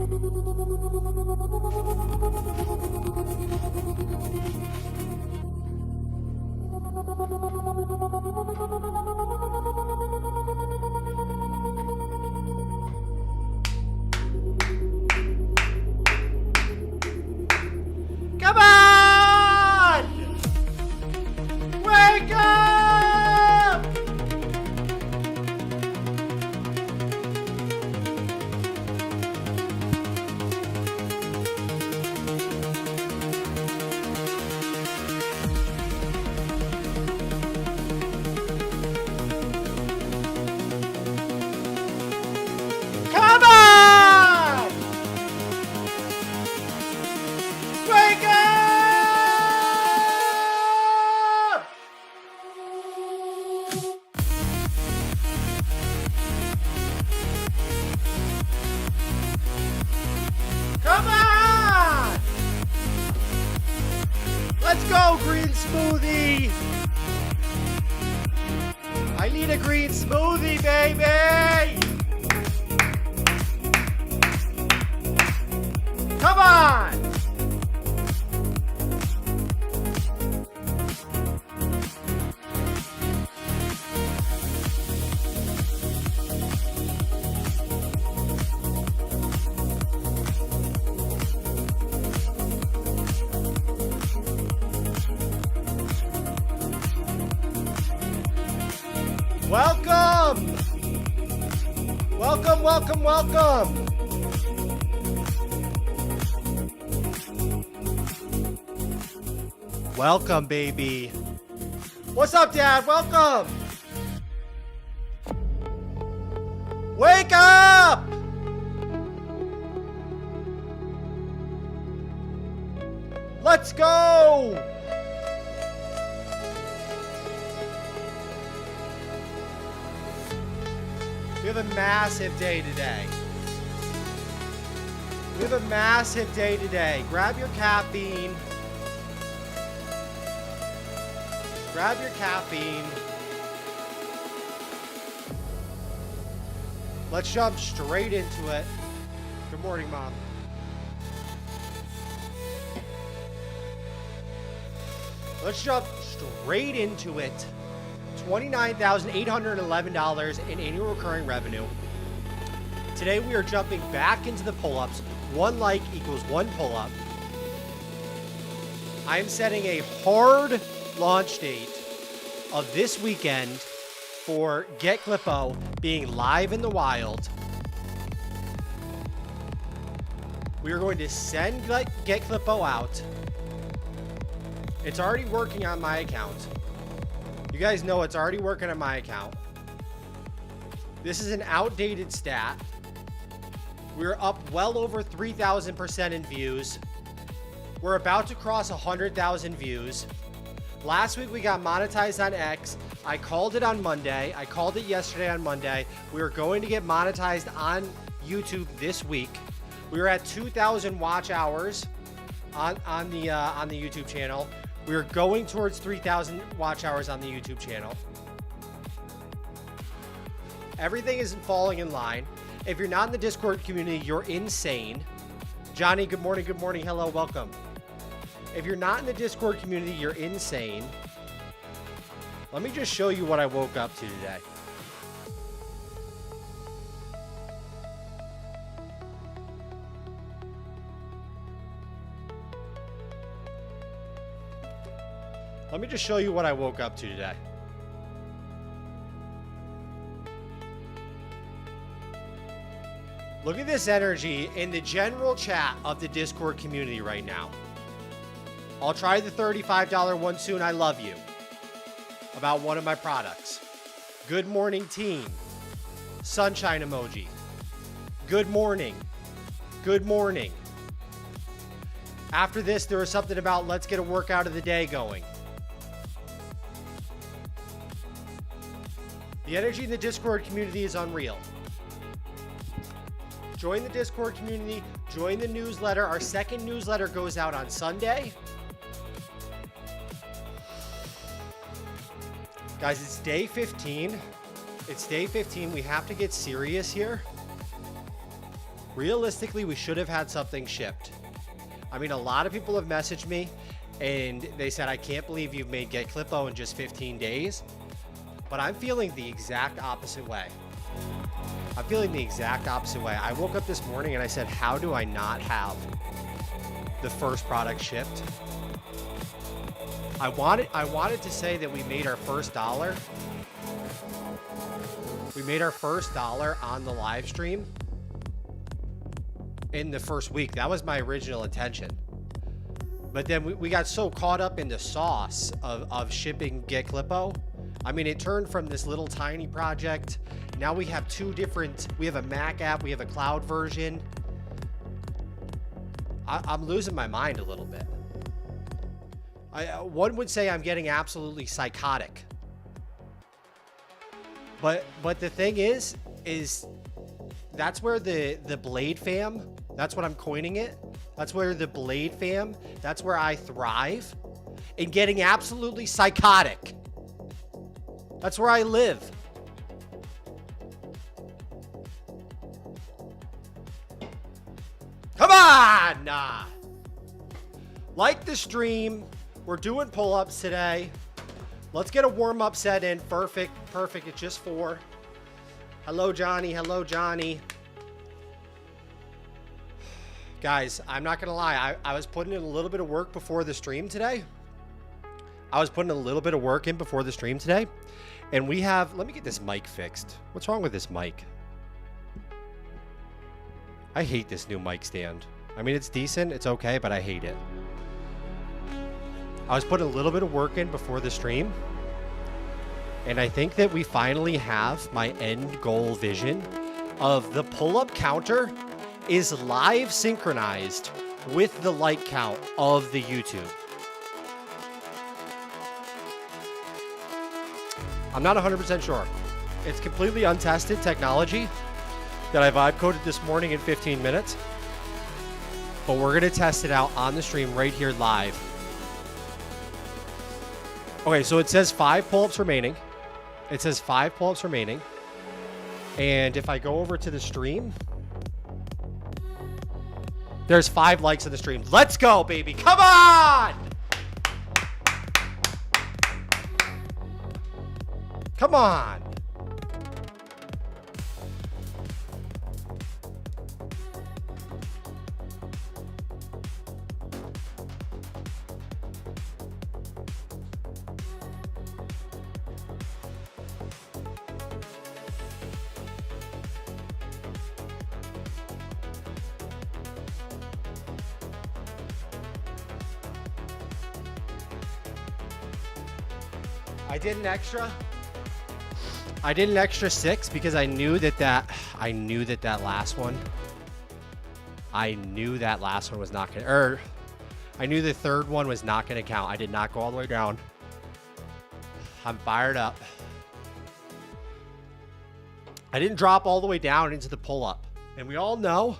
Come on! Wake up! Come on! Wake up! Come on! Let's go, green smoothie! I need a green smoothie, baby! Come on! Welcome! Welcome, welcome, welcome! Welcome, baby. What's up, Dad? Welcome! Wake up! Let's go! We have a massive day today. We have a massive day today. Grab your caffeine. Grab your caffeine. Let's jump straight into it. Good morning, Mom. Let's jump straight into it. $29,811 in annual recurring revenue. Today we are jumping back into the pull-ups. One like equals one pull-up. I am setting a hard launch date of this weekend for Get Clippo being live in the wild. We are going to send Get Clippo out. It's already working on my account. You guys know it's already working on my account. This is an outdated stat. We're up well over 3,000% in views. We're about to cross 100,000 views. Last week we got monetized on X. I called it on Monday. I called it yesterday on Monday. We are going to get monetized on YouTube this week. We were at 2,000 watch hours on the YouTube channel. We are going towards 3,000 watch hours on the YouTube channel. Everything is falling in line. If you're not in the Discord community, you're insane. Johnny, good morning, hello, welcome. If you're not in the Discord community, you're insane. Let me just show you what I woke up to today. Let me just show you what I woke up to today. Look at this energy in the general chat of the Discord community right now. I'll try the $35 one soon. I love you. About one of my products. Good morning, team. Sunshine emoji. Good morning. Good morning. After this, there was something about let's get a workout of the day going. The energy in the Discord community is unreal. Join the Discord community. Join the newsletter. Our second newsletter goes out on Sunday. Guys, it's day 15. It's day 15. We have to get serious here. Realistically, we should have had something shipped. I mean, a lot of people have messaged me and they said, I can't believe you've made Get Clippo in just 15 days. But I'm feeling the exact opposite way. I'm feeling the exact opposite way. I woke up this morning and I said, how do I not have the first product shipped? I wanted to say that we made our first dollar. We made our first dollar on the live stream in the first week. That was my original intention. But then we got so caught up in the sauce of shipping Get Clippo. I mean, it turned from this little tiny project. Now we have we have a Mac app, we have a cloud version. I'm losing my mind a little bit. One would say I'm getting absolutely psychotic. But the thing is that's where the Blade fam, that's what I'm coining it. That's where the Blade fam, that's where I thrive in getting absolutely psychotic. That's where I live. Come on! Nah. Like the stream. We're doing pull-ups today. Let's get a warm-up set in. Perfect. Perfect. It's just 4. Hello, Johnny. Hello, Johnny. Guys, I'm not going to lie. I was putting in a little bit of work before the stream today. And we have... Let me get this mic fixed. What's wrong with this mic? I hate this new mic stand. I mean, it's decent. It's okay, but I hate it. I was putting a little bit of work in before the stream. And I think that we finally have my end goal vision of the pull-up counter is live synchronized with the like count of the YouTube. I'm not 100% sure. It's completely untested technology that I vibe coded this morning in 15 minutes. But we're going to test it out on the stream right here live. Okay, so it says 5 pull-ups remaining. It says 5 pull-ups remaining. And if I go over to the stream, there's 5 likes on the stream. Let's go, baby. Come on! Come on. I did an extra 6 because I knew that last one was not going to, I knew the third one was not going to count. I did not go all the way down. I'm fired up. I didn't drop all the way down into the pull-up. And we all know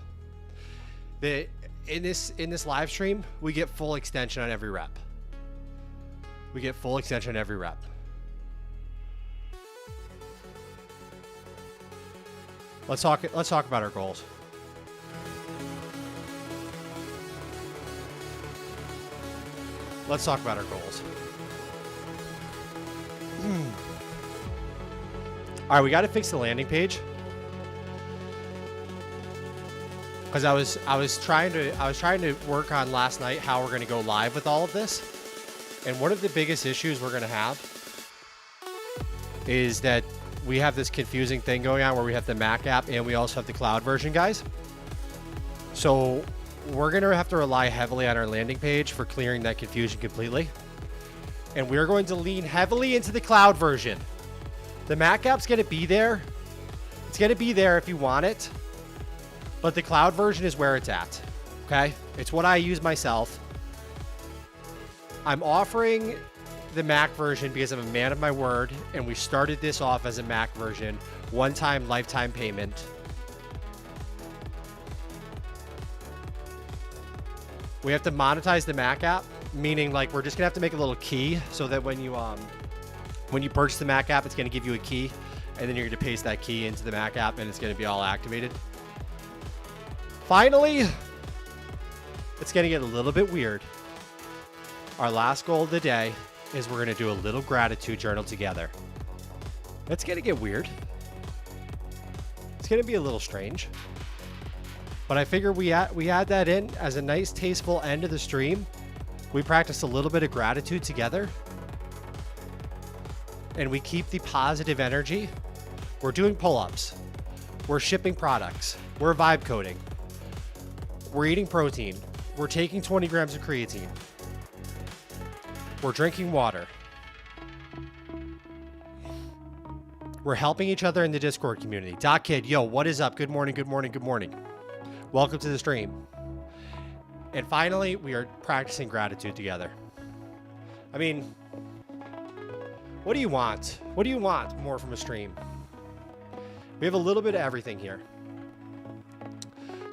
that in this live stream, we get full extension on every rep. Let's talk about our goals. All right, we got to fix the landing page. Because I was trying to work on last night how we're going to go live with all of this. And one of the biggest issues we're going to have is that we have this confusing thing going on where we have the Mac app and we also have the cloud version, guys. So we're going to have to rely heavily on our landing page for clearing that confusion completely. And we're going to lean heavily into the cloud version. The Mac app's going to be there. It's going to be there if you want it. But the cloud version is where it's at. Okay? It's what I use myself. I'm offering the Mac version because I'm a man of my word, and we started this off as a Mac version, one-time lifetime payment. We have to monetize the Mac app, meaning like we're just gonna have to make a little key so that when you purchase the Mac app, it's gonna give you a key, and then you're gonna paste that key into the Mac app, and it's gonna be all activated. finally, it's going to get a little bit weird. Our last goal of the day is we're going to do a little gratitude journal together. It's going to get weird. It's going to be a little strange. But I figure we add that in as a nice, tasteful end of the stream. We practice a little bit of gratitude together. And we keep the positive energy. We're doing pull-ups. We're shipping products. We're vibe coding. We're eating protein. We're taking 20 grams of creatine. We're drinking water. We're helping each other in the Discord community. Doc Kid, yo, what is up? Good morning, good morning, good morning. Welcome to the stream. And finally, we are practicing gratitude together. I mean, what do you want? What do you want more from a stream? We have a little bit of everything here.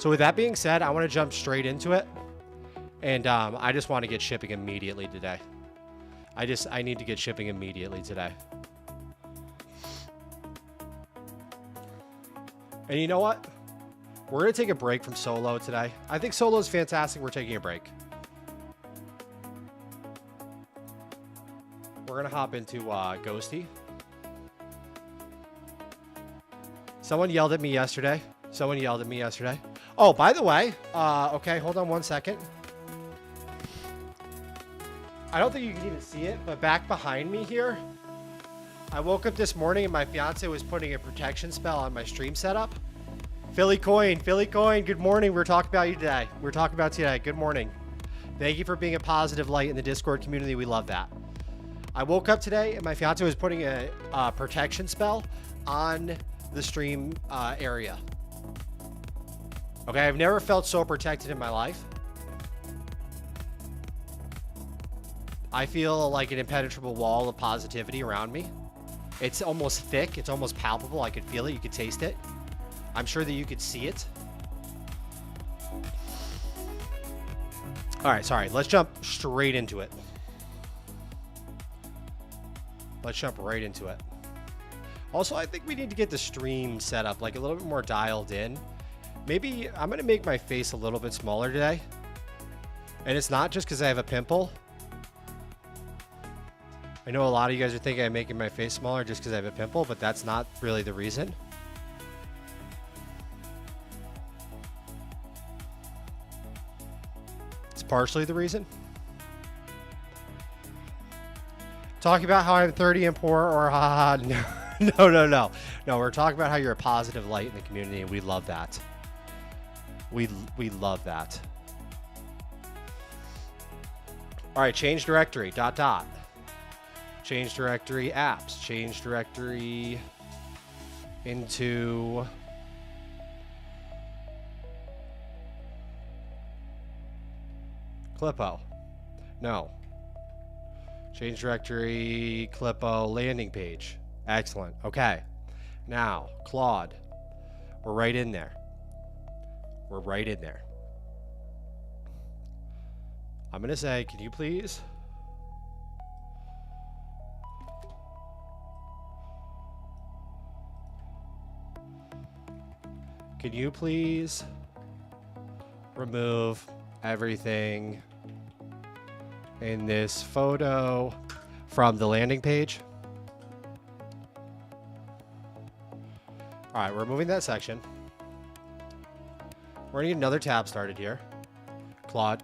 So with that being said, I want to jump straight into it. And I just want to get shipping immediately today. I need to get shipping immediately today. And you know what? We're going to take a break from solo today. I think solo is fantastic. We're taking a break. We're going to hop into Ghosty. Someone yelled at me yesterday. Oh, by the way, okay, hold on one second. I don't think you can even see it, but back behind me here, I woke up this morning and my fiance was putting a protection spell on my stream setup. Philly Coin, good morning. We're talking about you today. Good morning. Thank you for being a positive light in the Discord community. We love that. I woke up today and my fiance was putting a protection spell on the stream area. Okay, I've never felt so protected in my life. I feel like an impenetrable wall of positivity around me. It's almost thick. It's almost palpable. I could feel it. You could taste it. I'm sure that you could see it. All right, sorry. Let's jump straight into it. Also, I think we need to get the stream set up like a little bit more dialed in. Maybe I'm going to make my face a little bit smaller today. And it's not just because I have a pimple. I know a lot of you guys are thinking I'm making my face smaller just because I have a pimple, but that's not really the reason. It's partially the reason. Talking about how I'm 30 and poor or haha. No. No, we're talking about how you're a positive light in the community and we love that. We love that. All right, change directory, ... Change directory apps, change directory into Clippo. No. Change directory, Clippo, landing page. Excellent. Okay. Now, Claude. We're right in there. I'm going to say, can you please? Can you please remove everything in this photo from the landing page? All right, we're removing that section. We're gonna get another tab started here. Claude.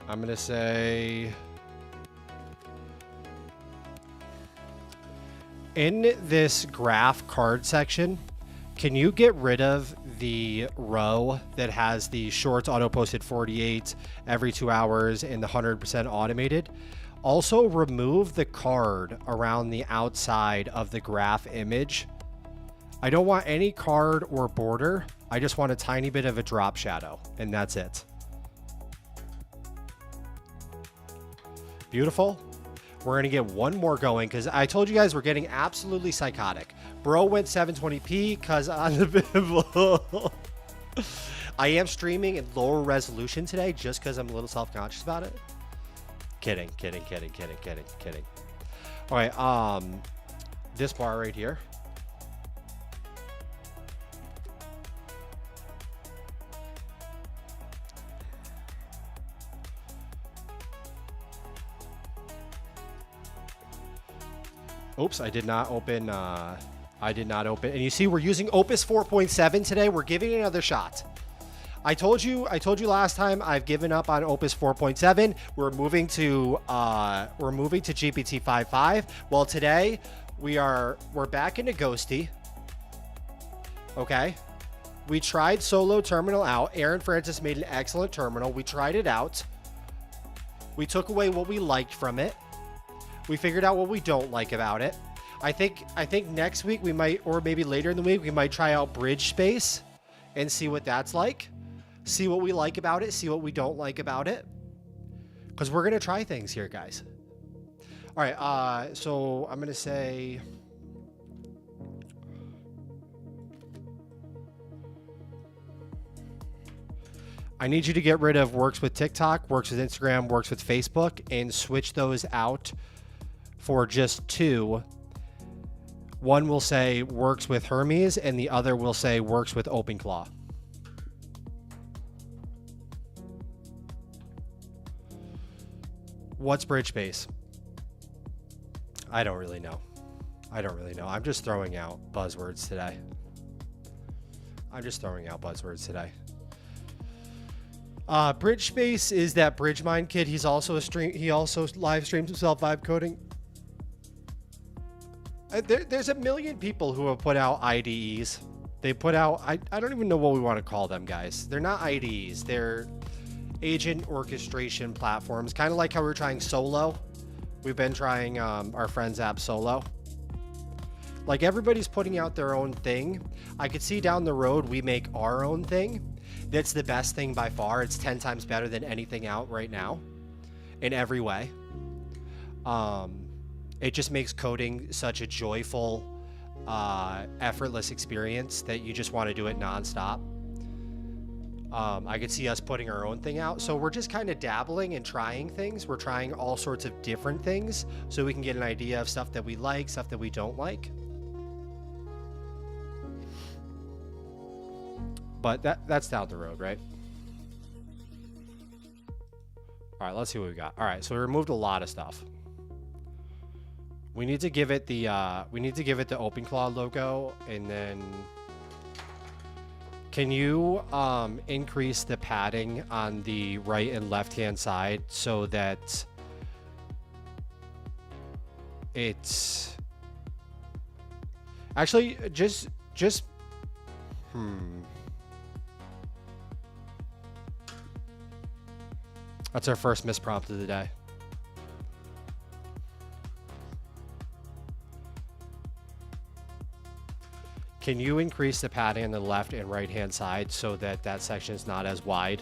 I'm gonna say in this graph card section, can you get rid of the row that has the shorts auto posted 48 every 2 hours and the 100% automated? Also remove the card around the outside of the graph image. I don't want any card or border. I just want a tiny bit of a drop shadow, and that's it. Beautiful. We're going to get one more going because I told you guys we're getting absolutely psychotic. Bro went 720p because on the Bible. I am streaming in lower resolution today just because I'm a little self-conscious about it. Kidding. All right, this bar right here. Oops, I did not open. And you see, we're using Opus 4.7 today. We're giving it another shot. I told you last time I've given up on Opus 4.7. We're moving to GPT 5.5. Well, today we're back into Ghosty. Okay. We tried Solo Terminal out. Aaron Francis made an excellent terminal. We tried it out. We took away what we liked from it. We figured out what we don't like about it. I think next week we might, or maybe later in the week, we might try out Bridge Space and see what that's like. See what we like about it. See what we don't like about it. Because we're going to try things here, guys. All right. So I'm going to say... I need you to get rid of works with TikTok, works with Instagram, works with Facebook, and switch those out for just two. One will say works with Hermes, and the other will say works with OpenClaw. What's Bridge Space? I don't really know. I'm just throwing out buzzwords today. Bridge Space is that Bridgemind kid. He's also he also live streams himself vibe coding. There's a million people who have put out IDEs. They put out, I don't even know what we want to call them, guys. They're not IDEs. They're agent orchestration platforms. Kind of like how we're trying Solo. We've been trying our friend's app Solo. Like, everybody's putting out their own thing. I could see down the road we make our own thing. That's the best thing by far. It's 10 times better than anything out right now in every way. It just makes coding such a joyful, effortless experience that you just want to do it nonstop. I could see us putting our own thing out. So we're just kind of dabbling and trying things. We're trying all sorts of different things so we can get an idea of stuff that we like, stuff that we don't like. But that's down the road, right? All right, let's see what we got. All right, so we removed a lot of stuff. We need to give it the OpenClaw logo, and then can you increase the padding on the right and left hand side so that it's actually just That's our first misprompt of the day. Can you increase the padding on the left and right hand side so that that section is not as wide?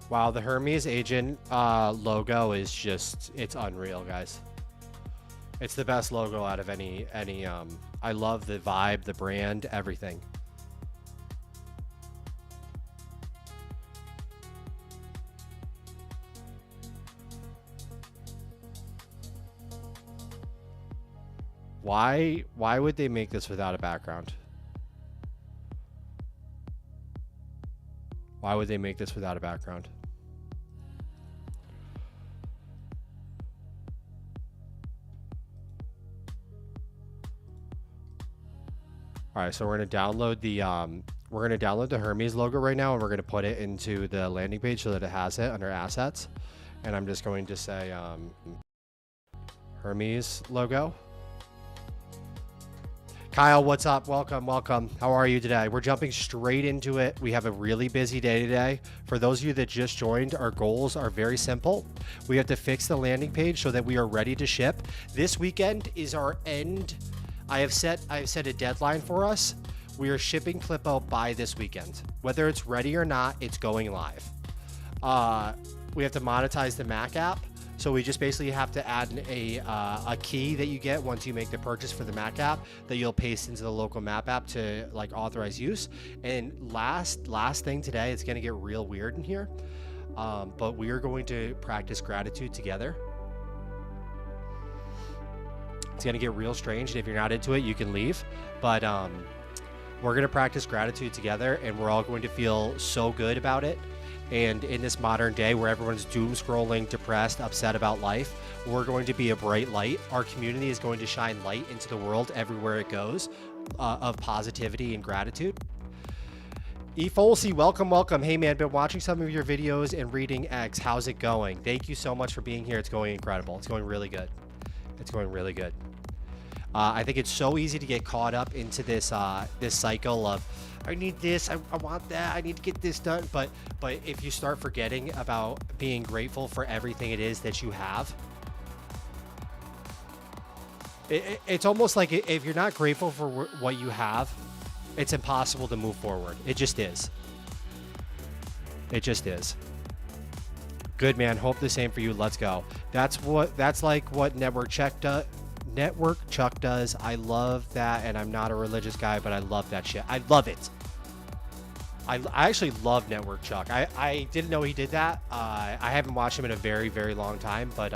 Wow, the Hermes agent logo is just, it's unreal, guys. It's the best logo out of any I love the vibe, the brand, everything. Why would they make this without a background? Why would they make this without a background? All right, so we're gonna download the Hermes logo right now, and we're gonna put it into the landing page so that it has it under assets. And I'm just going to say Hermes logo. Kyle, what's up? Welcome, welcome. How are you today? We're jumping straight into it. We have a really busy day today. For those of you that just joined, our goals are very simple. We have to fix the landing page so that we are ready to ship. This weekend is our end. I have set a deadline for us. We are shipping Clippo by this weekend. Whether it's ready or not, it's going live. We have to monetize the Mac app. So we just basically have to add a key that you get once you make the purchase for the Mac app that you'll paste into the local map app to like authorize use. And last thing today, it's going to get real weird in here. But we are going to practice gratitude together. It's going to get real strange, and if you're not into it, you can leave. But we're going to practice gratitude together, and we're all going to feel so good about it. And in this modern day where everyone's doom scrolling, depressed, upset about life, we're going to be a bright light. Our community is going to shine light into the world everywhere it goes, of positivity and gratitude. E. Folsey, welcome, welcome. Hey man, been watching some of your videos and reading X. How's it going? Thank you so much for being here. It's going incredible. It's going really good. It's going really good. I think it's so easy to get caught up into this this cycle of, I need this, I want that, I need to get this done. But if you start forgetting about being grateful for everything it is that you have, it's almost like if you're not grateful for what you have, it's impossible to move forward. It just is. It just is. Good, man. Hope the same for you. Let's go. That's like what Network Chuck does. I love that, and I'm not a religious guy, but I love that shit. I love it. I actually love Network Chuck. I didn't know he did that. I haven't watched him in a very, very long time, but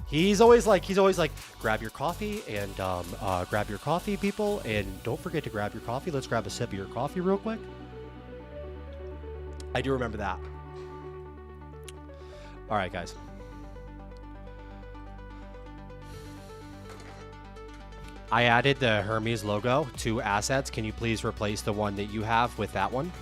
he's always like, grab your coffee and grab your coffee, people, and don't forget to grab your coffee. Let's grab a sip of your coffee real quick. I do remember that. All right, guys. I added the Hermes logo to assets. Can you please replace the one that you have with that one?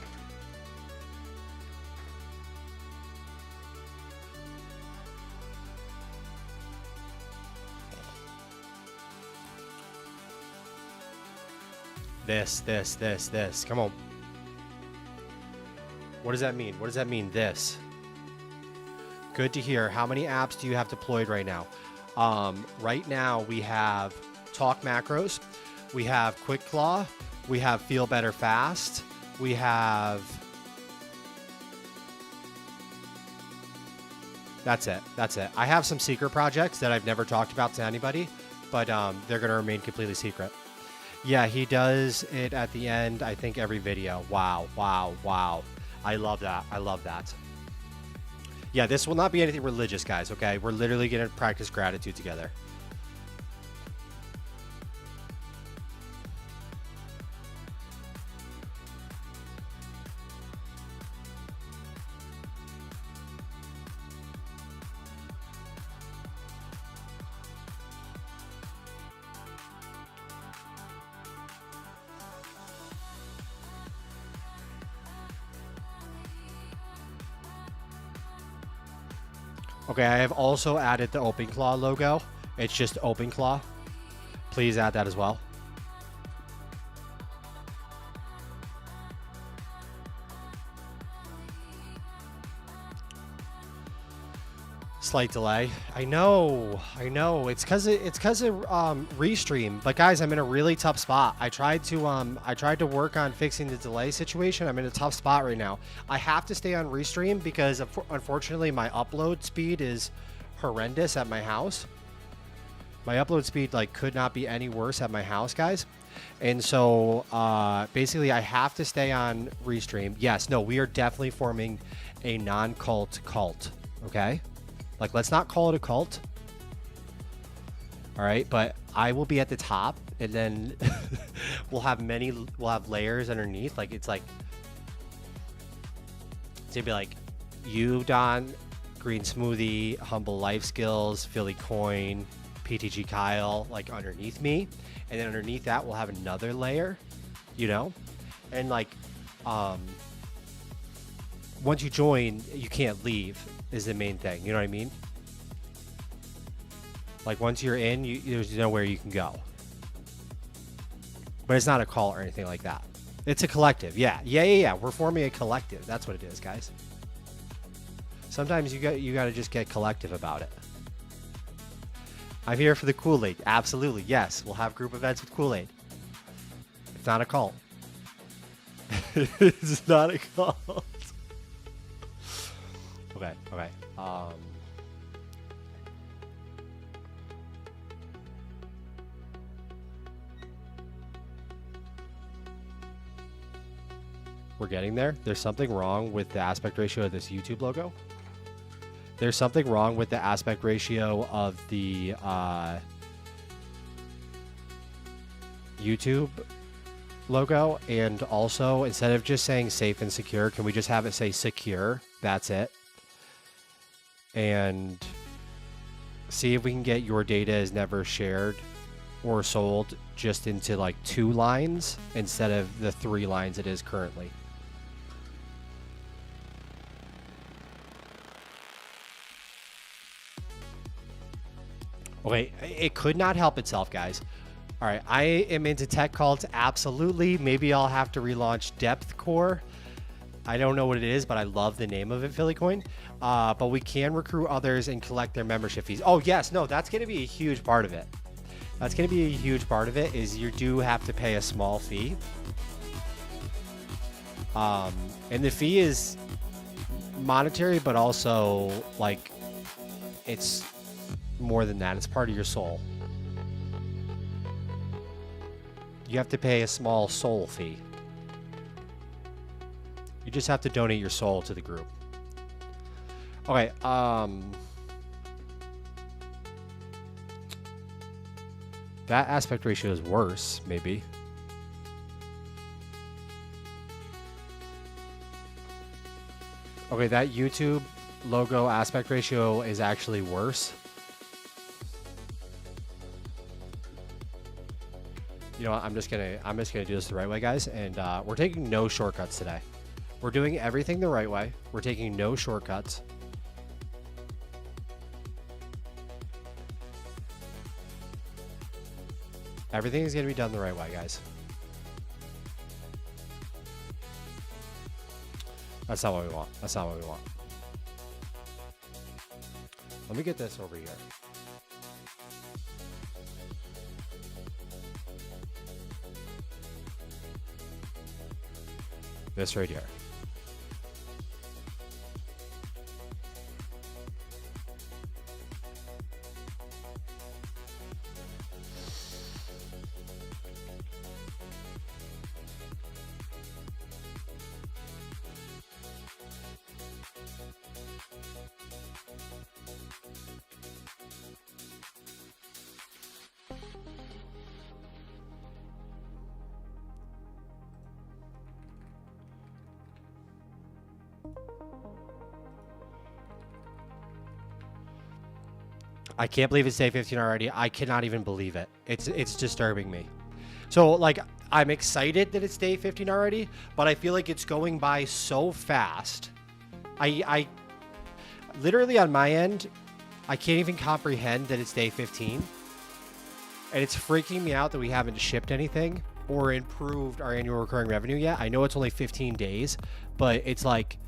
This. Come on. What does that mean? What does that mean, this? Good to hear. How many apps do you have deployed right now? Right now, we have Talk Macros. We have Quick Claw. We have Feel Better Fast. We have... That's it. I have some secret projects that I've never talked about to anybody, but they're going to remain completely secret. Yeah, he does it at the end, I think, every video. Wow. I love that. Yeah, this will not be anything religious, guys, okay? We're literally going to practice gratitude together. Okay, I have also added the OpenClaw logo. It's just OpenClaw. Please add that as well. Slight delay. I know. It's because of Restream. But guys, I'm in a really tough spot. I tried to work on fixing the delay situation. I'm in a tough spot right now. I have to stay on Restream because unfortunately my upload speed is horrendous at my house. My upload speed could not be any worse at my house, guys. And so basically I have to stay on Restream. Yes, no, we are definitely forming a non-cult cult. Okay. Let's not call it a cult. All right, but I will be at the top, and then we'll have layers underneath. It's gonna be like you, Don, Green Smoothie, Humble Life Skills, Philly Coin, PTG Kyle, underneath me, and then underneath that we'll have another layer, and once you join, you can't leave. Is the main thing, you know what I mean? Once you're in, there's nowhere you can go. But it's not a call or anything like that. It's a collective. Yeah. We're forming a collective. That's what it is, guys. Sometimes you got to just get collective about it. I'm here for the Kool-Aid. Absolutely, yes. We'll have group events with Kool-Aid. It's not a cult. It's not a cult. Okay. We're getting there. There's something wrong with the aspect ratio of this YouTube logo. There's something wrong with the aspect ratio of the YouTube logo, and also instead of just saying safe and secure, can we just have it say secure? That's it. And see if we can get your data is never shared or sold just into like 2 lines instead of the 3 lines it is currently. Okay, it could not help itself, guys. All right, I am into tech cults, absolutely. Maybe I'll have to relaunch Depth Core. I don't know what it is, but I love the name of it, Phillycoin. But we can recruit others and collect their membership fees. Oh, yes, no, that's going to be a huge part of it. That's going to be a huge part of it, is you do have to pay a small fee. And the fee is monetary, but also, like, it's more than that. It's part of your soul. You have to pay a small soul fee. You just have to donate your soul to the group. Okay, that aspect ratio is worse, maybe. Okay, that YouTube logo aspect ratio is actually worse. You know what, I'm just gonna do this the right way, guys, and we're taking no shortcuts today. We're doing everything the right way. We're taking no shortcuts. Everything is going to be done the right way, guys. That's not what we want. That's not what we want. Let me get this over here. This right here. I can't believe it's day 15 already. I cannot even believe it. It's disturbing me. So, like, I'm excited that it's day 15 already, but I feel like it's going by so fast. I literally on my end, I can't even comprehend that it's day 15. And it's freaking me out that we haven't shipped anything or improved our annual recurring revenue yet. I know it's only 15 days, but it's like,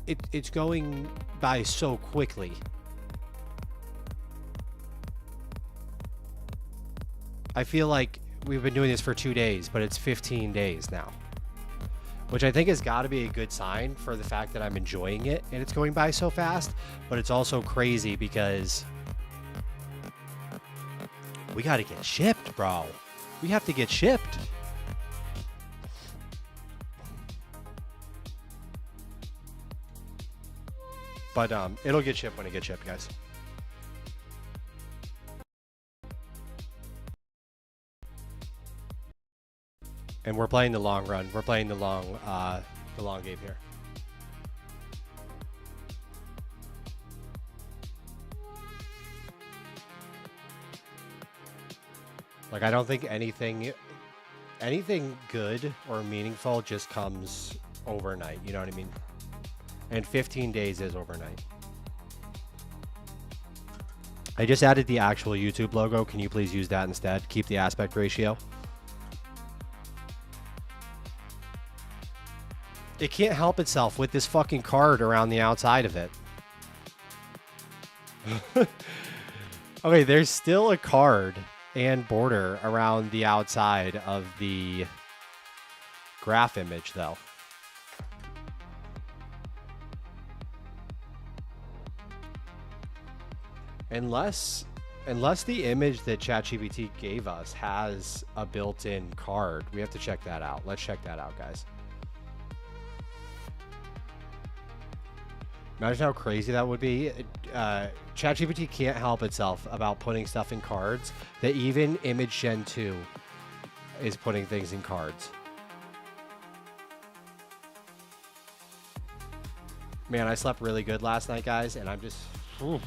it's going by so quickly. I feel like we've been doing this for 2 days, but it's 15 days now, which I think has got to be a good sign for the fact that I'm enjoying it and it's going by so fast. But it's also crazy because we got to get shipped, bro. We have to get shipped. But it'll get shipped when it gets shipped, guys. And we're playing the long run. We're playing the long game here. Like, I don't think anything good or meaningful just comes overnight. You know what I mean? And 15 days is overnight. I just added the actual YouTube logo. Can you please use that instead? Keep the aspect ratio. It can't help itself with this fucking card around the outside of it. Okay, there's still a card and border around the outside of the graph image, though. Unless the image that ChatGPT gave us has a built-in card. We have to check that out. Let's check that out, guys. Imagine how crazy that would be. ChatGPT can't help itself about putting stuff in cards. That even Image Gen 2 is putting things in cards. Man, I slept really good last night, guys, and I'm just... Oof.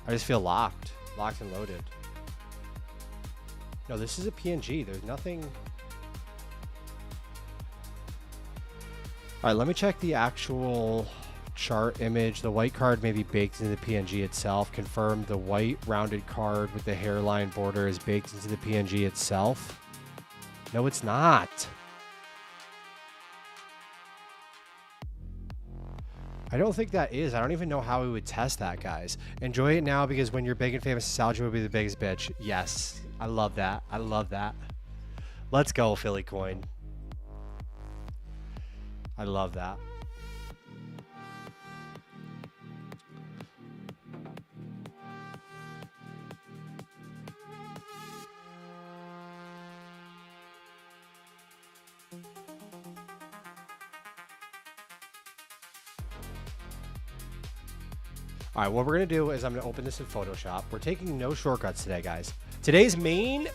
I just feel locked and loaded. No, this is a PNG. There's nothing... All right, let me check the actual chart image. The white card may be baked into the PNG itself. Confirm the white rounded card with the hairline border is baked into the PNG itself. No, it's not. I don't think that is. I don't even know how we would test that, guys. Enjoy it now because when you're big and famous, nostalgia will be the biggest bitch. Yes, I love that. I love that. Let's go, Philly coin. I love that. All right, what we're gonna do is I'm gonna open this in Photoshop. We're taking no shortcuts today, guys. Today's main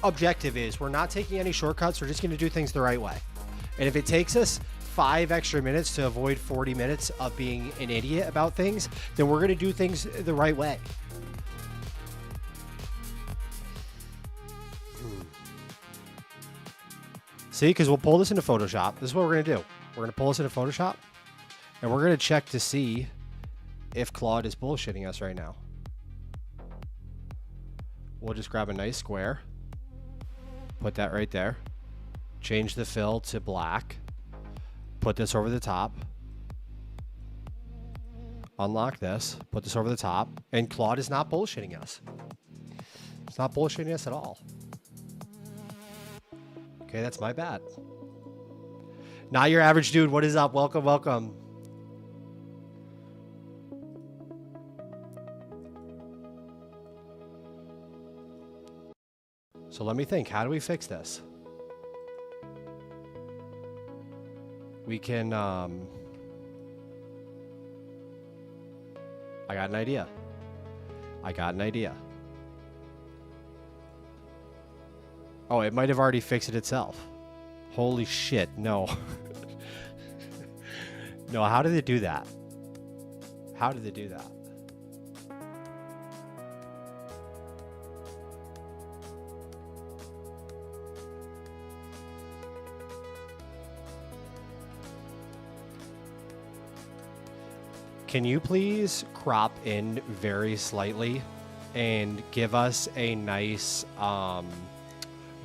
objective is we're not taking any shortcuts. We're just gonna do things the right way. And if it takes us 5 extra minutes to avoid 40 minutes of being an idiot about things, then we're gonna do things the right way. See, because we'll pull this into Photoshop. This is what we're gonna do. We're gonna pull this into Photoshop, and we're gonna check to see if Claude is bullshitting us right now. We'll just grab a nice square, put that right there, change the fill to black, put this over the top, unlock this, put this over the top, and Claude is not bullshitting us. It's not bullshitting us at all. Okay, that's my bad. Not your average dude. What is up? Welcome, welcome. So let me think, how do we fix this? We can, I got an idea. Oh, it might have already fixed it itself. Holy shit, no. No, how did it do that? How did it do that? Can you please crop in very slightly and give us a nice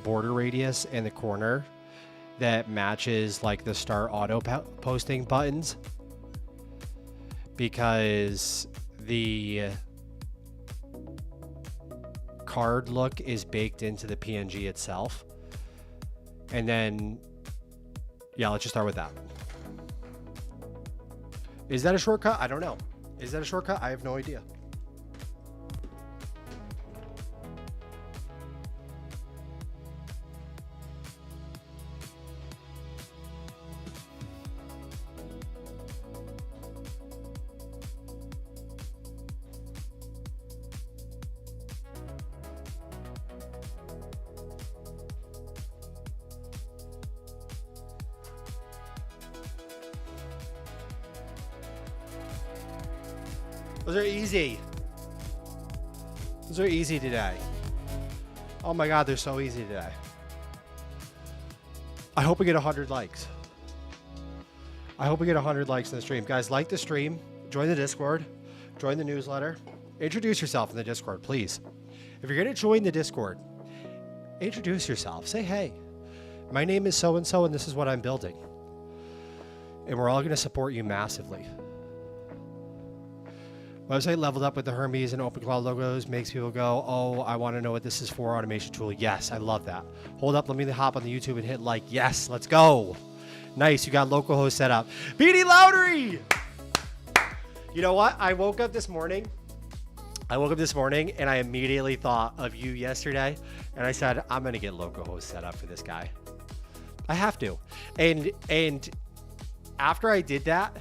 border radius in the corner that matches like the start auto posting buttons? Because the card look is baked into the PNG itself. And then, yeah, let's just start with that. Is that a shortcut? I don't know. Is that a shortcut? I have no idea. Those are easy. Those are easy today. Oh my God, they're so easy today. I hope we get 100 likes. I hope we get 100 likes in the stream. Guys, like the stream, join the Discord, join the newsletter, introduce yourself in the Discord, please. If you're gonna join the Discord, introduce yourself. Say, hey, my name is so-and-so and this is what I'm building. And we're all gonna support you massively. Website leveled up with the Hermes and OpenCloud logos makes people go, oh, I want to know what this is for, automation tool. Yes, I love that. Hold up, let me hop on the YouTube and hit like. Yes, let's go. Nice, you got localhost set up. BD Lowdery! You know what? I woke up this morning and I immediately thought of you yesterday. And I said, I'm going to get localhost set up for this guy. I have to. And after I did that,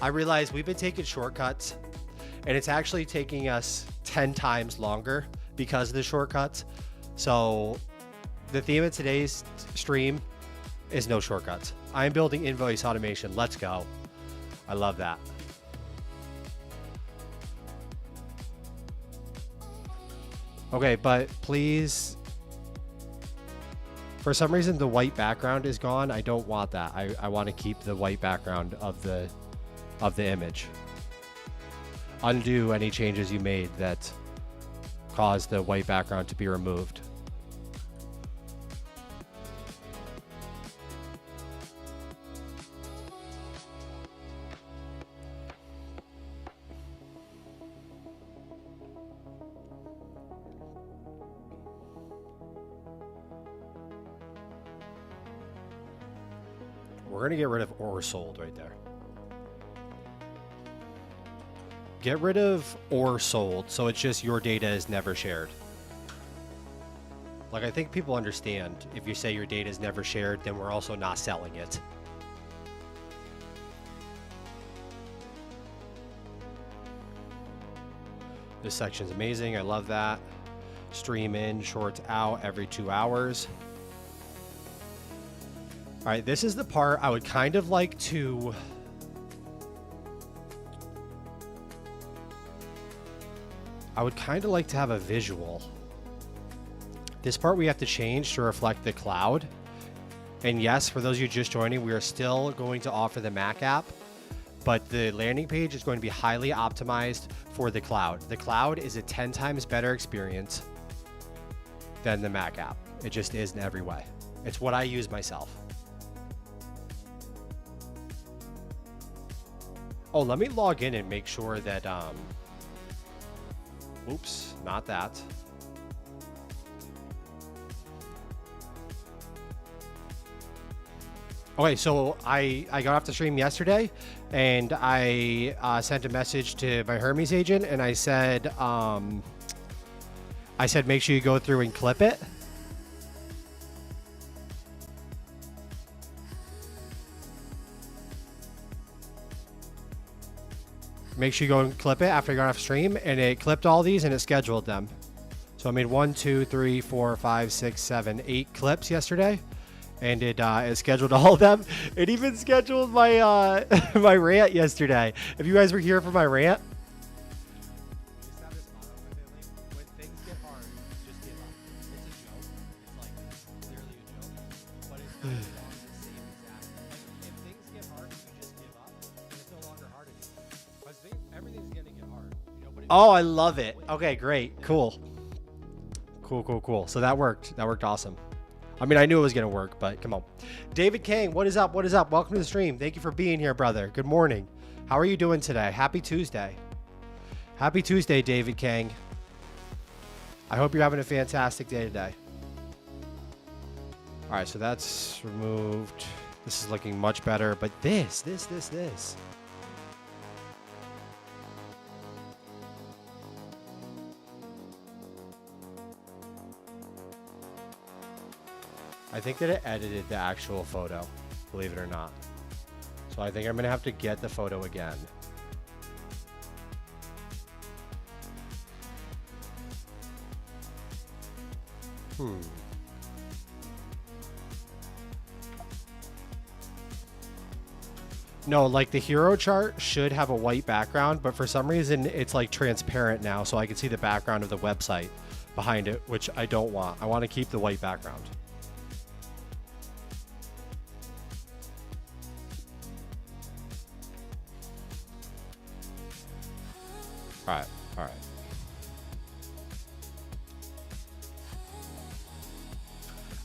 I realized we've been taking shortcuts, and it's actually taking us 10 times longer because of the shortcuts. So the theme of today's stream is no shortcuts. I'm building invoice automation. Let's go. I love that. Okay, but please, for some reason the white background is gone. I don't want that. I want to keep the white background of the image. Undo any changes you made that caused the white background to be removed. We're going to get rid of or sold right there. Get rid of or sold, so it's just your data is never shared. Like, I think people understand if you say your data is never shared, then we're also not selling it. This section's amazing. I love that. Stream in, shorts out every 2 hours. All right, this is the part I would kind of like to... have a visual. This part we have to change to reflect the cloud. And yes, for those of you just joining, we are still going to offer the Mac app, but the landing page is going to be highly optimized for the cloud. The cloud is a 10 times better experience than the Mac app. It just is in every way. It's what I use myself. Oh, let me log in and make sure that, oops, not that. Okay, so I got off the stream yesterday, and I sent a message to my Hermes agent, and I said make sure you go through and clip it. Make sure you go and clip it after you got off stream, and it clipped all these and it scheduled them. So I made 1, 2, 3, 4, 5, 6, 7, 8 clips yesterday, and it scheduled all of them. It even scheduled my my rant yesterday. If you guys were here for my rant. When things get hard, just give up. It's a joke. It's like clearly a joke, but it's not along the same exact. Like, if things get hard, you just give up, and it's no longer hard anymore. Because everything's gonna get hard. You know, but oh, I love it. Okay, great, cool. Cool. So that worked. That worked awesome. I mean, I knew it was going to work, but come on. David Kang, what is up? What is up? Welcome to the stream. Thank you for being here, brother. Good morning. How are you doing today? Happy Tuesday. Happy Tuesday, David Kang. I hope you're having a fantastic day today. All right, so that's removed. This is looking much better, but this. I think that it edited the actual photo, believe it or not. So I think I'm gonna have to get the photo again. No, like the hero chart should have a white background, but for some reason it's like transparent now, so I can see the background of the website behind it, which I don't want. I want to keep the white background. All right.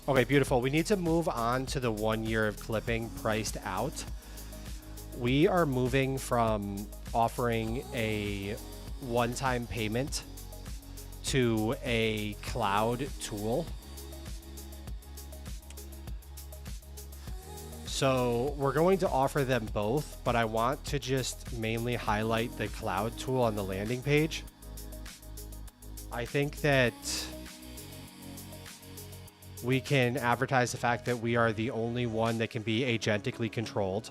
Okay, beautiful. We need to move on to the 1 year of clipping priced out. We are moving from offering a one-time payment to a cloud tool. So we're going to offer them both, but I want to just mainly highlight the cloud tool on the landing page. I think that we can advertise the fact that we are the only one that can be agentically controlled.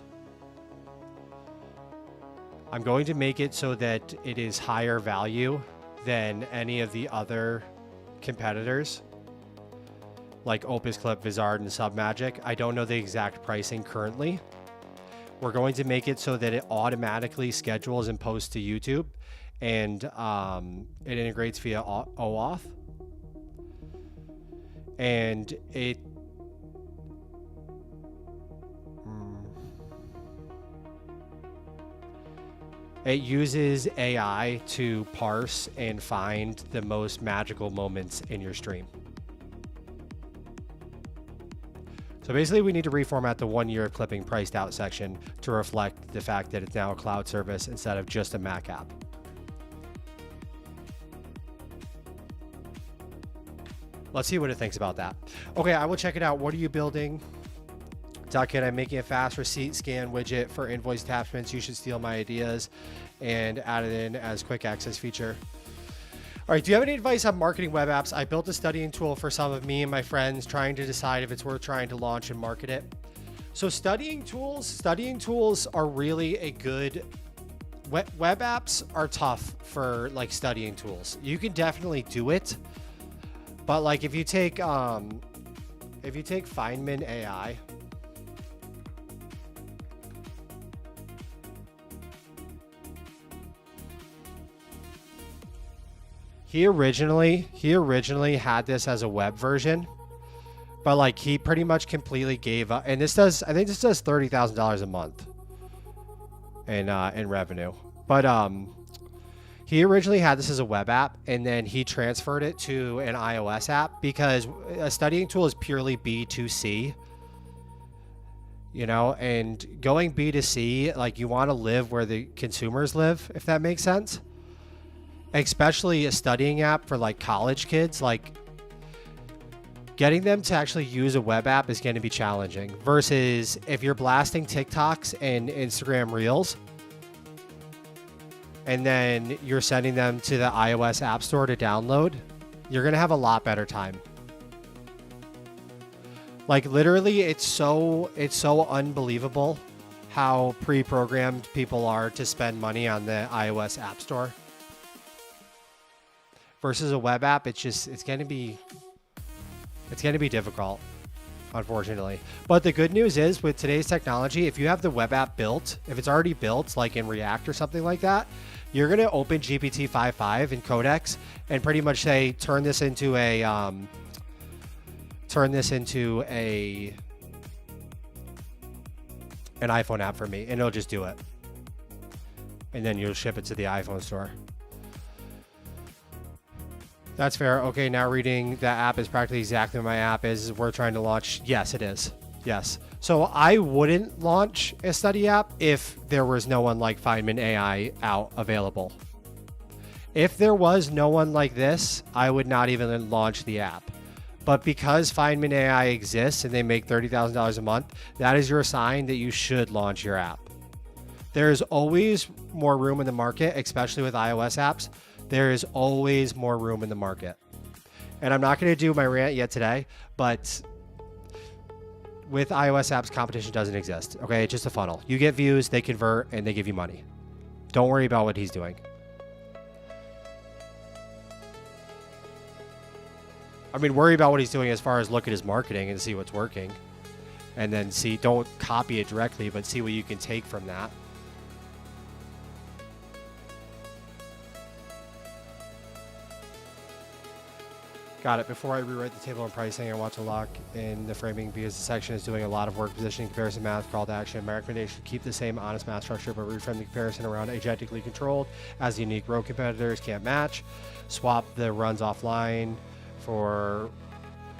I'm going to make it so that it is higher value than any of the other competitors, like Opus Clip, Vizard, and Submagic. I don't know the exact pricing currently. We're going to make it so that it automatically schedules and posts to YouTube, and it integrates via OAuth. And it uses AI to parse and find the most magical moments in your stream. So basically we need to reformat the 1 year of clipping priced out section to reflect the fact that it's now a cloud service instead of just a Mac app. Let's see what it thinks about that. Okay, I will check it out. What are you building? Duckhead, I'm making a fast receipt scan widget for invoice attachments. You should steal my ideas and add it in as quick access feature. All right, do you have any advice on marketing web apps? I built a studying tool for some of me and my friends trying to decide if it's worth trying to launch and market it. So studying tools are really a good, web apps are tough for like studying tools. You can definitely do it, but like if you take Feynman AI, he originally had this as a web version, but like he pretty much completely gave up. And I think this does $30,000 a month in revenue. But he originally had this as a web app, and then he transferred it to an iOS app because a studying tool is purely B2C. You know, and going B2C, like you want to live where the consumers live, if that makes sense. Especially a studying app for like college kids, like getting them to actually use a web app is going to be challenging versus if you're blasting TikToks and Instagram Reels and then you're sending them to the iOS App Store to download, you're going to have a lot better time. Like literally it's so unbelievable how pre-programmed people are to spend money on the iOS App Store. Versus a web app, it's going to be difficult, unfortunately. But the good news is with today's technology, if you have the web app built, if it's already built like in React or something like that, you're going to open GPT-5.5 in Codex and pretty much say, turn this into an iPhone app for me, and it'll just do it. And then you'll ship it to the iPhone store. That's fair. Okay, now reading that app is practically exactly what my app is. We're trying to launch. Yes, it is. Yes. So I wouldn't launch a study app if there was no one like Feynman AI out available. If there was no one like this, I would not even launch the app. But because Feynman AI exists and they make $30,000 a month, that is your sign that you should launch your app. There's always more room in the market, especially with iOS apps. There is always more room in the market. And I'm not going to do my rant yet today, but with iOS apps, competition doesn't exist. Okay, it's just a funnel. You get views, they convert, and they give you money. Don't worry about what he's doing. I mean, worry about what he's doing as far as look at his marketing and see what's working. And then don't copy it directly, but see what you can take from that. Got it. Before I rewrite the table and pricing, I want to lock in the framing because the section is doing a lot of work positioning, comparison math, call to action. My recommendation: keep the same honest math structure, but reframe the comparison around agentically controlled as the unique row competitors can't match. Swap the runs offline for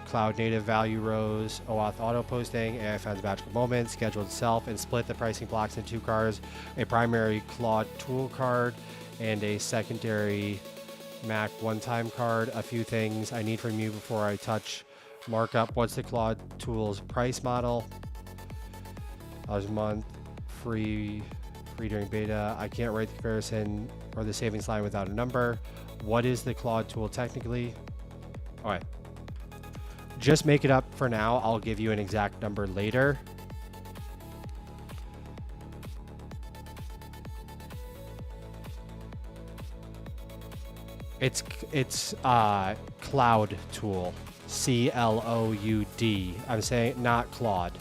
cloud native value rows, OAuth auto posting, AI finds magical moments, schedule itself, and split the pricing blocks into 2 cards: a primary Claude tool card and a secondary Mac one-time card. A few things I need from you before I touch markup. What's the Claude Tools price model? $1 a month, free during beta. I can't write the comparison or the savings line without a number. What is the Claude tool technically? All right. Just make it up for now. I'll give you an exact number later. It's Cloud Tool, CLOUD. I'm saying not Claude.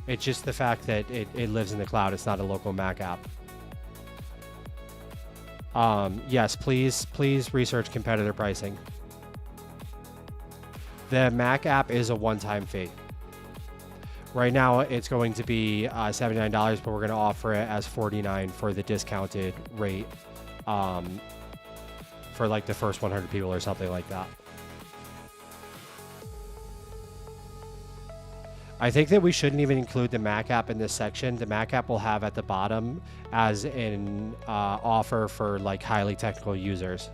It's just the fact that it lives in the cloud. It's not a local Mac app. Yes, please research competitor pricing. The Mac app is a one-time fee. Right now, it's going to be $79, but we're going to offer it as $49 for the discounted rate for like the first 100 people or something like that. I think that we shouldn't even include the Mac app in this section. The Mac app will have at the bottom as an offer for like highly technical users.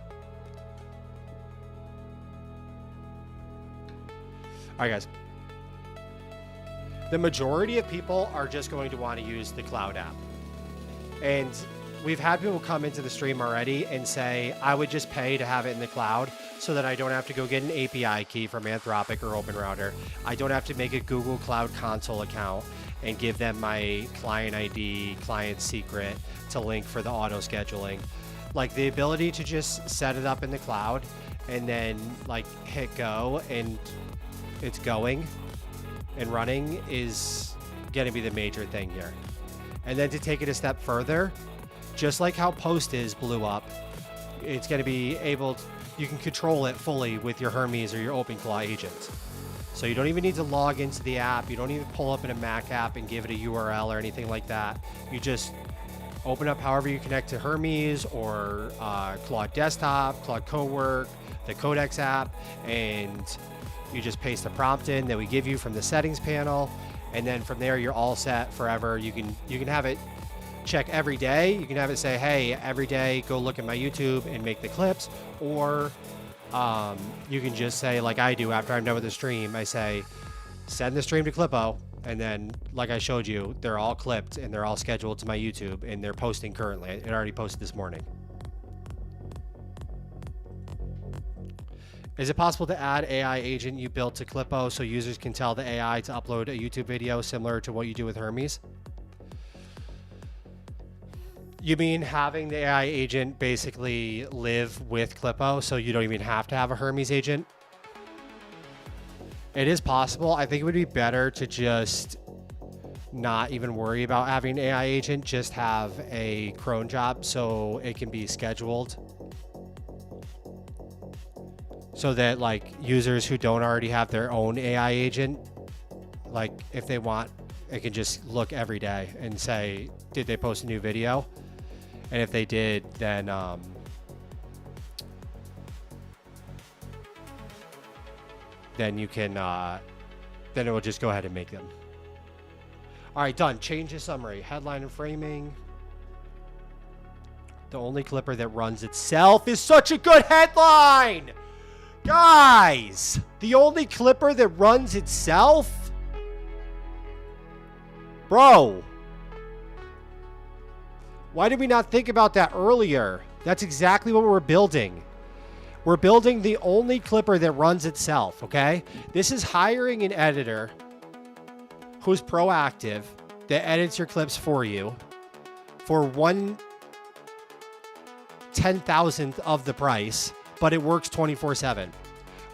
All right, guys. The majority of people are just going to want to use the cloud app. And we've had people come into the stream already and say, I would just pay to have it in the cloud so that I don't have to go get an API key from Anthropic or OpenRouter. I don't have to make a Google Cloud Console account and give them my client ID, client secret to link for the auto scheduling. Like the ability to just set it up in the cloud and then like hit go and it's going and running is going to be the major thing here. And then to take it a step further, just like how Post's blew up, it's going to be able to, you can control it fully with your Hermes or your OpenClaw agent. So you don't even need to log into the app. You don't even pull up in a Mac app and give it a URL or anything like that. You just open up however you connect to Hermes or Claude Desktop, Claude Cowork, the Codex app, and you just paste the prompt in that we give you from the settings panel, and then from there you're all set forever. You can have it check every day. You can have it say, hey, every day go look at my YouTube and make the clips, or you can just say, like I do after I'm done with the stream, I say send the stream to Clippo, and then like I showed you, they're all clipped and they're all scheduled to my YouTube and they're posting currently. It already posted this morning. Is it possible to add AI agent you built to Clippo so users can tell the AI to upload a YouTube video similar to what you do with Hermes? You mean having the AI agent basically live with Clippo so you don't even have to have a Hermes agent? It is possible. I think it would be better to just not even worry about having an AI agent, just have a cron job so it can be scheduled. So that like users who don't already have their own AI agent, like if they want, it can just look every day and say, did they post a new video? And if they did, then you can, then it will just go ahead and make them. All right, done. Change the summary. Headline and framing. The only clipper that runs itself is such a good headline! Guys, the only clipper that runs itself? Bro. Why did we not think about that earlier? That's exactly what we're building. We're building the only clipper that runs itself, okay? This is hiring an editor who's proactive that edits your clips for you for 1/10,000th of the price, but it works 24/7.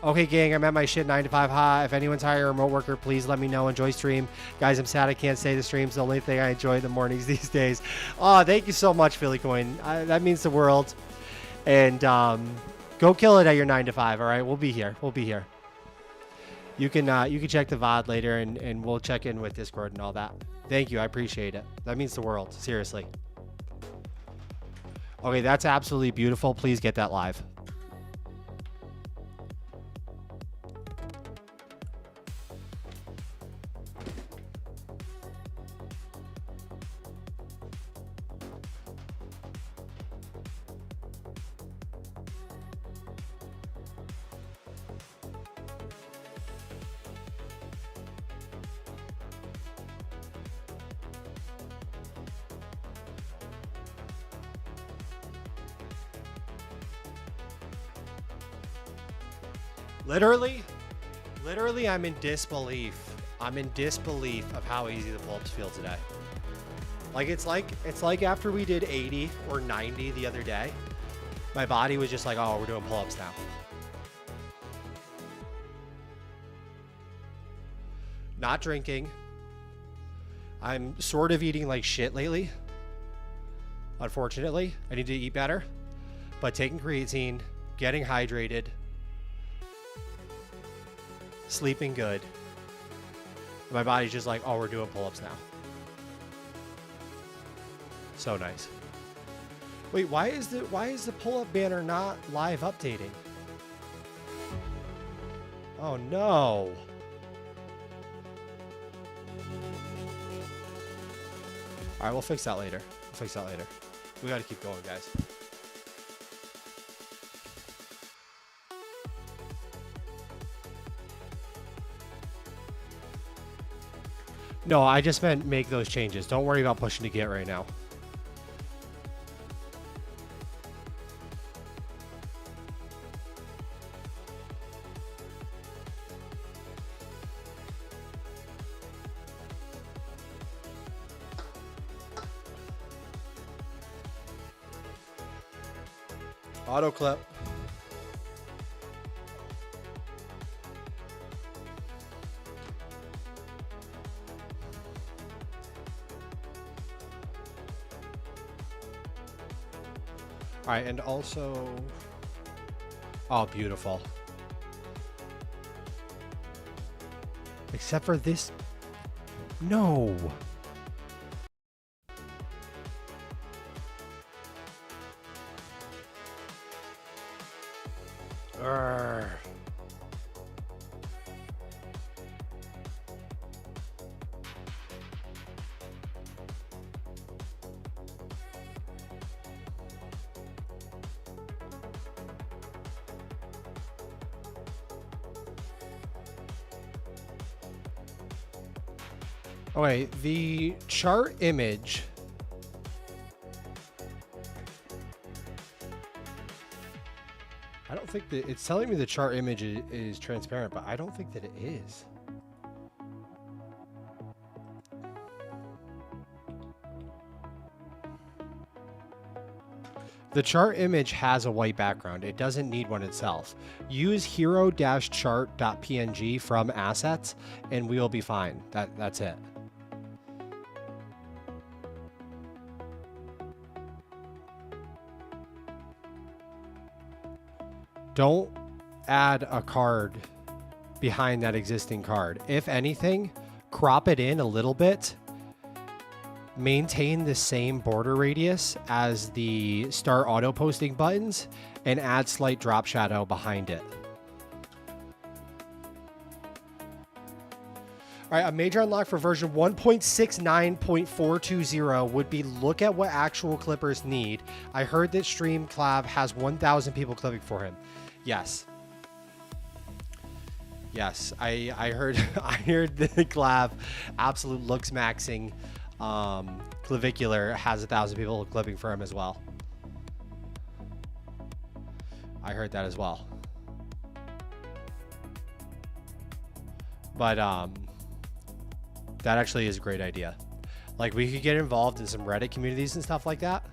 Okay, gang, I'm at my shit 9 to 5. Ha. If anyone's hiring a remote worker, please let me know. Enjoy stream. Guys, I'm sad I can't say the stream's the only thing I enjoy in the mornings these days. Oh, thank you so much, Philly Coin. That means the world. And go kill it at your 9 to 5, all right? We'll be here. We'll be here. You can check the VOD later, and we'll check in with Discord and all that. Thank you. I appreciate it. That means the world. Seriously. Okay, that's absolutely beautiful. Please get that live. Literally, I'm in disbelief. I'm in disbelief of how easy the pull-ups feel today. Like it's like after we did 80 or 90 the other day, My body was just like, oh, we're doing pull-ups now. Not drinking. I'm sort of eating like shit lately. Unfortunately, I need to eat better. But taking creatine, getting hydrated, sleeping good. My body's just like, oh, we're doing pull-ups now. So nice. Wait, why is the pull-up banner not live updating? Oh no. All right, we'll fix that later. We got to keep going, guys. No, I just meant make those changes. Don't worry about pushing to get right now. Auto clip. All right, and also, oh, beautiful. Except for this, no. Urgh. Okay, the chart image. I don't think that it's telling me the chart image is transparent, but I don't think that it is. The chart image has a white background. It doesn't need one itself. Use hero-chart.png from assets and we will be fine. That's it. Don't add a card behind that existing card. If anything, crop it in a little bit. Maintain the same border radius as the start auto posting buttons and add slight drop shadow behind it. All right, a major unlock for version 1.69.420 would be look at what actual clippers need. I heard that Streamclav has 1,000 people clipping for him. Yes. Yes, I heard I heard the Clav absolute looks maxing clavicular has 1,000 people clipping for him as well. I heard that as well. But that actually is a great idea. Like, we could get involved in some Reddit communities and stuff like that.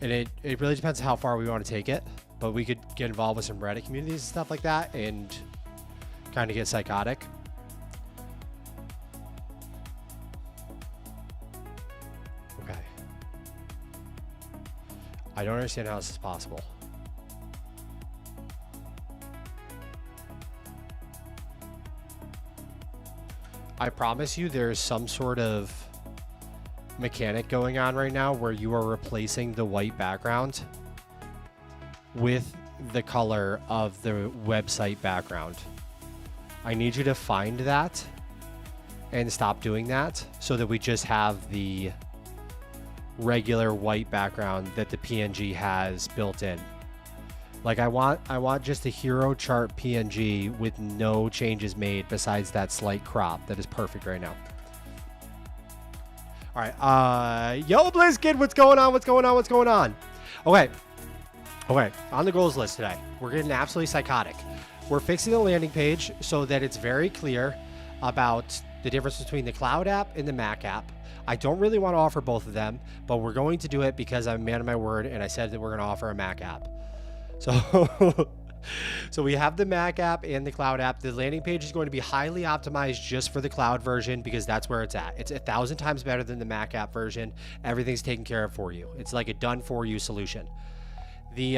And it really depends how far we want to take it. But we could get involved with some Reddit communities and stuff like that and kind of get psychotic. Okay. I don't understand how this is possible. I promise you there's some sort of mechanic going on right now where you are replacing the white background with the color of the website background. I need you to find that and stop doing that so that we just have the regular white background that the PNG has built in. Like, I want just a hero chart PNG with no changes made besides that slight crop. That is perfect right now. All right, yo, BlizzKid, what's going on? Okay, on the goals list today, we're getting absolutely psychotic. We're fixing the landing page so that it's very clear about the difference between the cloud app and the Mac app. I don't really want to offer both of them, but we're going to do it because I'm a man of my word, and I said that we're going to offer a Mac app. So, so we have the Mac app and the cloud app. The landing page is going to be highly optimized just for the cloud version because that's where it's at. It's 1,000 times better than the Mac app version. Everything's taken care of for you. It's like a done for you solution. The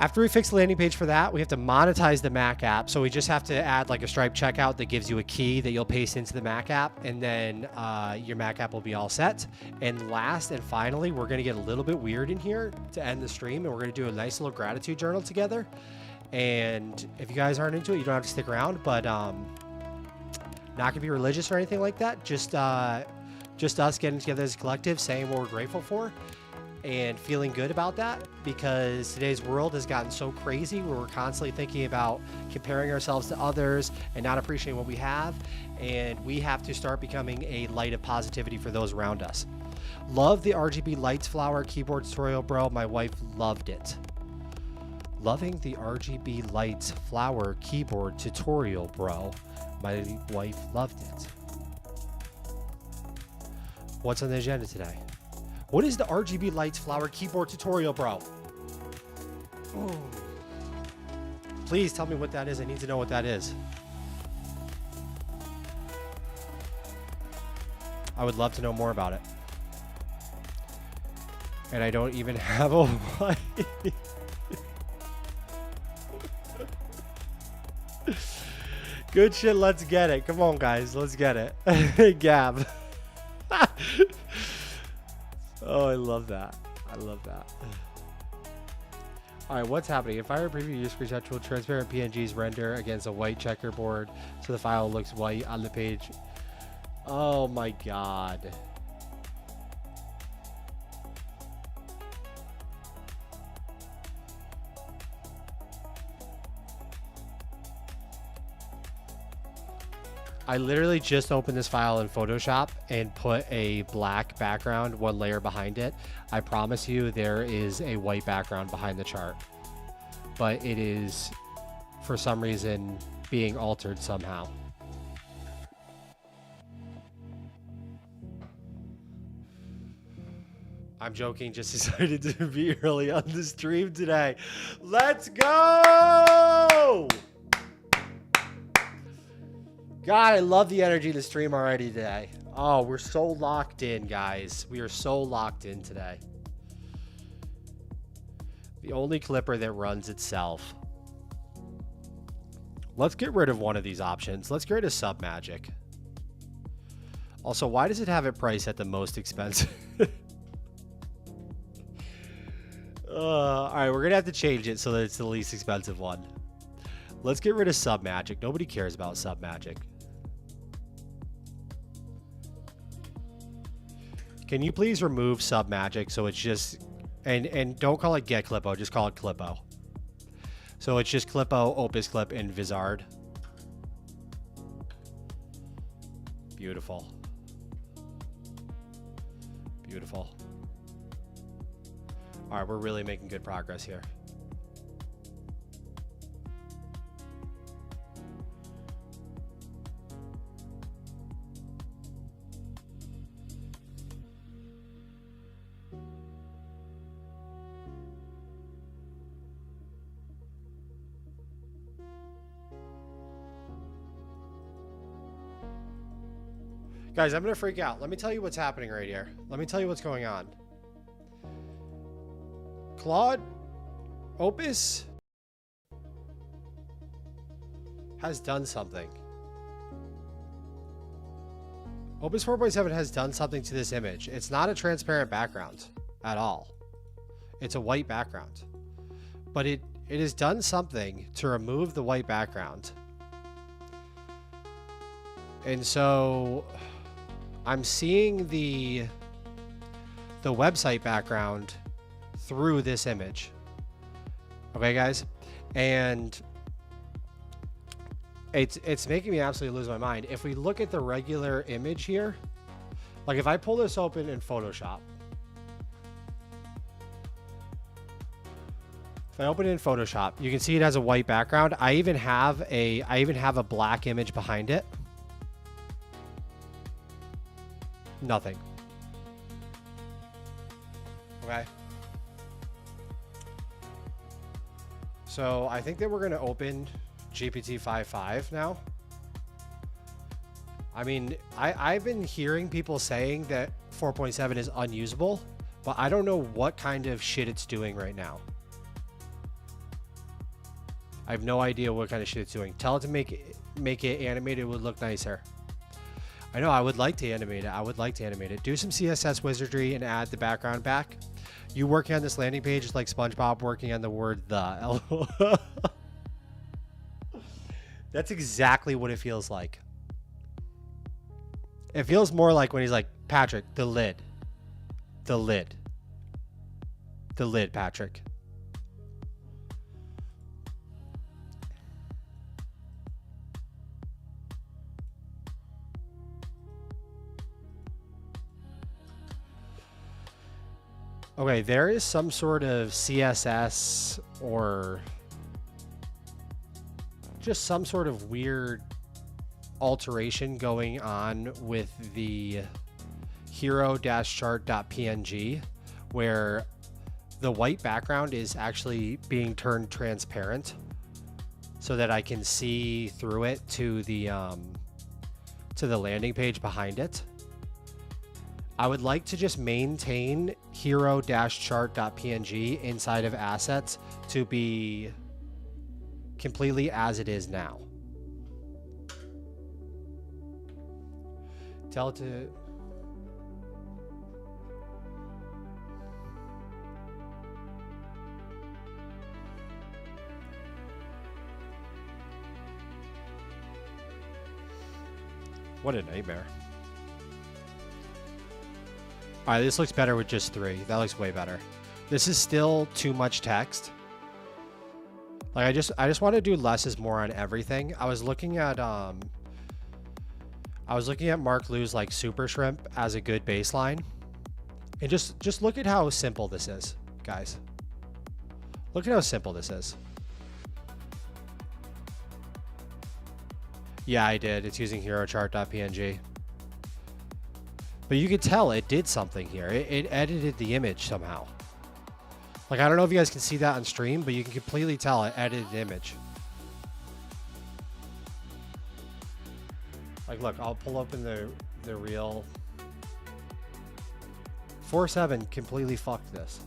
after we fix the landing page for that, we have to monetize the Mac app. So we just have to add like a Stripe checkout that gives you a key that you'll paste into the Mac app, and then your Mac app will be all set. And last and finally, we're going to get a little bit weird in here to end the stream, and we're going to do a nice little gratitude journal together. And if you guys aren't into it, you don't have to stick around, but not going to be religious or anything like that. Just us getting together as a collective, saying what we're grateful for, and feeling good about that, because today's world has gotten so crazy where we're constantly thinking about comparing ourselves to others and not appreciating what we have, and we have to start becoming a light of positivity for those around us. Love the RGB lights flower keyboard tutorial, bro. My wife loved it. Loving the RGB lights flower keyboard tutorial, bro. My wife loved it. What's on the agenda today? What is the RGB lights flower keyboard tutorial, bro? Ooh. Please tell me what that is. I need to know what that is. I would love to know more about it. And I don't even have a wife. Good shit, let's get it. Come on, guys, let's get it. Gab. Oh, I love that. I love that. All right, what's happening? If I preview your screenshot tool, transparent PNGs render against a white checkerboard so the file looks white on the page. Oh my God. I literally just opened this file in Photoshop and put a black background, one layer behind it. I promise you there is a white background behind the chart, but it is for some reason being altered somehow. I'm joking, just decided to be early on the stream today. Let's go! God, I love the energy of the stream already today. Oh, we're so locked in, guys. We are so locked in today. The only clipper that runs itself. Let's get rid of one of these options. Let's get rid of Submagic. Also, why does it have it priced at the most expensive? All right, we're going to have to change it so that it's the least expensive one. Let's get rid of Submagic. Nobody cares about Submagic. Can you please remove Submagic so it's just, and don't call it Get Clippo, just call it Clippo. So it's just Clippo, Opus Clip, and Vizard. Beautiful. Beautiful. All right, we're really making good progress here. Guys, I'm going to freak out. Let me tell you what's happening right here. Let me tell you what's going on. Claude Opus has done something. Opus 4.7 has done something to this image. It's not a transparent background at all. It's a white background. But it has done something to remove the white background. And so I'm seeing the website background through this image. Okay, guys? And it's making me absolutely lose my mind. If we look at the regular image here, like if I pull this open in Photoshop, If I open it in Photoshop, you can see it has a white background. I even have a black image behind it. Nothing. Okay. So I think that we're going to open GPT-5.5 now. I mean, I've been hearing people saying that 4.7 is unusable, but I don't know what kind of shit it's doing right now. I have no idea what kind of shit it's doing. Tell it to make it animated. It would look nicer. I know. I would like to animate it. I would like to animate it. Do some CSS wizardry and add the background back. You working on this landing page is like SpongeBob working on the word the. That's exactly what it feels like. It feels more like when he's like, Patrick, the lid. The lid. The lid, Patrick. Okay, there is some sort of CSS or just some sort of weird alteration going on with the hero-chart.png where the white background is actually being turned transparent so that I can see through it to the landing page behind it. I would like to just maintain hero-chart.png inside of assets to be completely as it is now. Tell it to... What a nightmare. All right, this looks better with just 3. That looks way better. This is still too much text. Like I just want to do less is more on everything. I was looking at Mark Liu's like Super Shrimp as a good baseline. And just look at how simple this is, guys. Look at how simple this is. Yeah, I did. It's using hero-chart.png. But you could tell it did something here. It edited the image somehow. Like, I don't know if you guys can see that on stream, but you can completely tell it edited the image. Like, look, I'll pull open the real... 4.7 completely fucked this.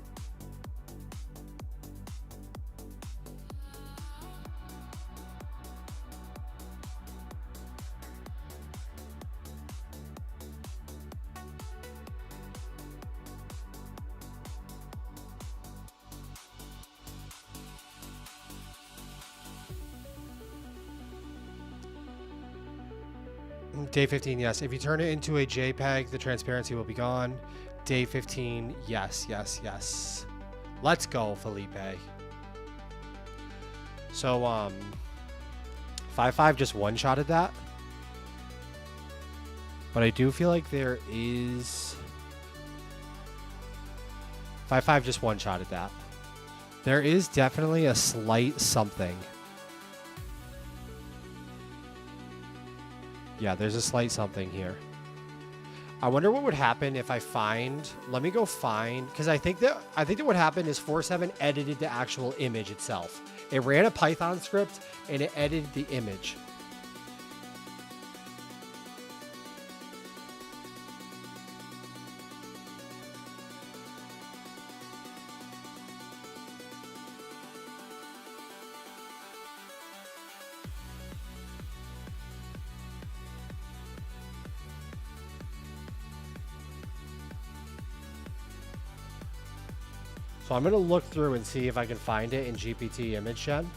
Day 15, yes. If you turn it into a JPEG, the transparency will be gone. Day 15, yes, yes, yes. Let's go, Felipe. So, 5.5 just one-shotted that. But I do feel like there is... 5.5 just one-shotted that. There is definitely a slight something. Yeah, there's a slight something here. I wonder what would happen if I find... Let me go find... Because I think that what happened is 4.7 edited the actual image itself. It ran a Python script, and it edited the image. So I'm going to look through and see if I can find it in GPT image gen.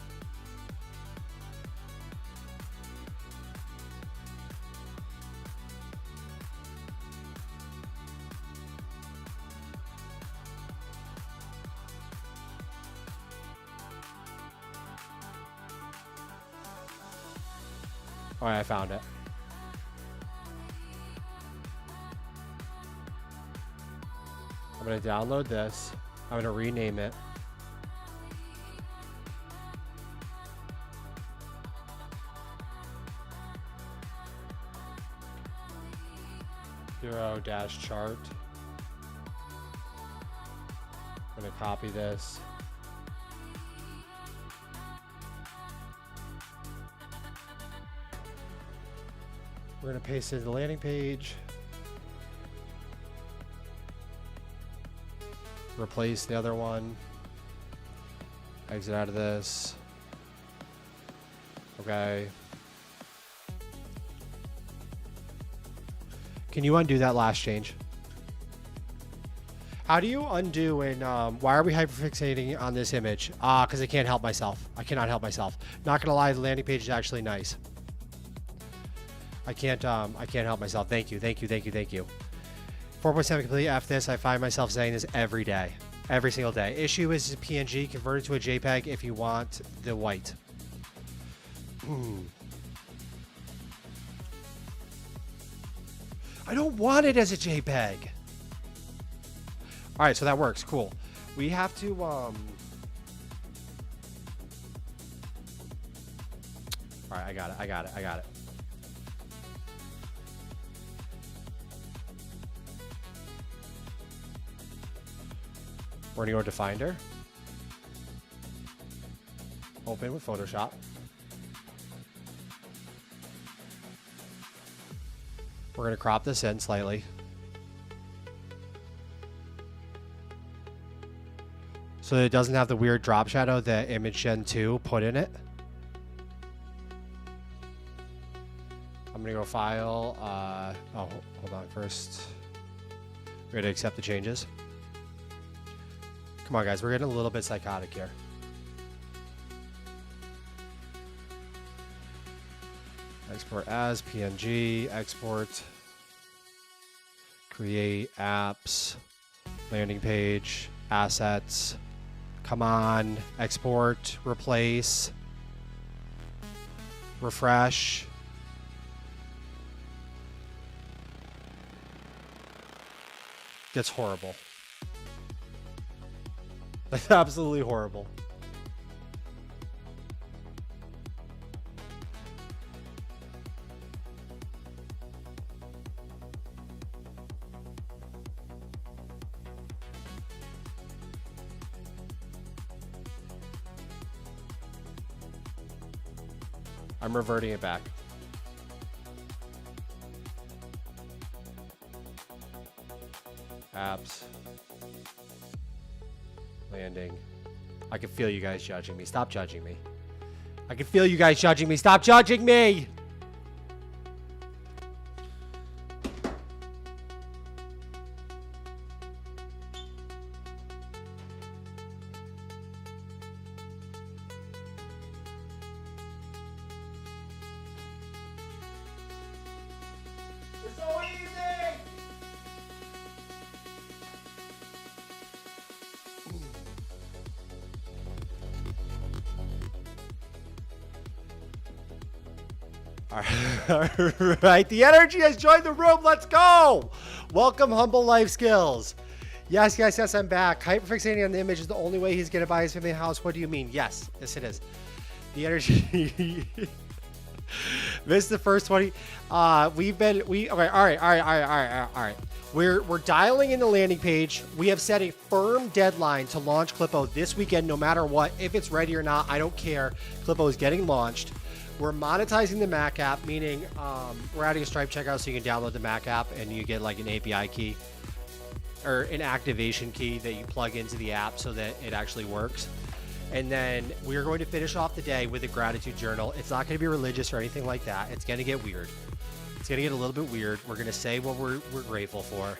All right, I found it. I'm going to download this. I'm going to rename it. 0-chart. I'm going to copy this. We're going to paste it in the landing page. Replace the other one. Exit out of this. Okay. Can you undo that last change? How do you undo and why are we hyperfixating on this image? Because I can't help myself. I cannot help myself. Not gonna lie, the landing page is actually nice. I can't help myself. Thank you. 4.7 complete. F this. I find myself saying this every day. Every single day. Issue is PNG. Convert it to a JPEG if you want the white. I don't want it as a JPEG. All right, so that works. Cool. We have to all right, I got it. We're going to go to Finder. Open with Photoshop. We're going to crop this in slightly. So that it doesn't have the weird drop shadow that Image Gen 2 put in it. I'm going to go File. Hold on first. We're going to accept the changes. Come on, guys. We're getting a little bit psychotic here. Export as PNG. Export. Create apps. Landing page. Assets. Come on. Export. Replace. Refresh. That's horrible. That's absolutely horrible. I'm reverting it back. Apps. Landing. I can feel you guys judging me. Stop judging me. I can feel you guys judging me. Stop judging me! It's so easy! All right, the energy has joined the room. Let's go. Welcome, Humble Life Skills. Yes, I'm back. Hyperfixating on the image is the only way he's going to buy his family house. What do you mean? Yes, it is. The energy. This is the first 20. Okay, all right. We're dialing in the landing page. We have set a firm deadline to launch Clippo this weekend, no matter what. If it's ready or not, I don't care. Clippo is getting launched. We're monetizing the Mac app, meaning we're adding a Stripe checkout so you can download the Mac app and you get like an API key or an activation key that you plug into the app so that it actually works. And then we're going to finish off the day with a gratitude journal. It's not going to be religious or anything like that. It's going to get weird. It's going to get a little bit weird. We're going to say what we're grateful for,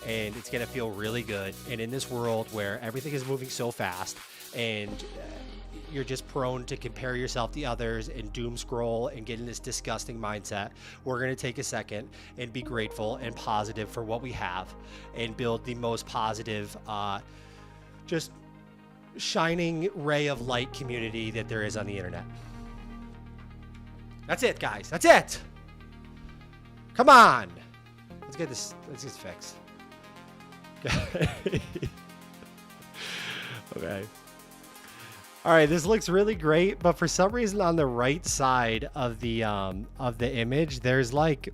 and it's going to feel really good. And in this world where everything is moving so fast and you're just prone to compare yourself to others and doom scroll and get in this disgusting mindset, we're going to take a second and be grateful and positive for what we have and build the most positive, just shining ray of light community that there is on the internet. That's it, guys. That's it. Come on. Let's get this fixed. Okay. All right, this looks really great, but for some reason on the right side of the image, there's like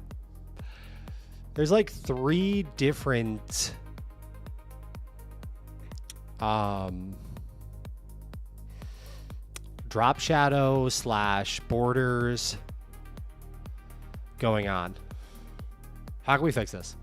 There's like 3 different drop shadow / borders going on. How can we fix this?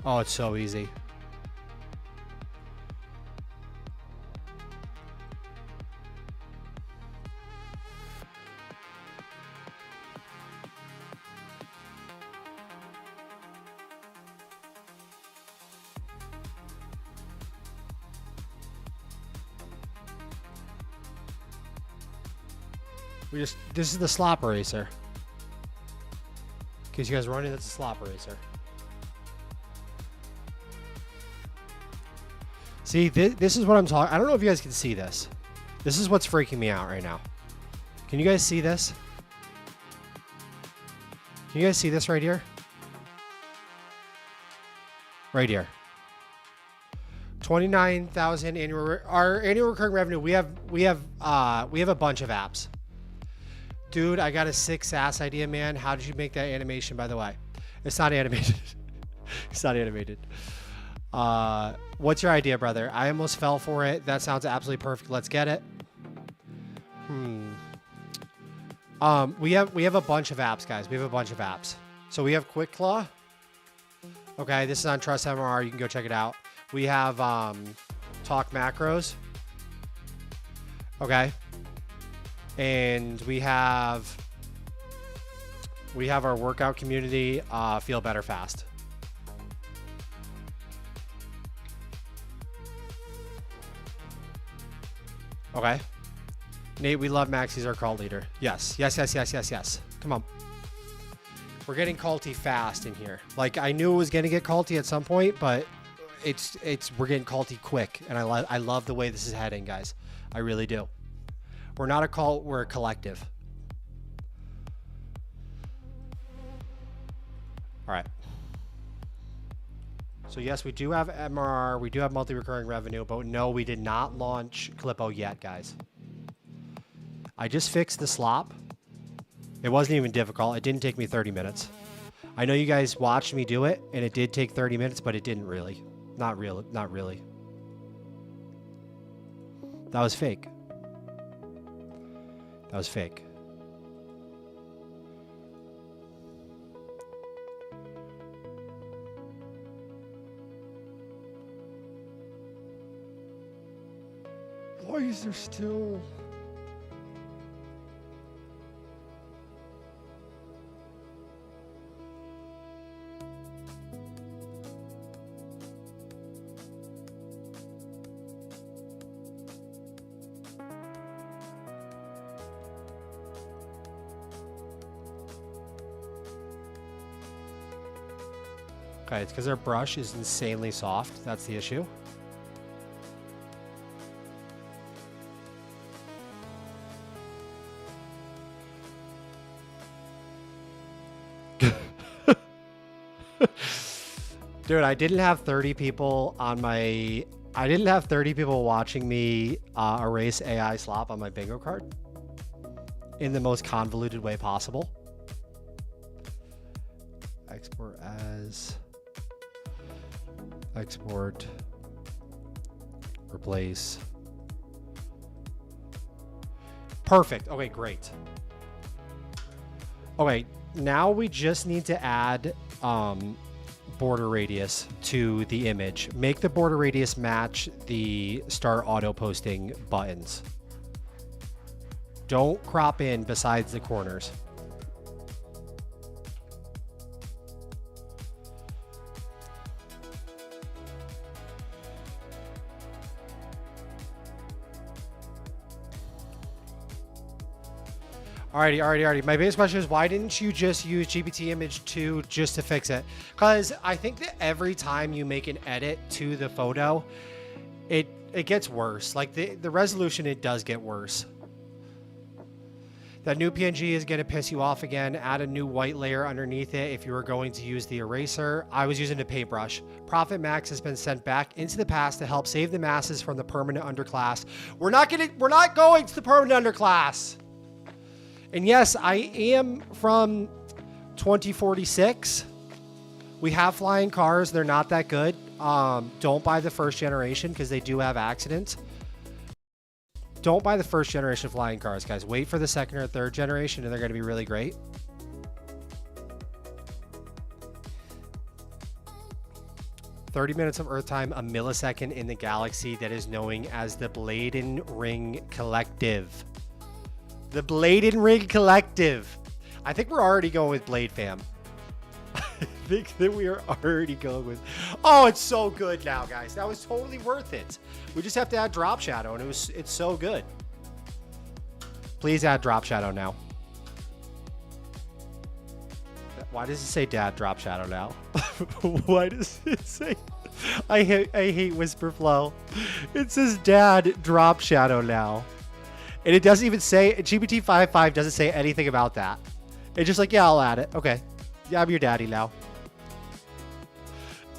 Oh, it's so easy. This is the slop eraser. In case you guys are wondering, that's a slop eraser. See, this is what I'm talking. I don't know if you guys can see this. This is what's freaking me out right now. Can you guys see this? Can you guys see this right here? Right here. 29,000 annual. Our annual recurring revenue. We have a bunch of apps. Dude, I got a sick SaaS idea, man. How did you make that animation, by the way? It's not animated. It's not animated. What's your idea, brother? I almost fell for it. That sounds absolutely perfect. Let's get it. We have a bunch of apps, guys. We have a bunch of apps. So we have Quick Claw. Okay, this is on Trust MRR. You can go check it out. We have Talk Macros. Okay. And we have our workout community, Feel Better Fast. Okay. Nate, we love Max. He's our cult leader. Yes. Come on. We're getting culty fast in here. Like, I knew it was going to get culty at some point, but we're getting culty quick. And I love the way this is heading, guys. I really do. We're not a cult. We're a collective. All right. So yes, we do have MRR, we do have multi-recurring revenue, but no, we did not launch Clippo yet, guys. I just fixed the slop. It wasn't even difficult. It didn't take me 30 minutes. I know you guys watched me do it, and it did take 30 minutes, but it didn't really. Not really. That was fake. That was fake. Why is there still... Okay, it's because our brush is insanely soft. That's the issue. Dude, I didn't have 30 people on my I didn't have 30 people watching me erase AI slop on my bingo card in the most convoluted way possible. Export as, export, replace. Perfect. Okay, great. Okay, now we just need to add border radius to the image. Make the border radius match the start auto posting buttons. Don't crop in besides the corners. Alrighty. My biggest question is, why didn't you just use GPT image 2 just to fix it? Because I think that every time you make an edit to the photo, it gets worse. Like the resolution, it does get worse. That new PNG is going to piss you off again. Add a new white layer underneath it if you were going to use the eraser. I was using a paintbrush. Profit Max has been sent back into the past to help save the masses from the permanent underclass. We're not going to the permanent underclass. And yes, I am from 2046. We have flying cars. They're not that good. Don't buy the first generation because they do have accidents. Don't buy the first generation flying cars, guys. Wait for the second or third generation and they're going to be really great. "30 minutes of Earth time, a millisecond in the galaxy that is known as the Bladen Ring Collective." The Bladen Ring Collective. I think we're already going with Blade Fam. I think that we are already going with... Oh, it's so good now, guys. That was totally worth it. We just have to add Drop Shadow, and it's so good. Please add Drop Shadow now. Why does it say Dad Drop Shadow now? Why does it say... I hate Whisper Flow. It says Dad Drop Shadow now. And it doesn't even say, GPT 5.5 doesn't say anything about that. It's just like, yeah, I'll add it. Okay. Yeah, I'm your daddy now.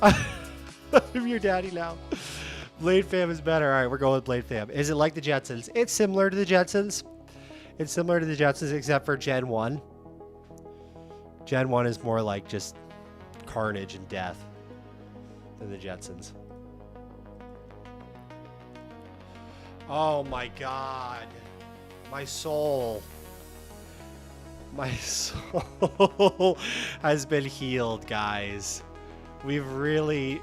I'm your daddy now. Blade Fam is better. All right, we're going with Blade Fam. Is it like the Jetsons? It's similar to the Jetsons. It's similar to the Jetsons except for Gen 1. Gen 1 is more like just carnage and death than the Jetsons. Oh my God. My soul has been healed, guys. We've really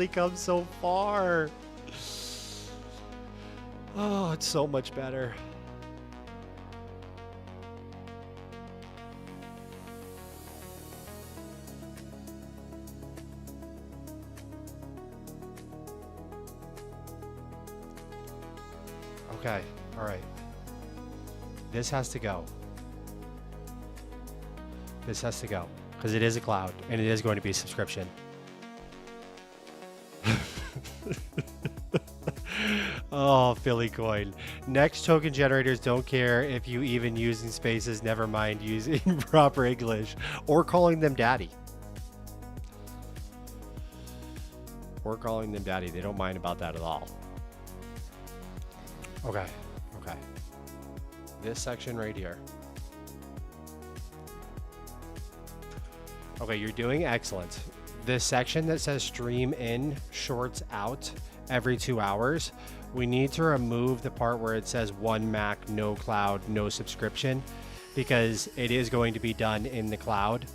come so far. Oh, it's so much better. Okay, all right. This has to go. This has to go because it is a cloud and it is going to be a subscription. Oh, Philly coin. Next, token generators don't care if you even using spaces, never mind using proper English or calling them daddy. Or calling them daddy. They don't mind about that at all. Okay. Okay. This section right here. Okay, you're doing excellent. This section that says stream in, shorts out every 2 hours, we need to remove the part where it says one Mac, no cloud, no subscription, because it is going to be done in the cloud.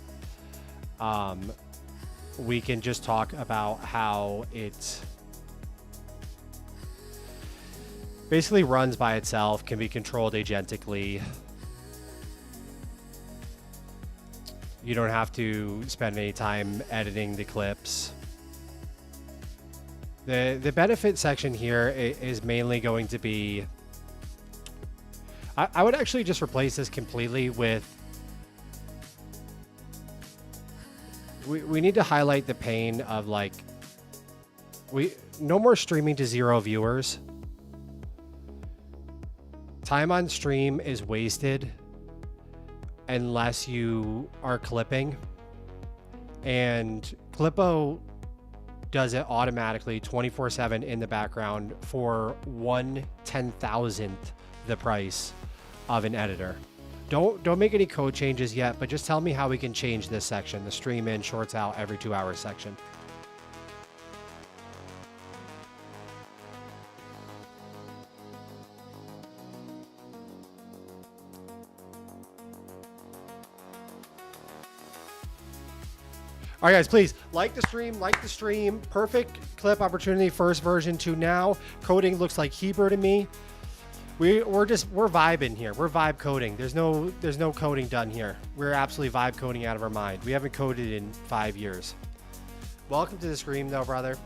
We can just talk about how it basically runs by itself, can be controlled agentically. You don't have to spend any time editing the clips. The benefit section here is mainly going to be... I would actually just replace this completely with... We need to highlight the pain of like... No more streaming to 0 viewers. Time on stream is wasted unless you are clipping, and Clippo does it automatically 24/7 in the background for 1/10,000th the price of an editor. Don't make any code changes yet, but just tell me how we can change this section, the stream in, shorts out every 2 hours section. All right, guys, please like the stream. Perfect clip opportunity, first version to now. Coding looks like Hebrew to me. We're vibing here. We're vibe coding. There's no coding done here. We're absolutely vibe coding out of our mind. We haven't coded in 5 years. Welcome to the stream, though, brother.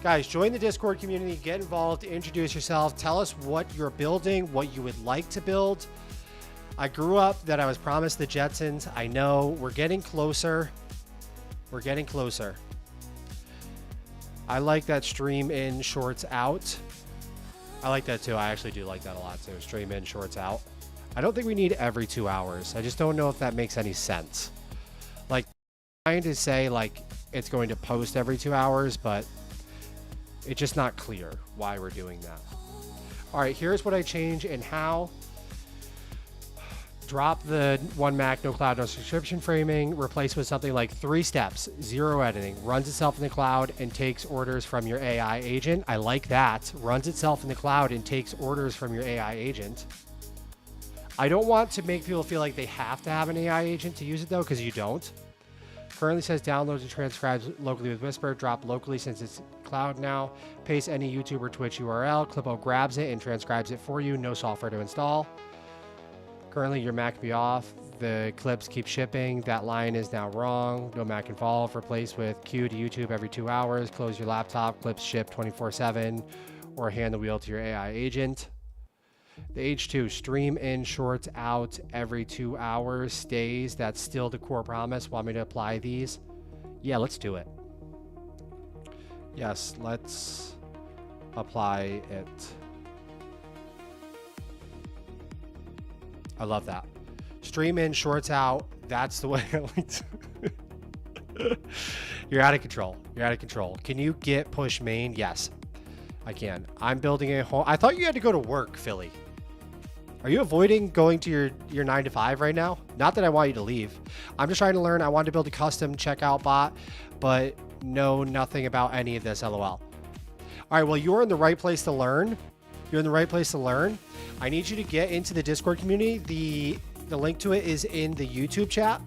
Guys, join the Discord community. Get involved. Introduce yourself. Tell us what you're building, what you would like to build. I grew up that I was promised the Jetsons. I know we're getting closer. We're getting closer. I like that stream in, shorts out. I like that too. I actually do like that a lot too. Stream in, shorts out. I don't think we need every 2 hours. I just don't know if that makes any sense. Like, trying to say like it's going to post every 2 hours, but it's just not clear why we're doing that. All right, here's what I change and how. Drop the one Mac, no cloud, no subscription framing, replace with something like 3 steps, 0 editing, runs itself in the cloud and takes orders from your AI agent. I like that. Runs itself in the cloud and takes orders from your AI agent. I don't want to make people feel like they have to have an AI agent to use it though, because you don't. Currently says downloads and transcribes locally with Whisper, drop locally since it's cloud now. Paste any YouTube or Twitch URL, Clippo grabs it and transcribes it for you, no software to install. Currently, your Mac be off. The clips keep shipping. That line is now wrong. No Mac involved. Replace with queue to YouTube every 2 hours. Close your laptop. Clips ship 24/7. Or hand the wheel to your AI agent. The H2, stream in, shorts out every 2 hours. Stays. That's still the core promise. Want me to apply these? Yeah, let's do it. Yes, let's apply it. I love that. Stream in, shorts out. That's the way I like to. You're out of control. You're out of control. Can you get push main? Yes, I can. I'm building a whole. I thought you had to go to work, Philly. Are you avoiding going to your 9 to 5 right now? Not that I want you to leave. I'm just trying to learn. I wanted to build a custom checkout bot, but know nothing about any of this, LOL. All right, well, you're in the right place to learn. You're in the right place to learn. I need you to get into the Discord community. The link to it is in the YouTube chat.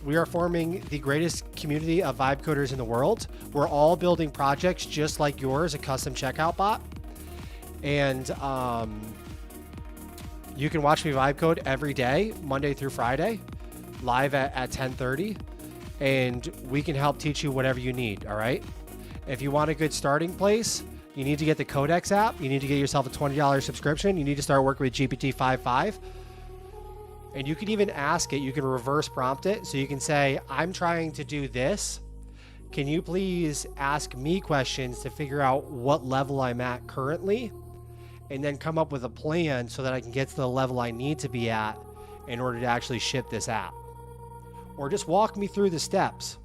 We are forming the greatest community of vibe coders in the world. We're all building projects just like yours, a custom checkout bot. And you can watch me vibe code every day, Monday through Friday, live at 10:30. And we can help teach you whatever you need, all right? If you want a good starting place, you need to get the Codex app. You need to get yourself a $20 subscription. You need to start working with GPT-5.5. And you can even ask it. You can reverse prompt it. So you can say, I'm trying to do this. Can you please ask me questions to figure out what level I'm at currently? And then come up with a plan so that I can get to the level I need to be at in order to actually ship this app. Or just walk me through the steps.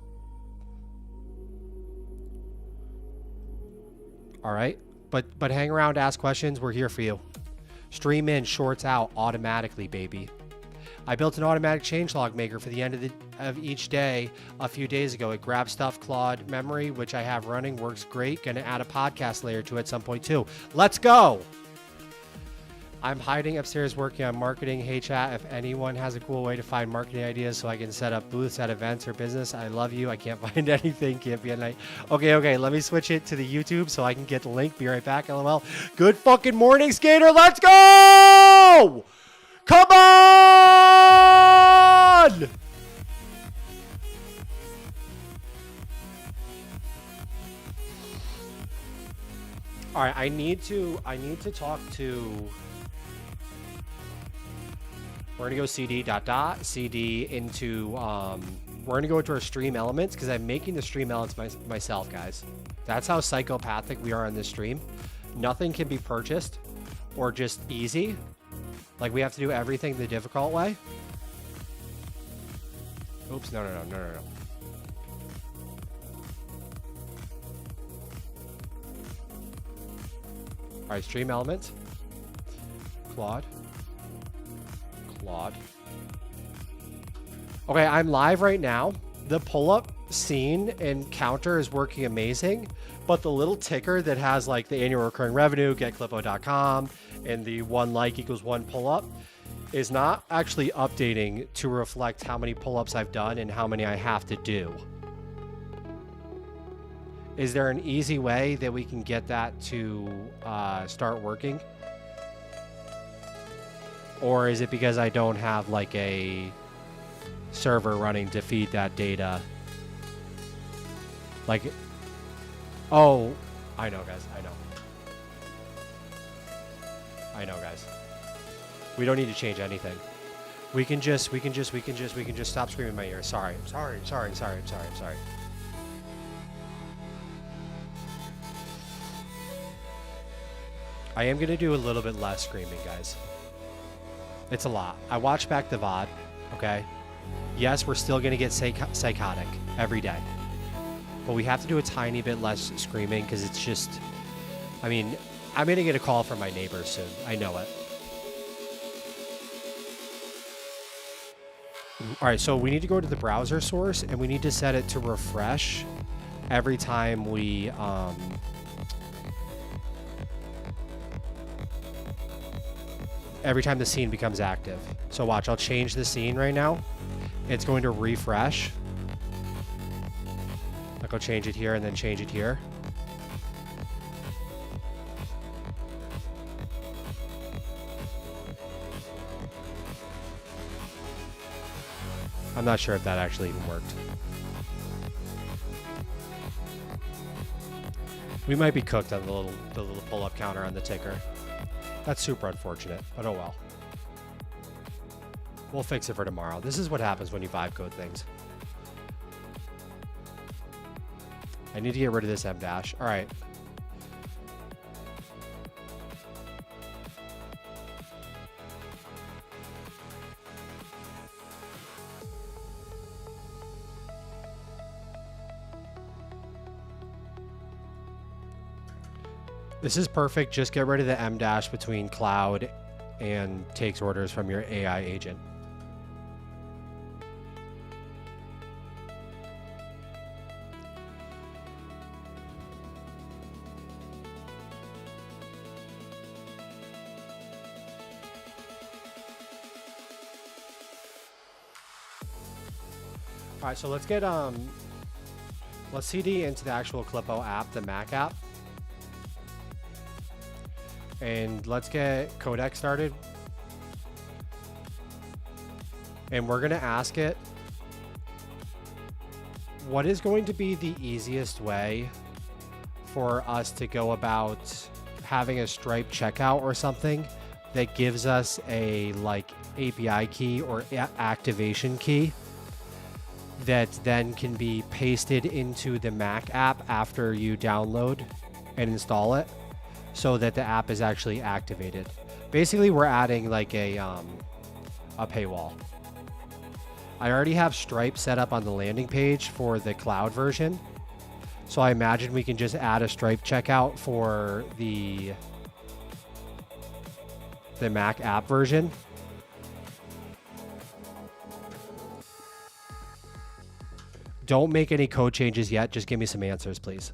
All right, but hang around, ask questions. We're here for you. Stream in, shorts out automatically, baby. I built an automatic changelog maker for the end of each day a few days ago. It grabs stuff, Claude memory, which I have running, works great. Gonna add a podcast layer to it at some point too. Let's go. I'm hiding upstairs working on marketing. Hey chat, if anyone has a cool way to find marketing ideas so I can set up booths at events or business, I love you. I can't find anything. Can't be at night. Okay. Let me switch it to the YouTube so I can get the link. Be right back, LOL. Good fucking morning, skater. Let's go! Come on! All right, I need to talk to. We're gonna go CD ... CD into we're gonna go into our stream elements because I'm making the stream elements myself, guys. That's how psychopathic we are on this stream. Nothing can be purchased or just easy. Like we have to do everything the difficult way. Oops, no. right, stream element. Claude. Okay, I'm live right now. The pull-up scene and counter is working amazing, but the little ticker that has like the annual recurring revenue, getclippo.com, and the 1 like equals 1 pull-up is not actually updating to reflect how many pull-ups I've done and how many I have to do. Is there an easy way that we can get that to start working? Or is it because I don't have like a server running to feed that data? Like, oh, I know, guys. I know, guys. We don't need to change anything. We can just stop screaming in my ear. Sorry. I'm sorry. I am gonna do a little bit less screaming, guys. It's a lot. I watch back the VOD, okay? Yes, we're still gonna get psychotic every day. But we have to do a tiny bit less screaming because it's just, I mean, I'm gonna get a call from my neighbors soon. I know it. All right, so we need to go to the browser source and we need to set it to refresh every time we, every time the scene becomes active. So watch, I'll change the scene right now. It's going to refresh. Like I'll change it here and then change it here. I'm not sure if that actually even worked. We might be cooked on the little pull-up counter on the ticker. That's super unfortunate, but oh well. We'll fix it for tomorrow. This is what happens when you vibe code things. I need to get rid of this M dash. All right. This is perfect. Just get rid of the M dash between cloud and takes orders from your AI agent. All right, so let's get let's CD into the actual Clippo app, the Mac app. And let's get codec started. And we're gonna ask it, what is going to be the easiest way for us to go about having a Stripe checkout or something that gives us a like API key or activation key that then can be pasted into the Mac app after you download and install it, so that the app is actually activated. Basically, we're adding like a paywall. I already have Stripe set up on the landing page for the cloud version, so I imagine we can just add a Stripe checkout for the Mac app version. Don't make any code changes yet. Just give me some answers, please.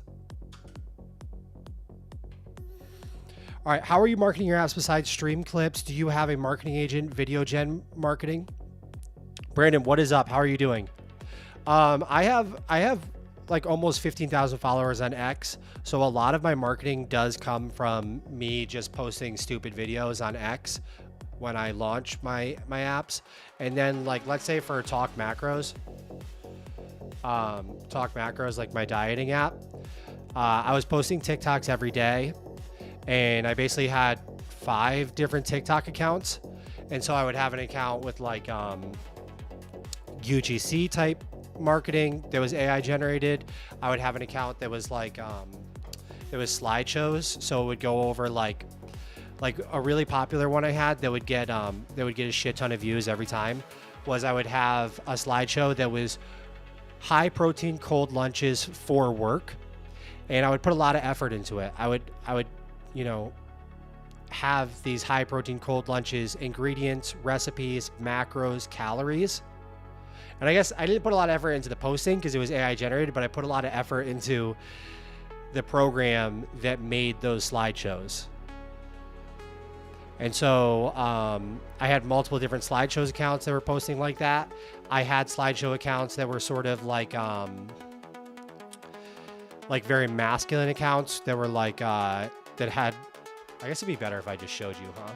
All right, how are you marketing your apps besides stream clips? Do you have a marketing agent, video gen marketing? Brandon, what is up? How are you doing? I have like almost 15,000 followers on X. So a lot of my marketing does come from me just posting stupid videos on X when I launch my apps. And then like, let's say for Talk Macros, like my dieting app, I was posting TikToks every day. And I basically had 5 different TikTok accounts. And so I would have an account with like UGC type marketing that was AI generated. I would have an account that was like, it was slideshows. So it would go over like a really popular one I had that would get a shit ton of views every time was I would have a slideshow that was high protein cold lunches for work. And I would put a lot of effort into it. I would, you know, have these high protein cold lunches, ingredients, recipes, macros, calories. And I guess I didn't put a lot of effort into the posting because it was AI generated, but I put a lot of effort into the program that made those slideshows. And so I had multiple different slideshows accounts that were posting like that. I had slideshow accounts that were sort of like very masculine accounts that were like, that had, I guess it'd be better if I just showed you, huh?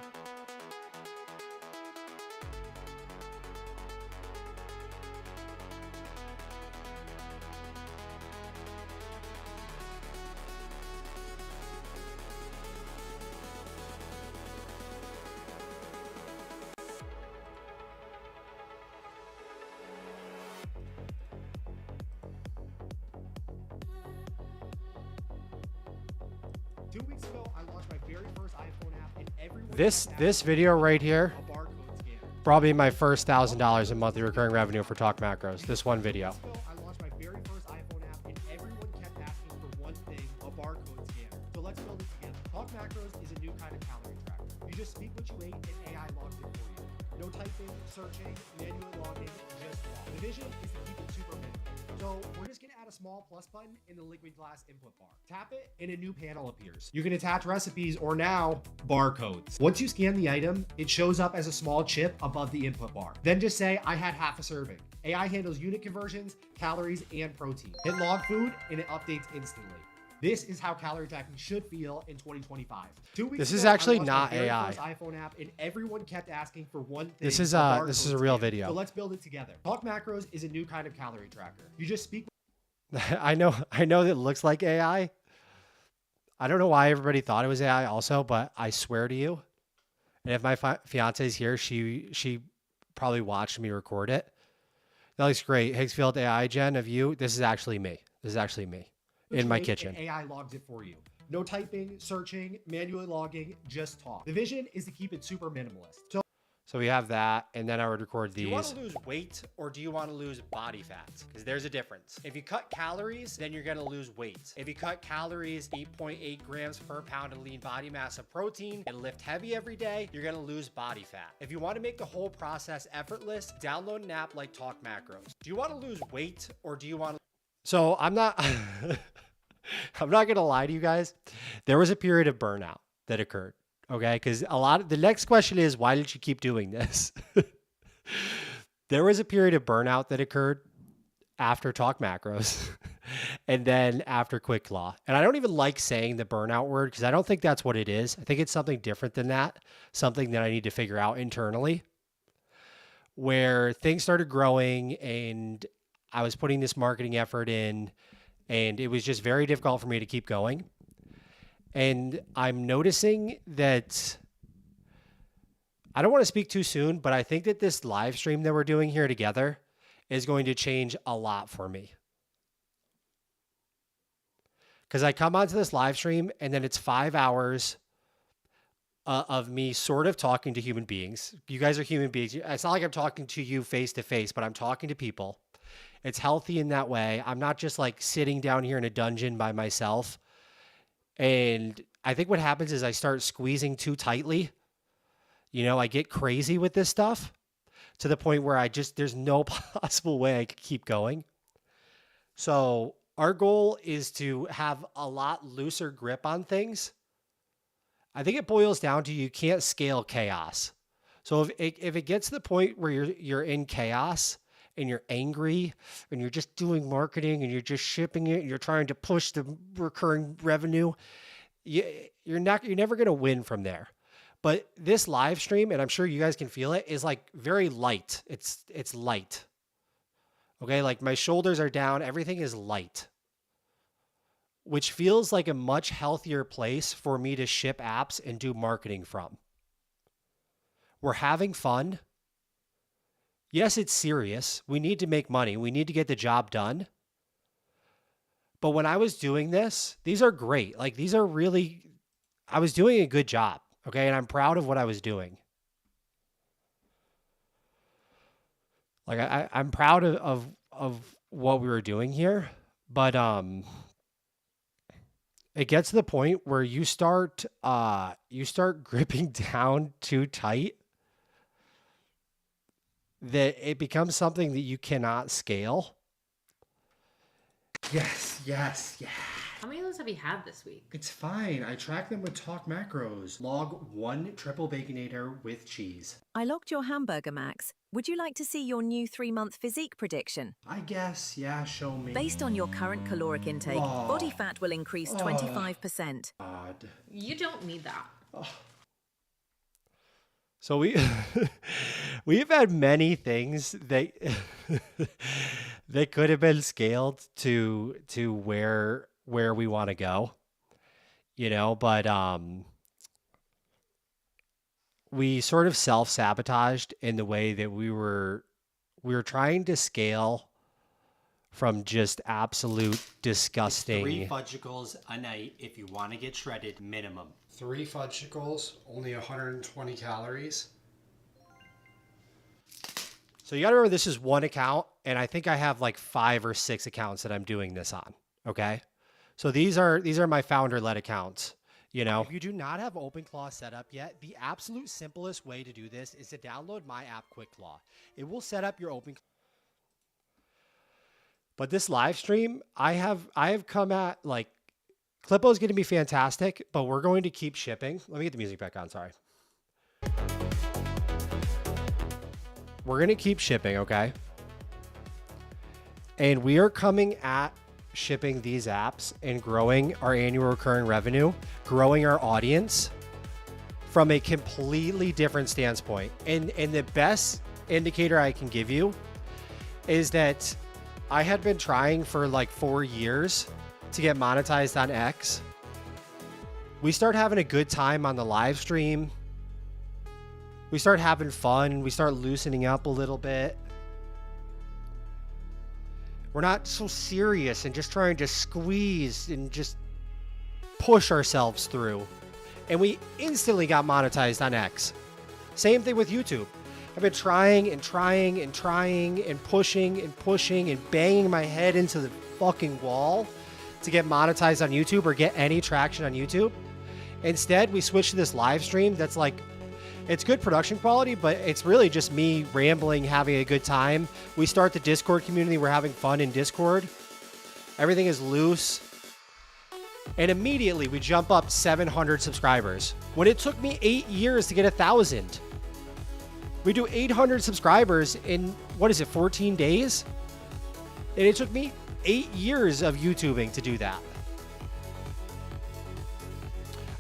This video right here, probably my first $1,000 in monthly recurring revenue for Talk Macros. This one video. I launched my very first iPhone app, and everyone kept asking for one thing: a barcode scanner. So let's build it together. Talk Macros is a new kind of calorie tracker. You just speak what you ate, and AI logs it for you. No typing, searching, manual logging, just log. The vision is to keep it super minimal. So we're just gonna add a small plus button in the liquid glass input bar. Tap it and a new panel appears. You can attach recipes or now barcodes. Once you scan the item, it shows up as a small chip above the input bar. Then just say, I had half a serving. AI handles unit conversions, calories, and protein. Hit log food and it updates instantly. This is how calorie tracking should feel in 2025. 2 weeks This ago, is actually I launched not my very AI. first iPhone app, and everyone kept asking for one thing. This is a real video. So let's build it together. Talk Macros is a new kind of calorie tracker. You just speak. I know that it looks like AI. I don't know why everybody thought it was AI also, but I swear to you, and if my fiance is here, she probably watched me record it. That looks great. Higgsfield AI gen of you. This is actually me. In my kitchen. AI logs it for you. No typing, searching, manually logging, just talk. The vision is to keep it super minimalist. So we have that, and then I would record these. Do you want to lose weight or do you want to lose body fat? Because there's a difference. If you cut calories, then you're going to lose weight. If you cut calories, 8.8 grams per pound of lean body mass of protein, and lift heavy every day, you're going to lose body fat. If you want to make the whole process effortless, download an app like Talk Macros. Do you want to lose weight or do you want to... So I'm not going to lie to you guys. There was a period of burnout that occurred. Okay, because the next question is, why did you keep doing this? There was a period of burnout that occurred after Talk Macros and then after Quick Law. And I don't even like saying the burnout word because I don't think that's what it is. I think it's something different than that, something that I need to figure out internally, where things started growing and I was putting this marketing effort in and it was just very difficult for me to keep going. And I'm noticing that I don't want to speak too soon, but I think that this live stream that we're doing here together is going to change a lot for me. Because I come onto this live stream and then it's 5 hours of me sort of talking to human beings. You guys are human beings. It's not like I'm talking to you face to face, but I'm talking to people. It's healthy in that way. I'm not just like sitting down here in a dungeon by myself. And I think what happens is I start squeezing too tightly. You know, I get crazy with this stuff to the point where there's no possible way I could keep going. So our goal is to have a lot looser grip on things. I think it boils down to you can't scale chaos. So if it gets to the point where you're in chaos and you're angry and you're just doing marketing and you're just shipping it and you're trying to push the recurring revenue, you're never going to win from there. But this live stream, and I'm sure you guys can feel it, is like very light. It's light. Okay, like my shoulders are down, everything is light, which feels like a much healthier place for me to ship apps and do marketing from. We're having fun. Yes, it's serious. We need to make money. We need to get the job done. But when I was doing this, these are great. Like I was doing a good job. Okay. And I'm proud of what I was doing. Like I'm proud of what we were doing here. But it gets to the point where you start gripping down too tight that it becomes something that you cannot scale. Yes. How many of those have you had this week? It's fine. I track them with Talk Macros. Log 1 triple baconator with cheese. I logged your hamburger, Max. Would you like to see your new 3-month physique prediction? I guess, yeah, show me. Based on your current caloric intake, body fat will increase 25%. God. You don't need that. So we've had many things that that could have been scaled to where we want to go, you know, but we sort of self-sabotaged in the way that we were trying to scale from just absolute disgusting. 3 fudgicles a night if you want to get shredded, minimum. 3 fudgicles, only 120 calories. So you got to remember, this is one account, and I think I have like 5 or 6 accounts that I'm doing this on. Okay, so these are my founder-led accounts. You know, if you do not have OpenClaw set up yet, the absolute simplest way to do this is to download my app, QuickClaw. It will set up your OpenClaw. But this live stream, I have come at, like, Clippo is going to be fantastic, but we're going to keep shipping. Let me get the music back on. Sorry. We're going to keep shipping, okay? And we are coming at shipping these apps and growing our annual recurring revenue, growing our audience from a completely different standpoint. And the best indicator I can give you is that I had been trying for like 4 years to get monetized on X. We start having a good time on the live stream. We start having fun. We start loosening up a little bit. We're not so serious and just trying to squeeze and just push ourselves through. And we instantly got monetized on X. Same thing with YouTube. I've been trying and pushing and banging my head into the fucking wall to get monetized on YouTube or get any traction on YouTube. Instead, we switched to this live stream that's like, it's good production quality, but it's really just me rambling, having a good time. We start the Discord community. We're having fun in Discord. Everything is loose. And immediately we jump up 700 subscribers when it took me 8 years to get 1,000. We do 800 subscribers in, 14 days? And it took me 8 years of YouTubing to do that.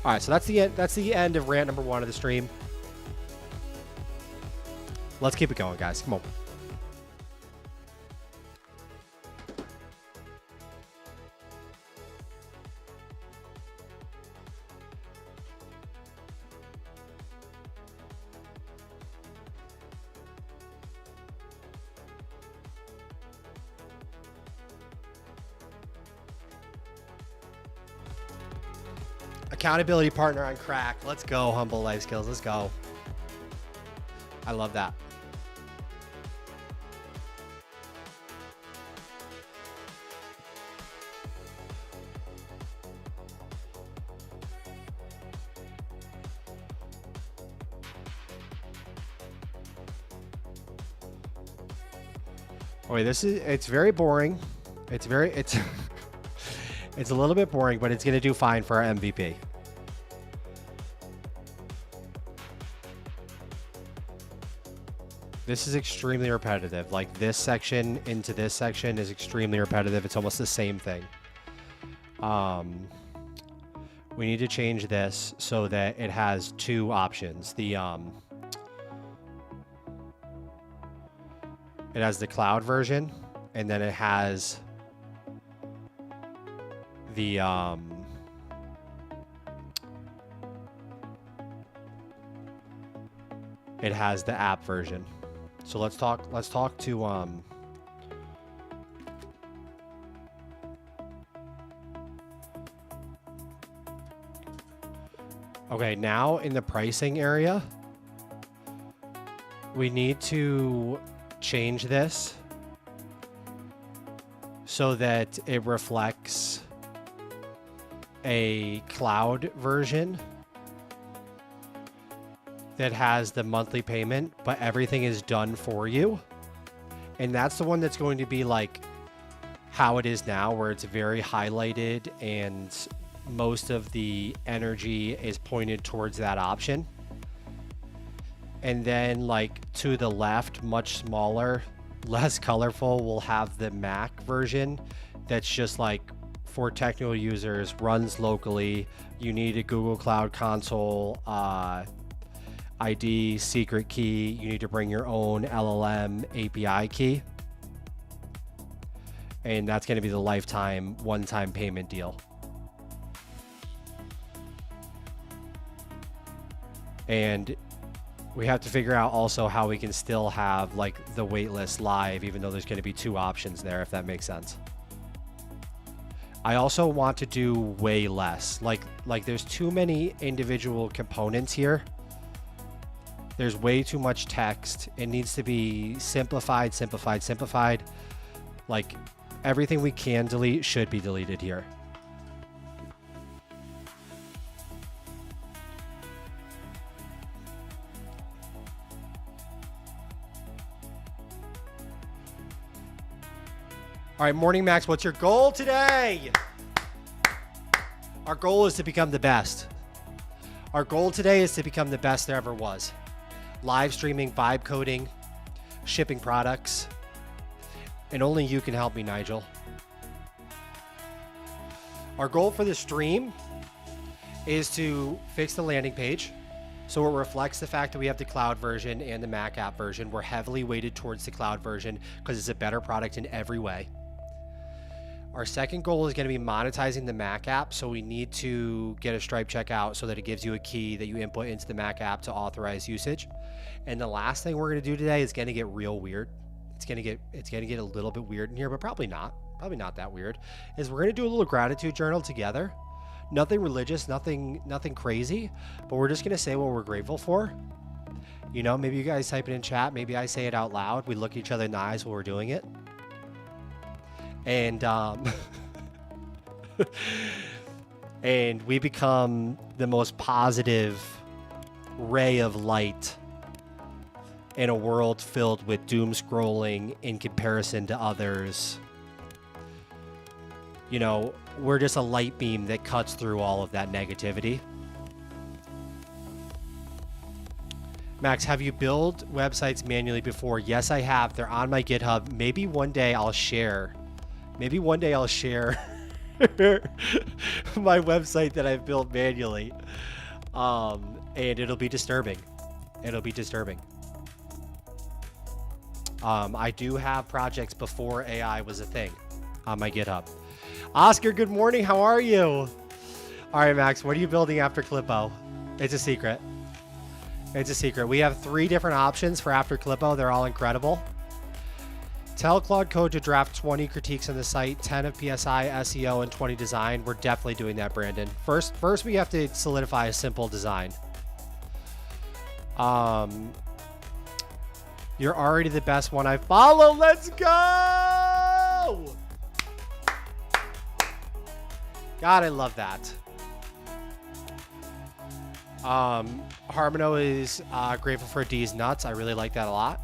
All right, so that's the end of rant number 1 of the stream. Let's keep it going, guys. Come on. Accountability partner on crack. Let's go, Humble Life Skills. Let's go. I love that. Oh, wait, it's very boring. It's it's a little bit boring, but it's going to do fine for our MVP. This is extremely repetitive. Like, this section into this section is extremely repetitive. It's almost the same thing. We need to change this so that it has 2 options. It has the cloud version, and then it has the app version. So let's talk to okay, now in the pricing area, we need to change this so that it reflects a cloud version that has the monthly payment, but everything is done for you. And that's the one that's going to be like how it is now, where it's very highlighted and most of the energy is pointed towards that option. And then like to the left, much smaller, less colorful, we'll have the Mac version that's just like for technical users, runs locally. You need a Google Cloud Console ID, secret key. You need to bring your own LLM API key. And that's going to be the lifetime one-time payment deal. And we have to figure out also how we can still have like the waitlist live, even though there's going to be 2 options there, if that makes sense. I also want to do way less. Like there's too many individual components here. There's way too much text. It needs to be simplified, simplified, simplified. Like everything we can delete should be deleted here. All right, Morning Max, what's your goal today? Our goal is to become the best. Our goal today is to become the best there ever was. Live streaming, vibe coding, shipping products. And only you can help me, Nigel. Our goal for the stream is to fix the landing page so it reflects the fact that we have the cloud version and the Mac app version. We're heavily weighted towards the cloud version because it's a better product in every way. Our second goal is going to be monetizing the Mac app. So we need to get a Stripe checkout so that it gives you a key that you input into the Mac app to authorize usage. And the last thing we're going to do today is going to get real weird. It's going to get a little bit weird in here, but probably not that weird. Is we're going to do a little gratitude journal together. Nothing religious, nothing crazy, but we're just going to say what we're grateful for. You know, maybe you guys type it in chat. Maybe I say it out loud. We look each other in the eyes while we're doing it. And and we become the most positive ray of light in a world filled with doom scrolling in comparison to others. You know, we're just a light beam that cuts through all of that negativity. Max, have you built websites manually before? Yes, I have. They're on my GitHub. Maybe one day I'll share my website that I've built manually. And it'll be disturbing. I do have projects before AI was a thing on my GitHub. Oscar, good morning. How are you? All right, Max, what are you building after Clippo? It's a secret. We have 3 different options for after Clippo. They're all incredible. Tell Claude Code to draft 20 critiques on the site, 10 of PSI, SEO, and 20 design. We're definitely doing that, Brandon. First we have to solidify a simple design. You're already the best one I follow. Let's go! God, I love that. Harmono is grateful for D's nuts. I really like that a lot.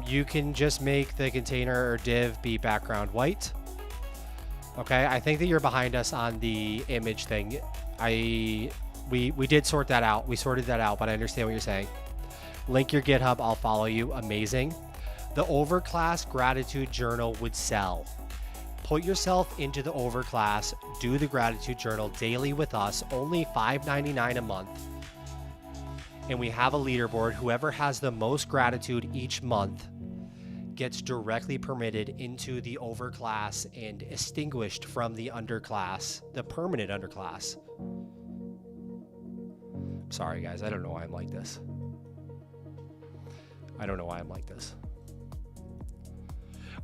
You can just make the container or div be background white. Okay, I think that you're behind us on the image thing. We did sort that out. We sorted that out, but I understand what you're saying. Link your GitHub. I'll follow you. Amazing. The overclass gratitude journal would sell. Put yourself into the overclass. Do the gratitude journal daily with us. Only $5.99 a month. And we have a leaderboard. Whoever has the most gratitude each month gets directly permitted into the overclass and extinguished from the underclass, the permanent underclass. Sorry, guys. I don't know why I'm like this.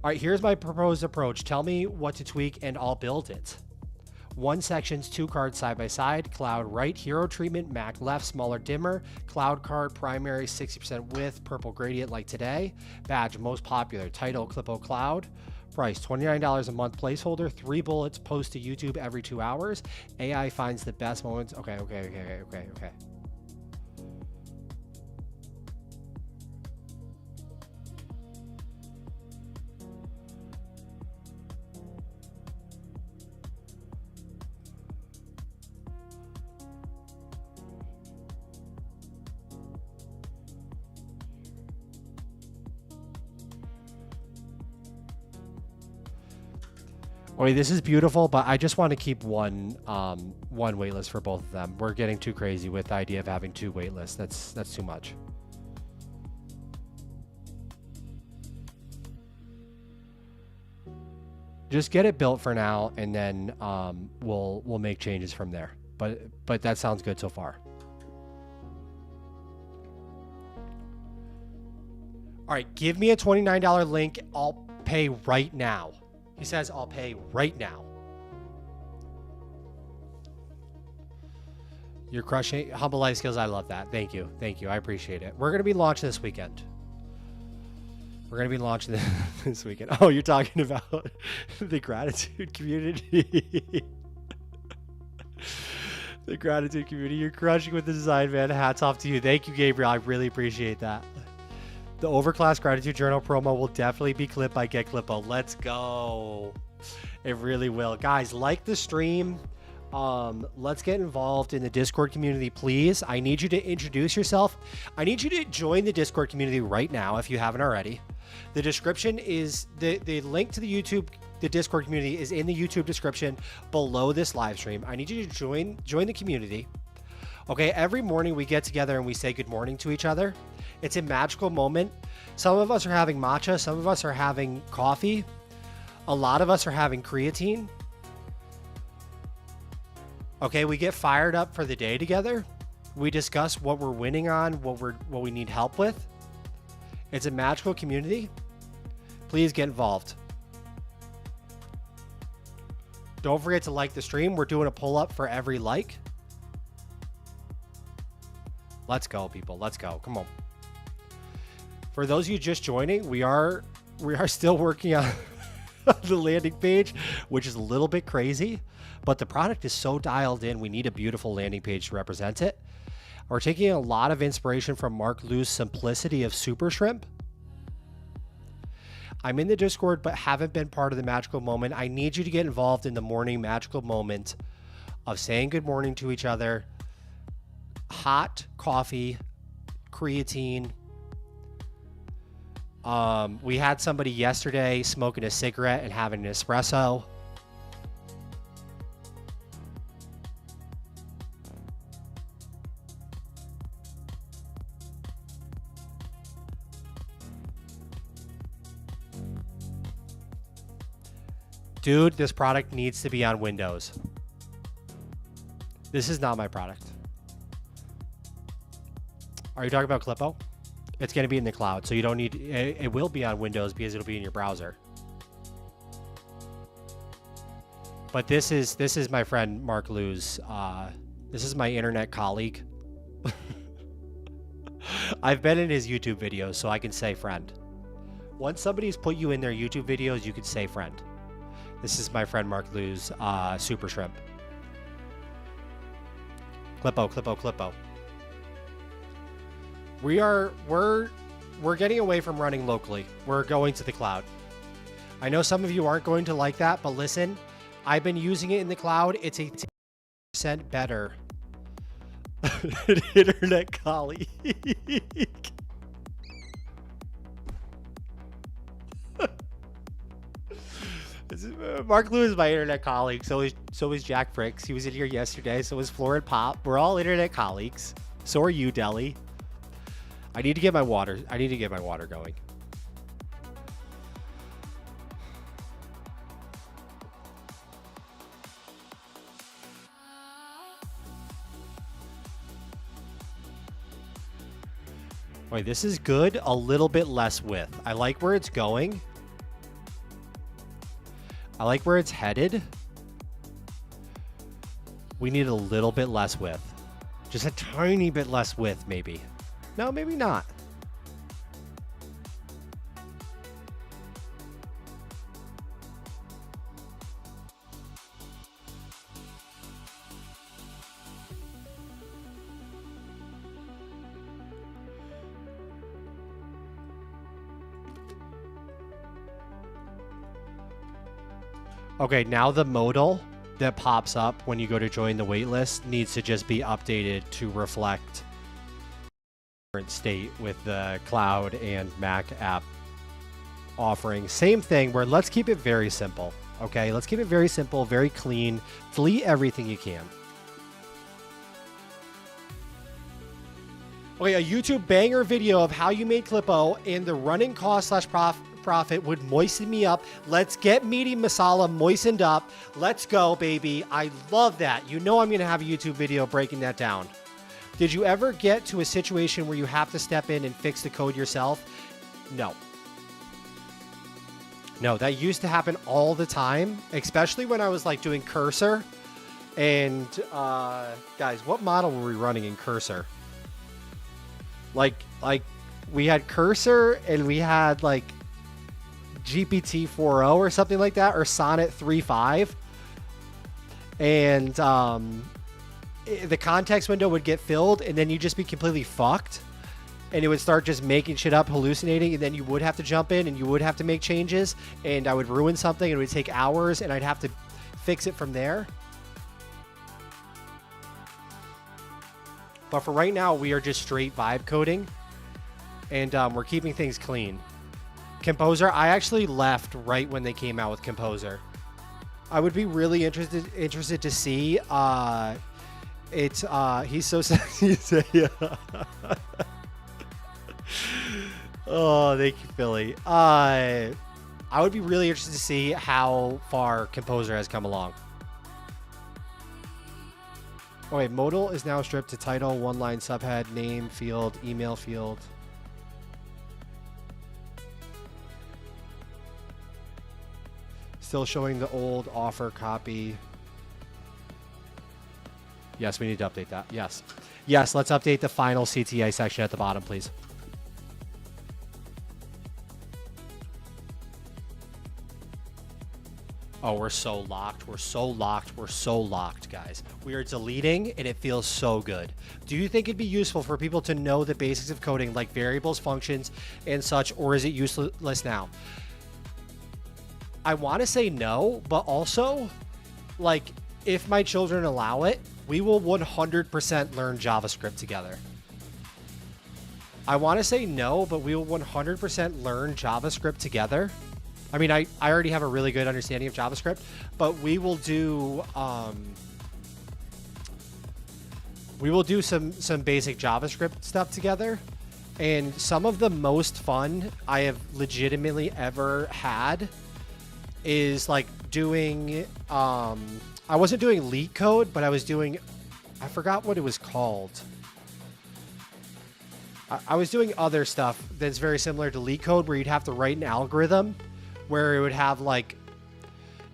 All right, here's my proposed approach. Tell me what to tweak and I'll build it. 1 sections, 2 cards side by side, cloud right, hero treatment, Mac left, smaller dimmer, cloud card, primary, 60% width, purple gradient like today, badge most popular, title, Clippo Cloud, Price, $29 a month placeholder, 3 bullets, post to YouTube every 2 hours. AI finds the best moments. Okay. Okay, this is beautiful, but I just want to keep one waitlist for both of them. We're getting too crazy with the idea of having 2 waitlists. That's too much. Just get it built for now, and then we'll make changes from there. But that sounds good so far. All right, give me a $29 link. I'll pay right now. He says, I'll pay right now. You're crushing Humble Life Skills. I love that. Thank you. I appreciate it. We're going to be launching this weekend. This weekend. Oh, you're talking about the gratitude community. The gratitude community. You're crushing with the design, man. Hats off to you. Thank you, Gabriel. I really appreciate that. The Overclass Gratitude Journal promo will definitely be clipped by Get Clippo. Let's go. It really will. Guys, like the stream. Let's get involved in the Discord community, please. I need you to introduce yourself. I need you to join the Discord community right now if you haven't already. The description is the link to the Discord community is in the YouTube description below this live stream. I need you to join the community. Okay, every morning we get together and we say good morning to each other. It's a magical moment. Some of us are having matcha. Some of us are having coffee. A lot of us are having creatine. Okay, we get fired up for the day together. We discuss what we're winning on, what we need help with. It's a magical community. Please get involved. Don't forget to like the stream. We're doing a pull-up for every like. Let's go, people. Let's go. Come on. For those of you just joining, we are still working on the landing page, which is a little bit crazy, but the product is so dialed in. We need a beautiful landing page to represent it. We're taking a lot of inspiration from Mark Liu's simplicity of Super Shrimp. I'm in the Discord, but haven't been part of the magical moment. I need you to get involved in the morning magical moment of saying good morning to each other. Hot coffee, creatine. We had somebody yesterday smoking a cigarette and having an espresso. Dude, this product needs to be on Windows. This is not my product. Are you talking about Clippo? It's going to be in the cloud, so you don't need... It will be on Windows because it'll be in your browser. But this is my friend Mark Liu's. This is my internet colleague. I've been in his YouTube videos, so I can say friend. Once somebody's put you in their YouTube videos, you can say friend. This is my friend Mark Liu's Super Shrimp. Clippo. We're getting away from running locally. We're going to the cloud. I know some of you aren't going to like that, but listen, I've been using it in the cloud. It's 80% better. An internet colleague. Mark Liu is my internet colleague. So is Jack Fricks. He was in here yesterday. So is Florid Pop. We're all internet colleagues. So are you, Deli. I need to get my water going. Wait, this is good. A little bit less width. I like where it's going. I like where it's headed. We need a little bit less width. Just a tiny bit less width, maybe. No, maybe not. Okay, now the modal that pops up when you go to join the waitlist needs to just be updated to reflect current state with the cloud and Mac app offering. Same thing where let's keep it very simple. Okay, let's keep it very simple, very clean. Delete everything you can. Okay, a YouTube banger video of how you made Clippo and the running cost slash profit would moisten me up. Let's get meaty masala moistened up. Let's go, baby. I love that. You know I'm going to have a YouTube video breaking that down. Did you ever get to a situation where you have to step in and fix the code yourself? No. No, that used to happen all the time, especially when I was like doing Cursor. And guys, what model were we running in Cursor? Like we had Cursor and we had like GPT 4.0 or something like that, or Sonnet 3.5. And the context window would get filled and then you'd just be completely fucked. And it would start just making shit up, hallucinating, and then you would have to jump in and you would have to make changes, and I would ruin something and it would take hours and I'd have to fix it from there. But for right now, we are just straight vibe coding, and we're keeping things clean. Composer, I actually left right when they came out with Composer. I would be really interested to see. He's so sexy. Oh, thank you, Philly. I would be really interested to see how far Composer has come along. Oh wait, modal is now stripped to title, one line subhead, name field, email field. Still showing the old offer copy. Yes, we need to update that. Yes. Yes, let's update the final CTA section at the bottom, please. Oh, we're so locked. We're so locked. We're so locked, guys. We are deleting, and it feels so good. Do you think it'd be useful for people to know the basics of coding, like variables, functions, and such, or is it useless now? I want to say no, but also, like, if my children allow it, we will 100% learn JavaScript together. I want to say no, but we will 100% learn JavaScript together. I mean, I already have a really good understanding of JavaScript, but we will do some basic JavaScript stuff together. And some of the most fun I have legitimately ever had is like doing I wasn't doing leak code, but I was doing, I forgot what it was called. I was doing other stuff that's very similar to leak code, where you'd have to write an algorithm where it would have like,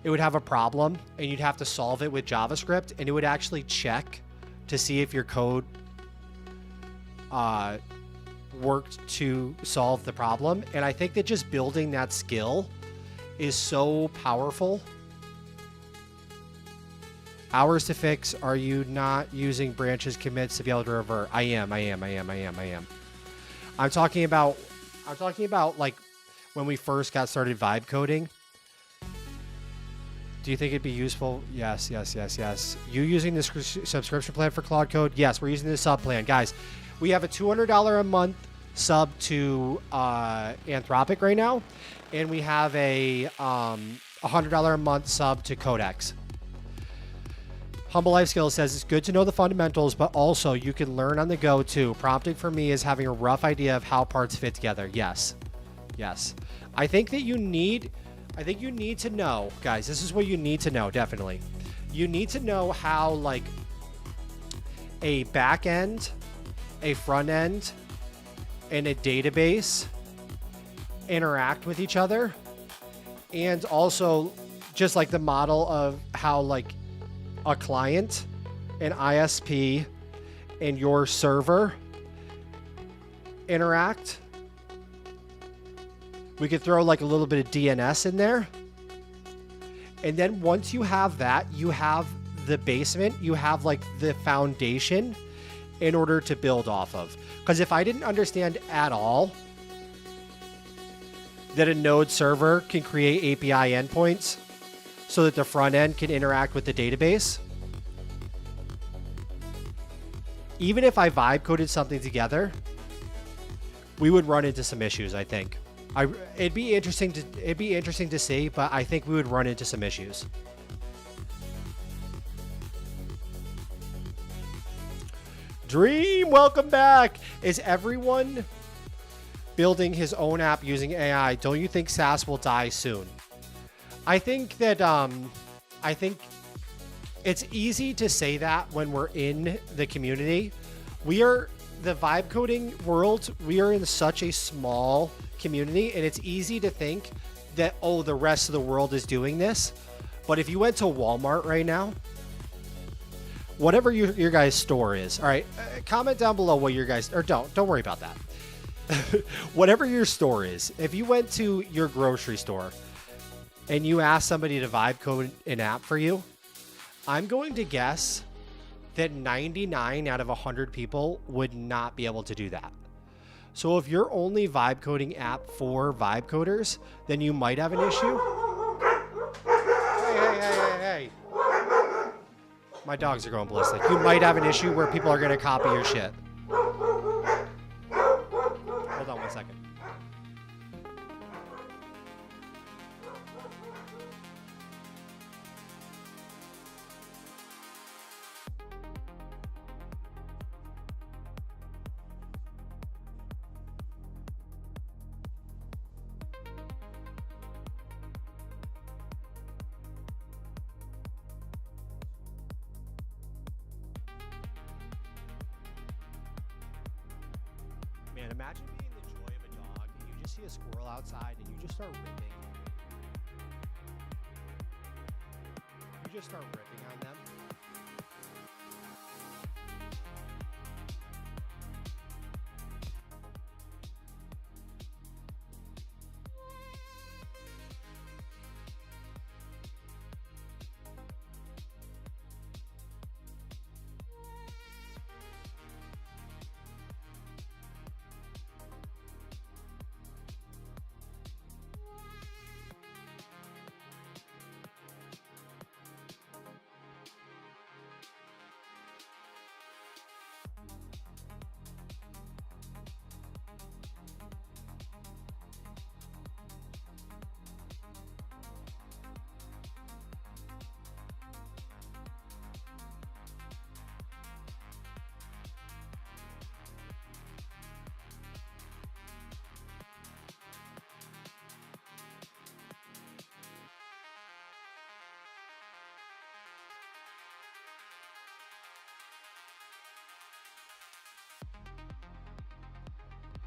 it would have a problem and you'd have to solve it with JavaScript, and it would actually check to see if your code worked to solve the problem. And I think that just building that skill is so powerful. Hours to fix. Are you not using branches commits to be able to revert? I am. I'm talking about like when we first got started vibe coding. Do you think it'd be useful? Yes. You using this subscription plan for Claude Code? Yes, we're using the sub plan. Guys, we have a $200 a month sub to Anthropic right now, and we have a $100 a month sub to Codex. Humble Life Skills says it's good to know the fundamentals, but also you can learn on the go too. Prompting for me is having a rough idea of how parts fit together. Yes. I think you need to know, guys, this is what you need to know, definitely. You need to know how like a back end, a front end, and a database interact with each other. And also just like the model of how like a client, an ISP, and your server interact. We could throw like a little bit of DNS in there. And then once you have that, you have the basement, you have like the foundation in order to build off of. Because if I didn't understand at all that a node server can create API endpoints, so that the front end can interact with the database. Even if I vibe coded something together, we would run into some issues, I think. It'd be interesting to see, but I think we would run into some issues. Dream, welcome back. Is everyone building his own app using AI? Don't you think SaaS will die soon? I think that I think it's easy to say that when we're in the community. We are the vibe coding world. We are in such a small community, and it's easy to think that, oh, the rest of the world is doing this. But if you went to Walmart right now, whatever your guys' store is, all right, comment down below what your guys, or don't worry about that. Whatever your store is, if you went to your grocery store and you asked somebody to vibe code an app for you, I'm going to guess that 99 out of 100 people would not be able to do that. So if you're only vibe coding app for vibe coders, then you might have an issue. Hey. My dogs are going ballistic. You might have an issue where people are going to copy your shit. Hold on 1 second. Man, imagine being the joy of a dog and you just see a squirrel outside and you just start ripping. You just start ripping on them.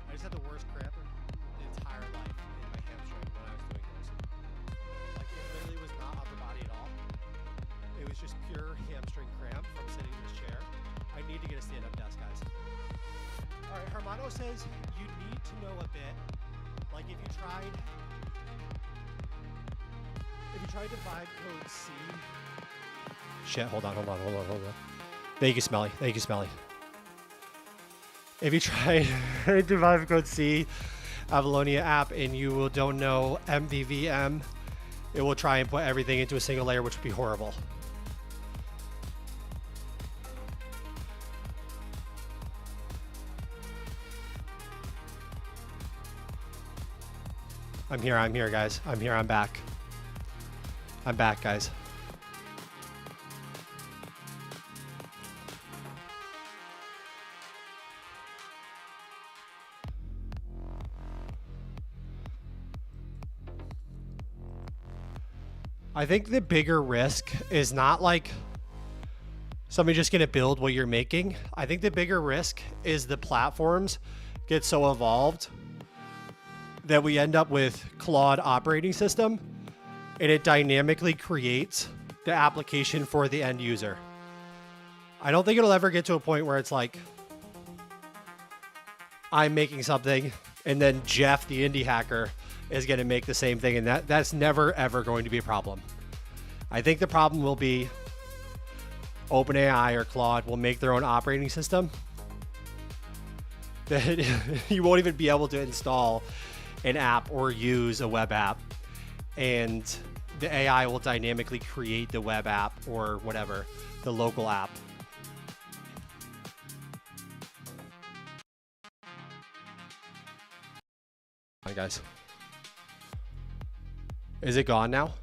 I just had the worst cramp in the entire life in my hamstring when I was doing this. Like, it literally was not upper body at all. It was just pure hamstring cramp from sitting in this chair. I need to get a stand-up desk, guys. All right, Hermano says you need to know a bit. Like, if you tried to vibe code C. Shit, hold on. Thank you, Smelly. If you try to vibe code C Avalonia app and you don't know MVVM, it will try and put everything into a single layer, which would be horrible. I'm here, guys. I'm back. I'm back, guys. I think the bigger risk is not like somebody just going to build what you're making. I think the bigger risk is the platforms get so evolved that we end up with Claude operating system and it dynamically creates the application for the end user. I don't think it'll ever get to a point where it's like I'm making something and then Jeff, the indie hacker, is going to make the same thing, and that's never ever going to be a problem. I think the problem will be OpenAI or Claude will make their own operating system that you won't even be able to install an app or use a web app, and the AI will dynamically create the web app or whatever, the local app. Hi guys. Is it gone now?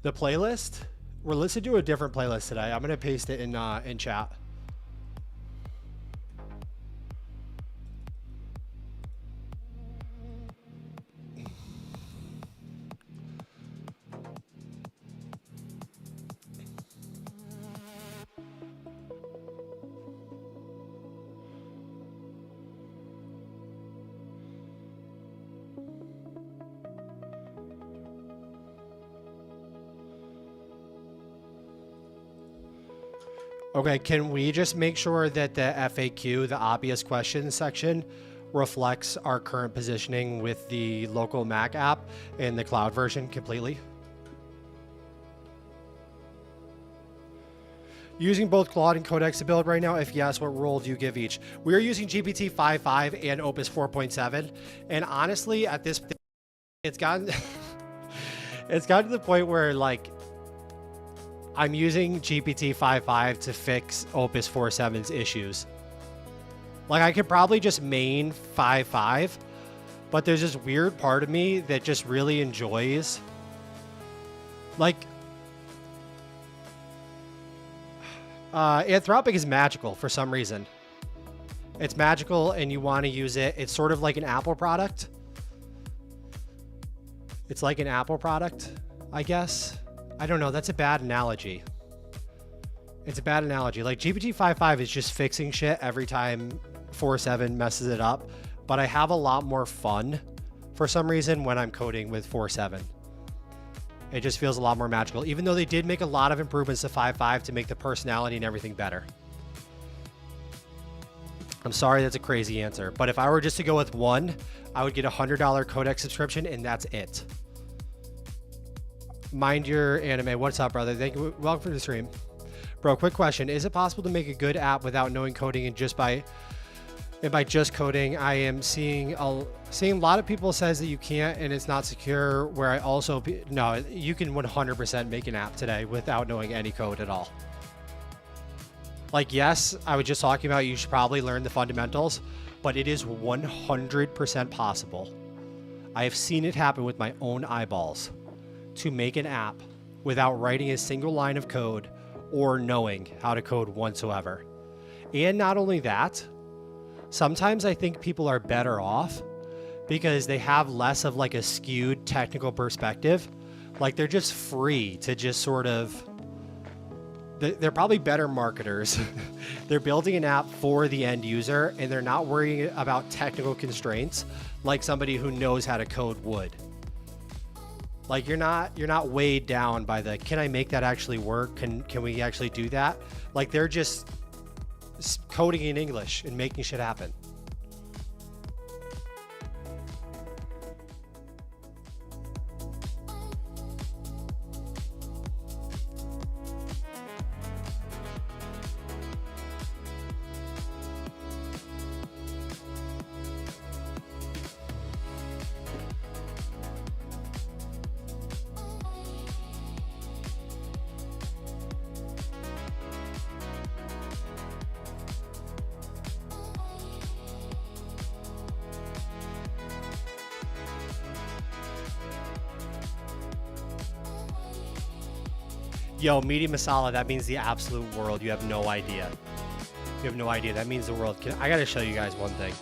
The playlist? We're listening to a different playlist today. I'm gonna paste it in chat. Okay, can we just make sure that the FAQ, the obvious questions section, reflects our current positioning with the local Mac app and the cloud version completely? Using both Claude and Codex to build right now? If yes, what role do you give each? We are using GPT 5.5 and Opus 4.7, and honestly, at this, it's gotten, it's gotten to the point where like, I'm using GPT 5.5 to fix Opus 4.7's issues. Like I could probably just main 5.5, but there's this weird part of me that just really enjoys, like, Anthropic is magical for some reason. It's magical and you want to use it. It's sort of like an Apple product. It's like an Apple product, I guess. I don't know. That's a bad analogy. It's a bad analogy. Like GPT 5.5 is just fixing shit every time 4.7 messes it up. But I have a lot more fun for some reason when I'm coding with 4.7. It just feels a lot more magical, even though they did make a lot of improvements to 5.5 to make the personality and everything better. I'm sorry, that's a crazy answer. But if I were just to go with one, I would get a $100 Codex subscription and that's it. Mind your anime. What's up, brother? Thank you. Welcome to the stream. Bro, quick question. Is it possible to make a good app without knowing coding and by just coding? I am seeing a lot of people says that you can't and it's not secure, where I also, no, you can 100% make an app today without knowing any code at all. Like, yes, I was just talking about you should probably learn the fundamentals, but it is 100% possible. I have seen it happen with my own eyeballs to make an app without writing a single line of code or knowing how to code whatsoever. And not only that, sometimes I think people are better off because they have less of like a skewed technical perspective. Like they're just free to just sort of, they're probably better marketers. They're building an app for the end user and they're not worrying about technical constraints like somebody who knows how to code would. Like you're not weighed down by the, can I make that actually work? Can we actually do that? Like they're just coding in English and making shit happen. Yo, meaty masala, that means the absolute world. You have no idea. You have no idea. That means the world. I gotta show you guys one thing.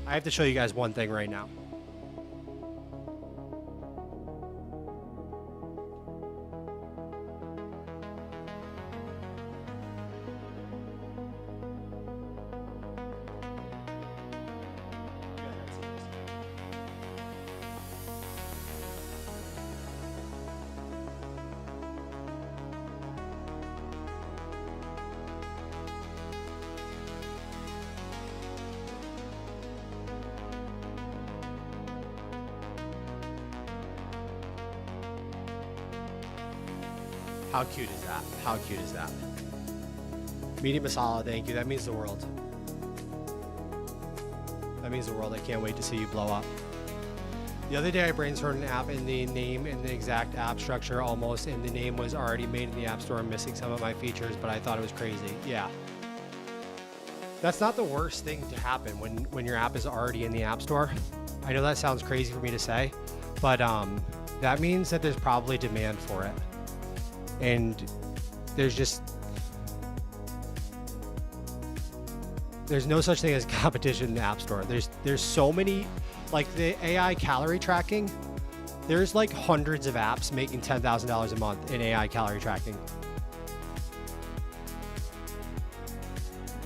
I have to show you guys one thing right now. How cute is that? How cute is that? Medium masala, thank you. That means the world. That means the world. I can't wait to see you blow up. The other day I brainstormed an app and the name and the exact app structure almost, and the name was already made in the App Store, missing some of my features, but I thought it was crazy. Yeah. That's not the worst thing to happen when your app is already in the App Store. I know that sounds crazy for me to say, but that means that there's probably demand for it. And there's no such thing as competition in the App Store. There's so many, like the AI calorie tracking, there's like hundreds of apps making $10,000 a month in AI calorie tracking. Do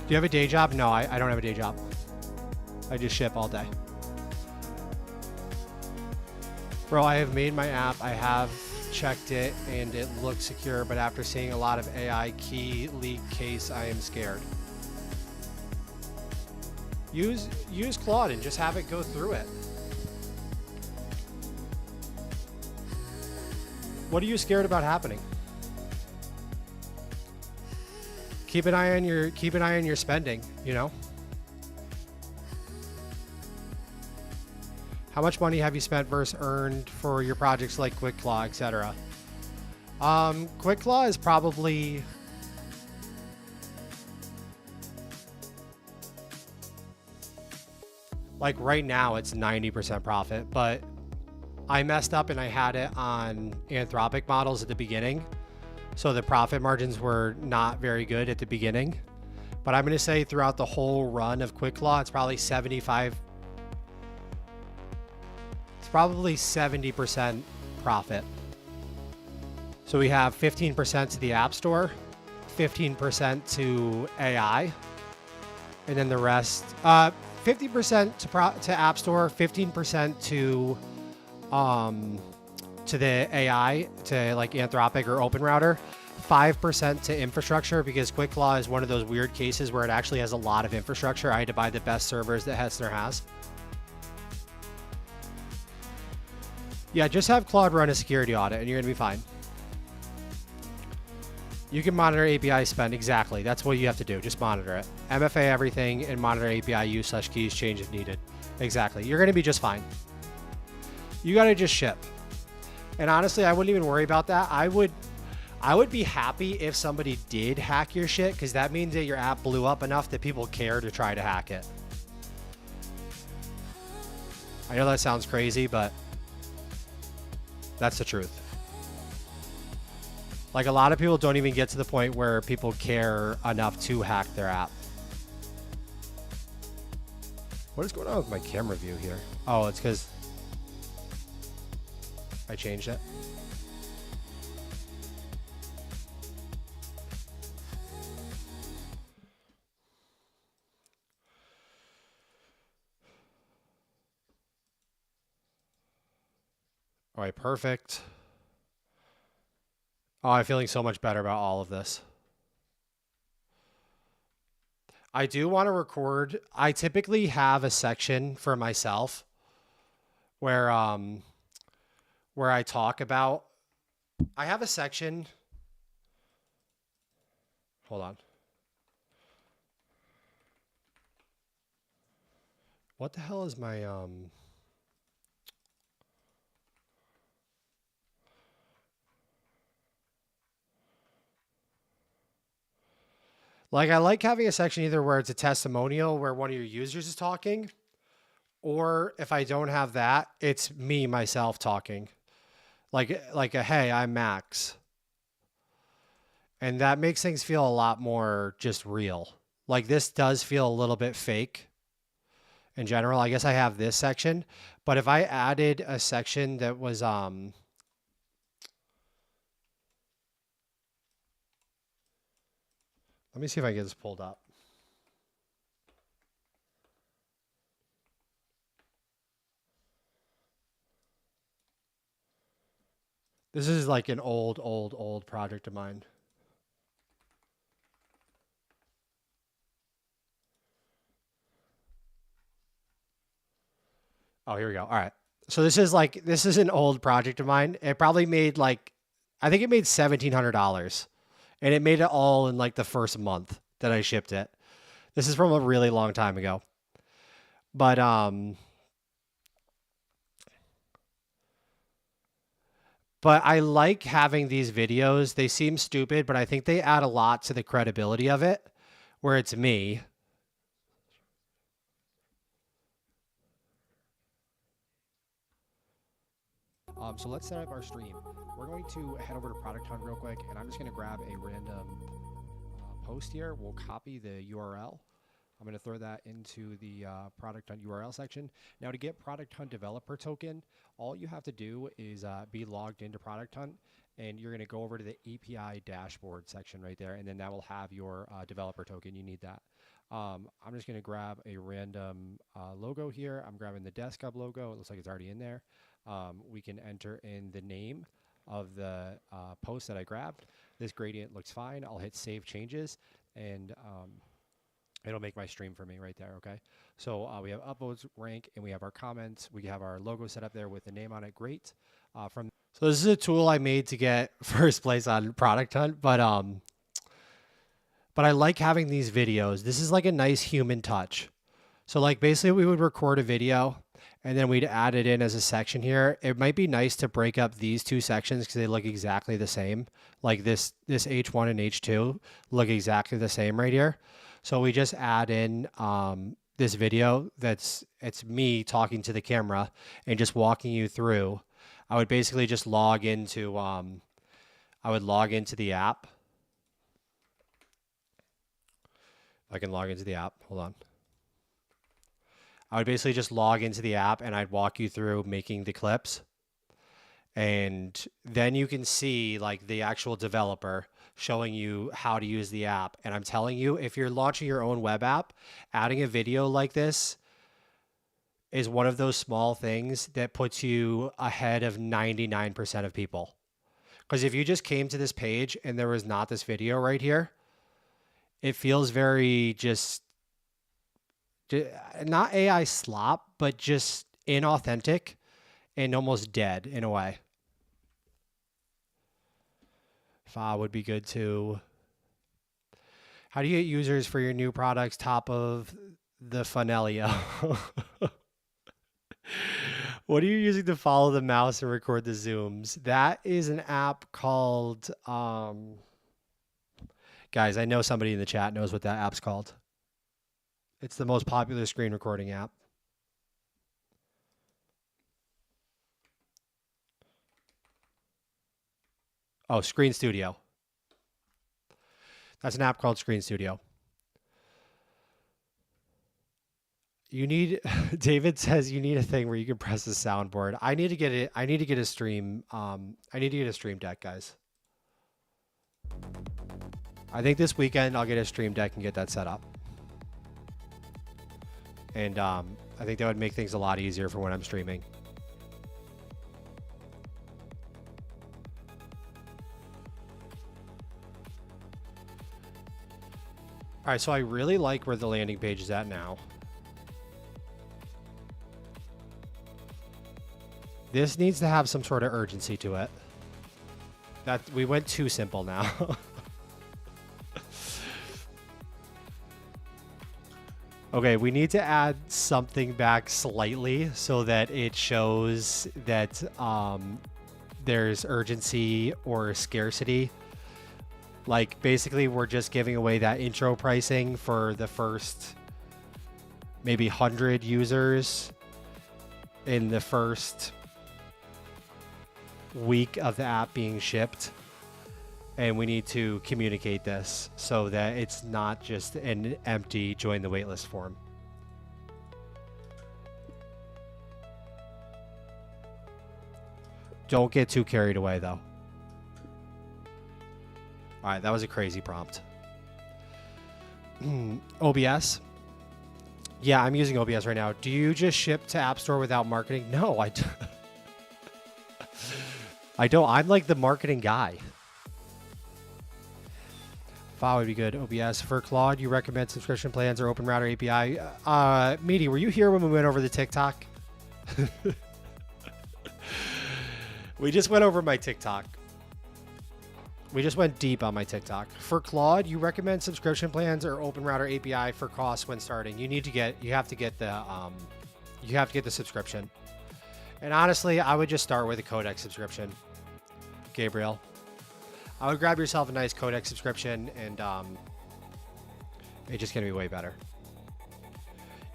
you have a day job? No, I don't have a day job. I just ship all day. Bro, I have made my app. I have checked it and it looks secure, but after seeing a lot of AI key leak case, I am scared. Use Claude and just have it go through it. What are you scared about happening? Keep an eye on your spending, you know? How much money have you spent versus earned for your projects like QuickClaw, etc.? QuickClaw is probably like right now it's 90% profit, but I messed up and I had it on Anthropic models at the beginning. So the profit margins were not very good at the beginning, but I'm going to say throughout the whole run of QuickClaw, it's probably 70% profit. So we have 15% to the App Store, 15% to AI, and then the rest, 50% to App Store, 15% to the AI, to like Anthropic or OpenRouter, 5% to infrastructure, because QuickClaw is one of those weird cases where it actually has a lot of infrastructure. I had to buy the best servers that Hessner has. Yeah, just have Claude run a security audit and you're gonna be fine. You can monitor API spend, exactly. That's what you have to do, just monitor it. MFA everything and monitor API use/keys change if needed. Exactly, you're gonna be just fine. You gotta just ship. And honestly, I wouldn't even worry about that. I would be happy if somebody did hack your shit, because that means that your app blew up enough that people care to try to hack it. I know that sounds crazy, but that's the truth. Like a lot of people don't even get to the point where people care enough to hack their app. What is going on with my camera view here? Oh, it's because I changed it. All right, perfect. Oh, I'm feeling so much better about all of this. I do want to record. I typically have a section for myself where I talk about, I have a section. Hold on. What the hell is my like I like having a section either where it's a testimonial where one of your users is talking, or if I don't have that, it's me myself talking. Like a hey, I'm Max. And that makes things feel a lot more just real. Like this does feel a little bit fake in general. I guess I have this section, but if I added a section that was let me see if I can get this pulled up. This is like an old project of mine. Oh, here we go. All right. So this is an old project of mine. It probably made I think it made $1,700. And it made it all in like the first month that I shipped it. This is from a really long time ago. But But I like having these videos. They seem stupid, but I think they add a lot to the credibility of it, where it's me. So let's set up our stream. We're going to head over to Product Hunt real quick, and I'm just going to grab a random post here. We'll copy the URL. I'm going to throw that into the Product Hunt URL section. Now, to get Product Hunt Developer Token, all you have to do is be logged into Product Hunt, and you're going to go over to the API dashboard section right there, and then that will have your developer token. You need that. I'm just going to grab a random logo here. I'm grabbing the desktop logo. It looks like it's already in there. We can enter in the name of the post that I grabbed. This gradient looks fine. I'll hit Save Changes, and it'll make my stream for me right there, okay? So we have upvotes, rank, and we have our comments. We have our logo set up there with the name on it. Great. So this is a tool I made to get first place on Product Hunt, but I like having these videos. This is like a nice human touch. So like basically we would record a video and then we'd add it in as a section here. It might be nice to break up these two sections because they look exactly the same. Like this H1 and H2 look exactly the same right here. So we just add in this video it's me talking to the camera and just walking you through. I would basically just log into the app. I can log into the app. Hold on. I would basically just log into the app and I'd walk you through making the clips. And then you can see like the actual developer showing you how to use the app. And I'm telling you, if you're launching your own web app, adding a video like this is one of those small things that puts you ahead of 99% of people. Because if you just came to this page and there was not this video right here, it feels very just not AI slop, but just inauthentic and almost dead in a way. Fa would be good too. How do you get users for your new products top of the funnelio? What are you using to follow the mouse and record the zooms? That is an app called... Guys, I know somebody in the chat knows what that app's called. It's the most popular screen recording app. Oh, Screen Studio. That's an app called Screen Studio. You need, David says you need a thing where you can press the soundboard. I need to get it. I need to get a stream. I need to get a stream deck, guys. I think this weekend I'll get a stream deck and get that set up. And I think that would make things a lot easier for when I'm streaming. All right, so I really like where the landing page is at now. This needs to have some sort of urgency to it. That we went too simple now. Okay, we need to add something back slightly so that it shows that there's urgency or scarcity. Like basically we're just giving away that intro pricing for the first maybe 100 users in the first week of the app being shipped. And we need to communicate this so that it's not just an empty join the waitlist form. Don't get too carried away though. All right, that was a crazy prompt. OBS. Yeah, I'm using OBS right now. Do you just ship to App Store without marketing? No, I don't. I don't. I'm like the marketing guy. File would be good. OBS. For Claude, you recommend subscription plans or Open Router API? Meaty, were you here when we went over the TikTok? We just went over my TikTok. We just went deep on my TikTok. For Claude, you recommend subscription plans or Open Router API for costs when starting. You have to get the subscription. And honestly, I would just start with a codec subscription. Gabriel. I would grab yourself a nice Codex subscription, and it's just going to be way better.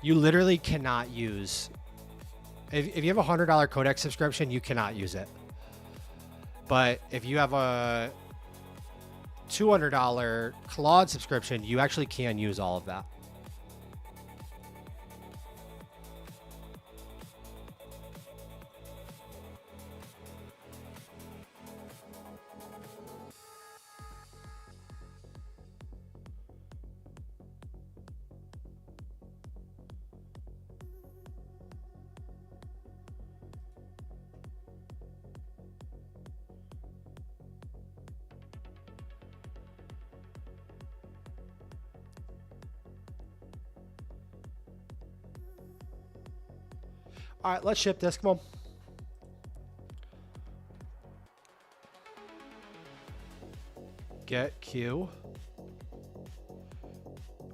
You literally cannot use... If you have a $100 Codex subscription, you cannot use it. But if you have a $200 Claude subscription, you actually can use all of that. All right, let's ship this. Come on. Get Q.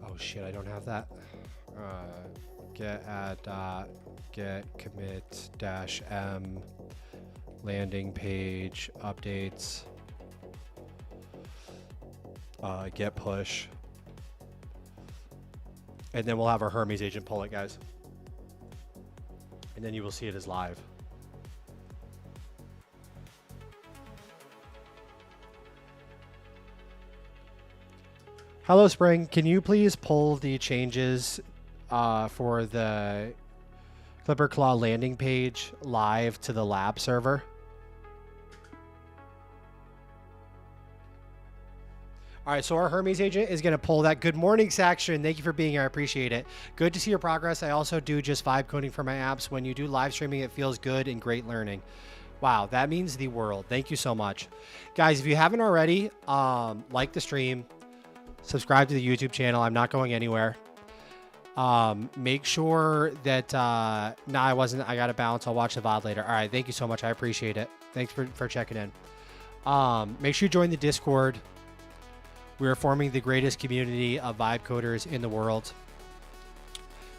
Oh shit, I don't have that. Get add get commit dash m landing page updates. Get push. And then we'll have our Hermes agent pull it, guys. And then you will see it as live. Hello, Spring. Can you please pull the changes for the Clipper Claw landing page live to the lab server? All right, so our Hermes agent is going to pull that. Good morning, Saxon. Thank you for being here. I appreciate it. Good to see your progress. I also do just vibe coding for my apps. When you do live streaming, it feels good and great learning. Wow, that means the world. Thank you so much. Guys, if you haven't already, like the stream, subscribe to the YouTube channel. I'm not going anywhere. Make sure that, no, I wasn't. I got to bounce. I'll watch the VOD later. All right, thank you so much. I appreciate it. Thanks for checking in. Make sure you join the Discord. We are forming the greatest community of vibe coders in the world.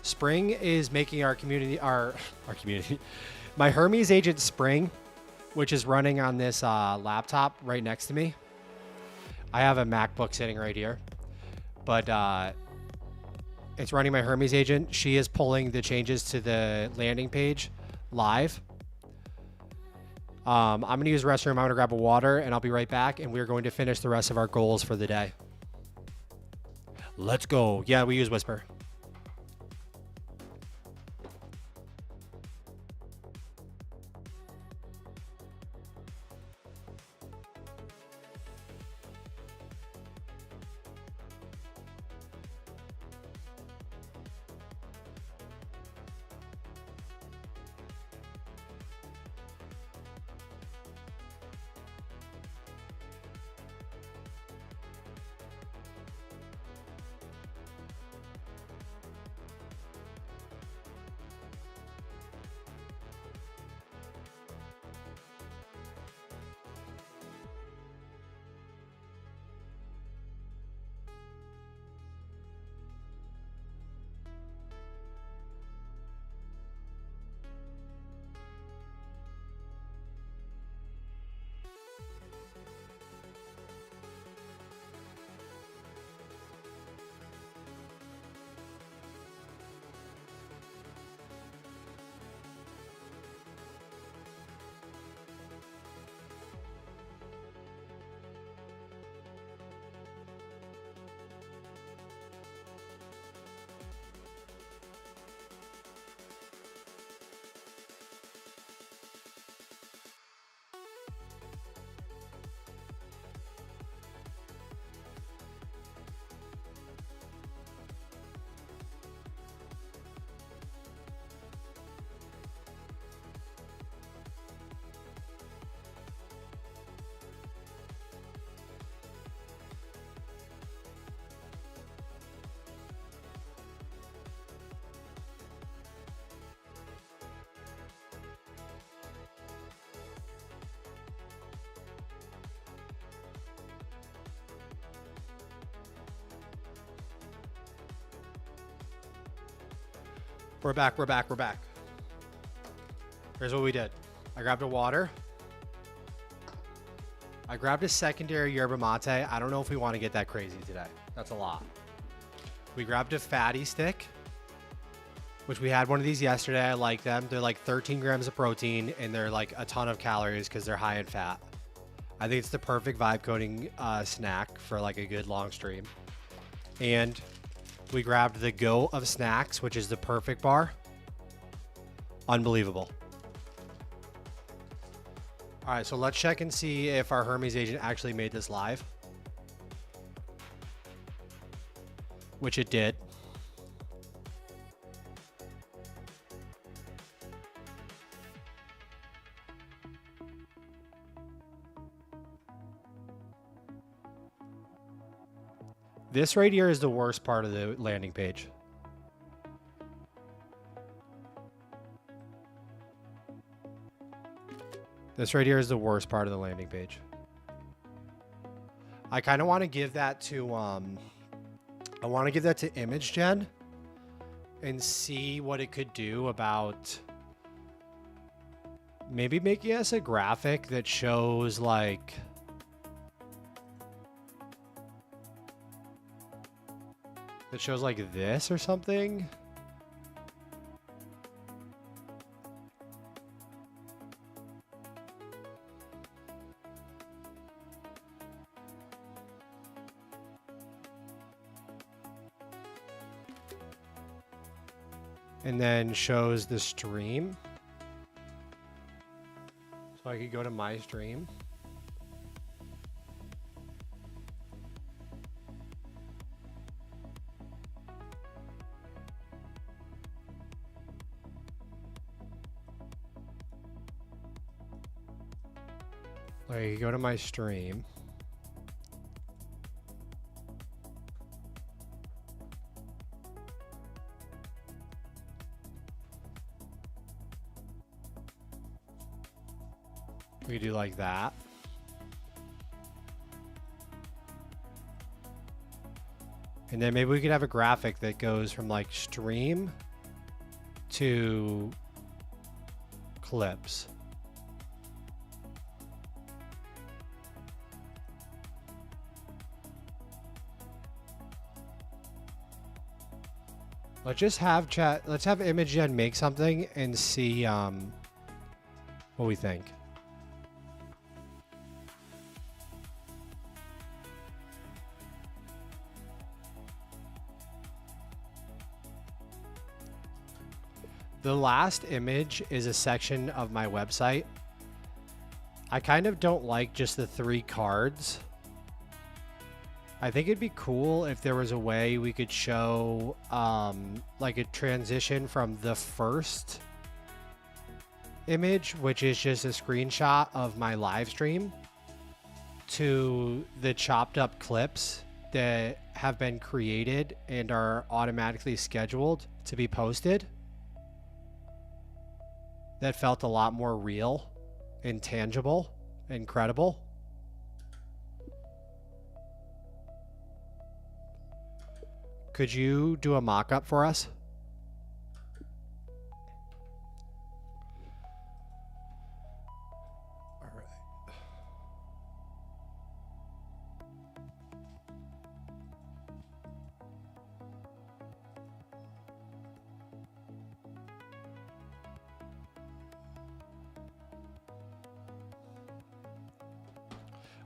Spring is making our community, our community, my Hermes agent Spring, which is running on this laptop right next to me. I have a MacBook sitting right here, but it's running my Hermes agent. She is pulling the changes to the landing page live. I'm going to use the restroom. I'm going to grab a water, and I'll be right back, and we're going to finish the rest of our goals for the day. Let's go. Yeah, we use Whisper. We're back. Here's what we did. I grabbed a water. I grabbed a secondary yerba mate. I don't know if we want to get that crazy today. That's a lot. We grabbed a fatty stick, which we had one of these yesterday. I like them. They're like 13 grams of protein and they're like a ton of calories because they're high in fat. I think it's the perfect vibe coding snack for like a good long stream. And we grabbed the Go of Snacks, which is the perfect bar. Unbelievable. All right, so let's check and see if our Hermes agent actually made this live. Which it did. This right here is the worst part of the landing page. This right here is the worst part of the landing page. I kind of want to give that to I want to give that to image gen and see what it could do about maybe making us a graphic that shows like this or something. And then shows the stream. So I could go to my stream. I could go to my stream. We could do like that. And then maybe we could have a graphic that goes from like stream to clips. Let's just have chat. Let's have ImageGen make something and see what we think. The last image is a section of my website. I kind of don't like just the 3 cards. I think it'd be cool if there was a way we could show like a transition from the first image, which is just a screenshot of my live stream, to the chopped up clips that have been created and are automatically scheduled to be posted. That felt a lot more real and tangible and credible. Could you do a mock-up for us? All right.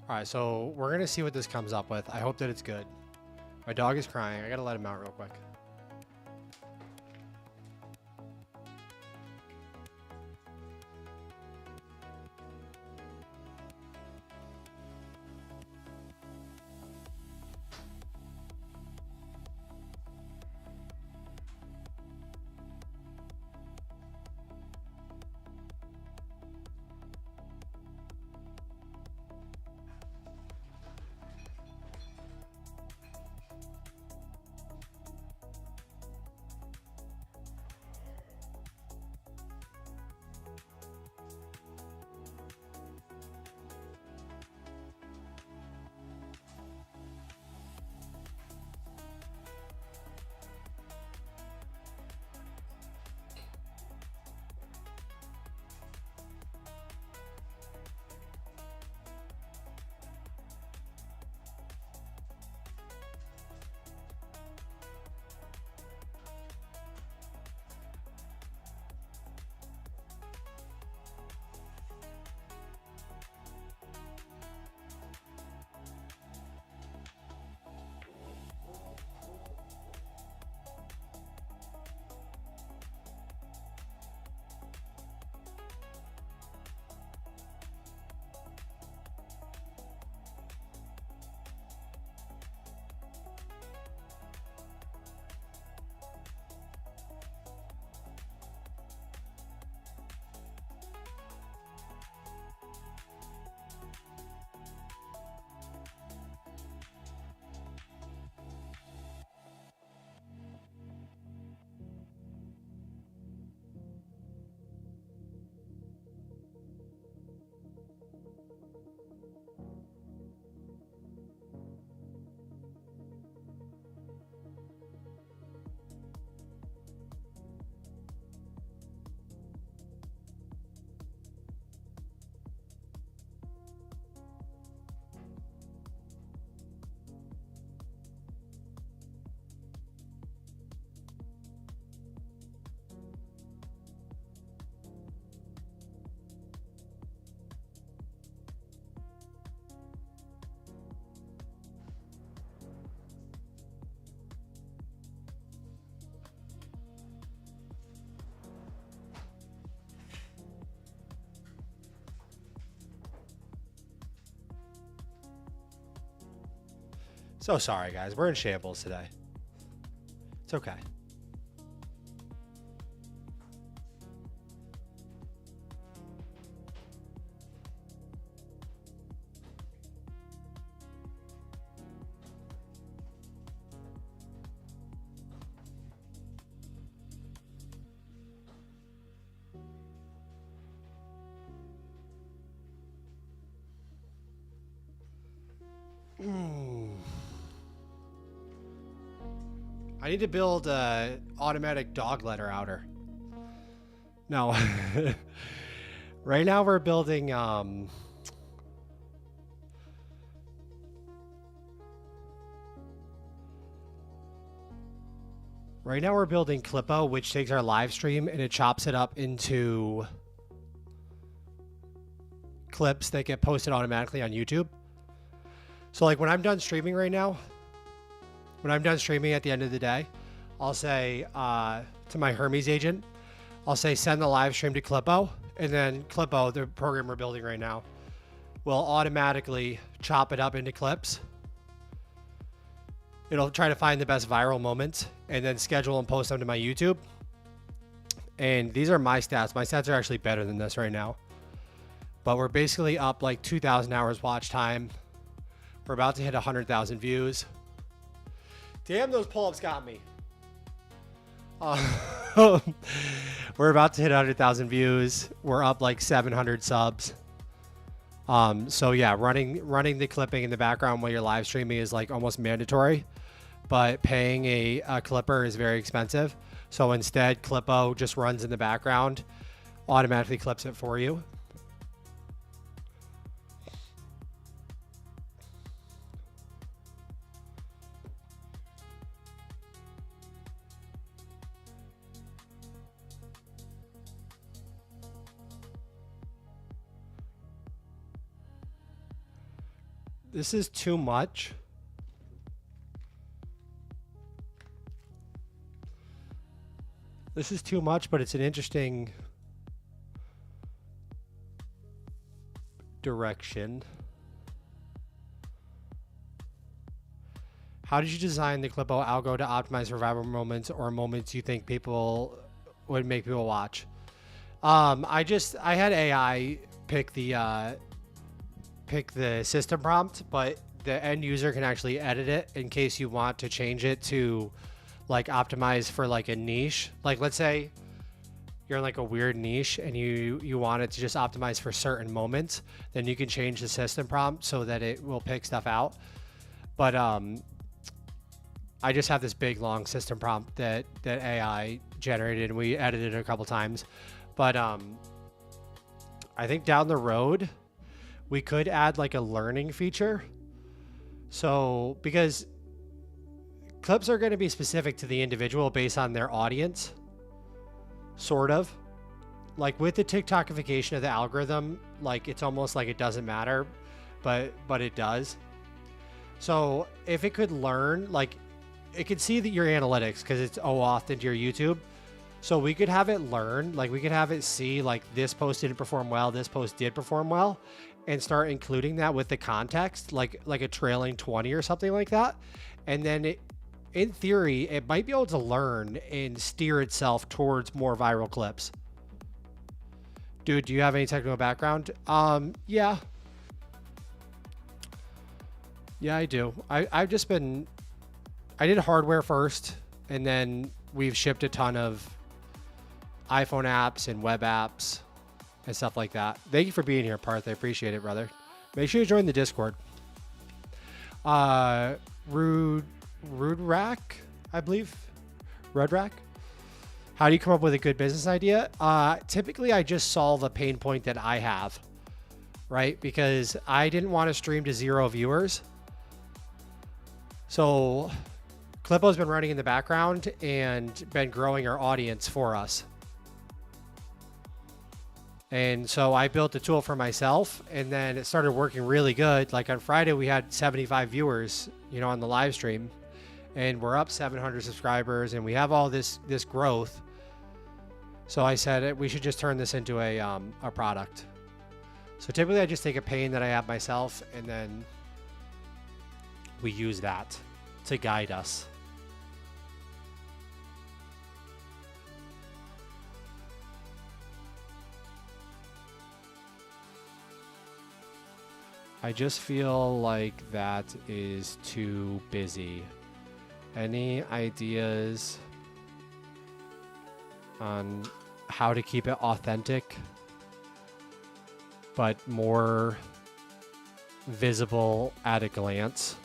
All right, so we're going to see what this comes up with. I hope that it's good. My dog is crying. I got to let him out real quick. So sorry, guys. We're in shambles today. It's okay. I need to build a automatic dog letter outer. No. Right now we're building right now we're building Clippo, which takes our live stream and it chops it up into clips that get posted automatically on YouTube. So like when I'm done streaming right now, when I'm done streaming at the end of the day, I'll say to my Hermes agent, I'll say send the live stream to Clippo, and then Clippo, the program we're building right now, will automatically chop it up into clips. It'll try to find the best viral moments and then schedule and post them to my YouTube. And these are my stats. My stats are actually better than this right now. But we're basically up like 2,000 hours watch time. We're about to hit 100,000 views. Damn, those pull-ups got me. We're about to hit 100,000 views. We're up like 700 subs. So yeah, running the clipping in the background while you're live streaming is like almost mandatory, but paying a clipper is very expensive. So instead, Clippo just runs in the background, automatically clips it for you. This is too much. This is too much, but it's an interesting direction. How did you design the Clippo algo to optimize for viral moments or moments you think people would make people watch? I had AI pick the system prompt, but the end user can actually edit it in case you want to change it to like optimize for like a niche. Like let's say you're in like a weird niche and you want it to just optimize for certain moments, then you can change the system prompt so that it will pick stuff out. But I just have this big long system prompt that AI generated and we edited it a couple times. But I think down the road we could add like a learning feature. So because clips are going to be specific to the individual based on their audience, sort of. Like with the TikTokification of the algorithm, like it's almost like it doesn't matter, but it does. So if it could learn, like it could see that your analytics because it's OAuth into your YouTube. So we could have it learn, like we could have it see like this post didn't perform well, this post did perform well, and start including that with the context, like a trailing 20 or something like that. And then it, in theory, it might be able to learn and steer itself towards more viral clips. Dude, do you have any technical background? Yeah. Yeah, I do. I did hardware first, and then we've shipped a ton of iPhone apps and web apps and stuff like that. Thank you for being here, Parth. I appreciate it, brother. Make sure you join the Discord. Rude Rack, I believe. Red Rack. How do you come up with a good business idea? Typically, I just solve a pain point that I have, right? Because I didn't want to stream to 0 viewers. So Clippo's been running in the background and been growing our audience for us. And so I built a tool for myself, and then it started working really good. Like on Friday, we had 75 viewers, on the live stream, and we're up 700 subscribers, and we have all this growth. So I said we should just turn this into a product. So typically I just take a pain that I have myself and then we use that to guide us. I just feel like that is too busy. Any ideas on how to keep it authentic, but more visible at a glance?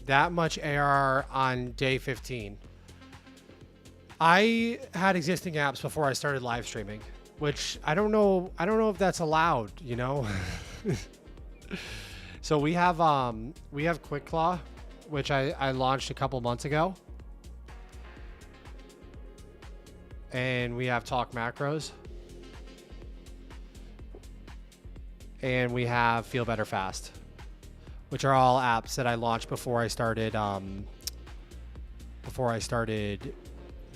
That much ARR on day 15. I had existing apps before I started live streaming, which I don't know if that's allowed, you know. So we have Quick Claw, which I launched a couple months ago. And we have Talk Macros. And we have Feel Better Fast, which are all apps that I launched before I started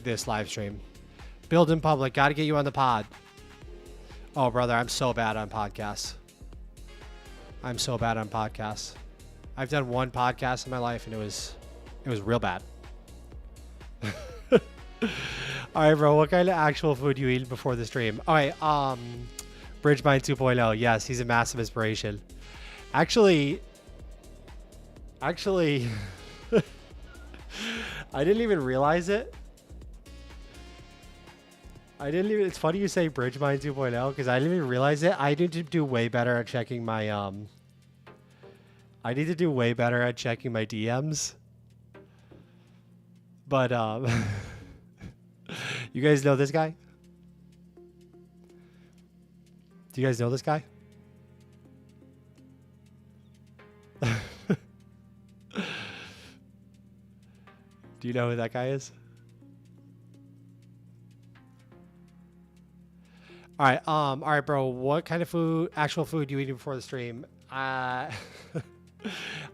this live stream. Build in public, got to get you on the pod. Oh, brother, I'm so bad on podcasts. I've done one podcast in my life, and it was real bad. All right, bro, what kind of actual food you eat before the stream? All right, Bridgemind 2.0. Yes, he's a massive inspiration. Actually, I didn't even realize it. It's funny you say Bridgemind 2.0 because I didn't even realize it. I need to do way better at checking my DMs. But you guys know this guy? Do you guys know this guy? Do you know who that guy is? All right, bro. What kind of actual food you eating before the stream? I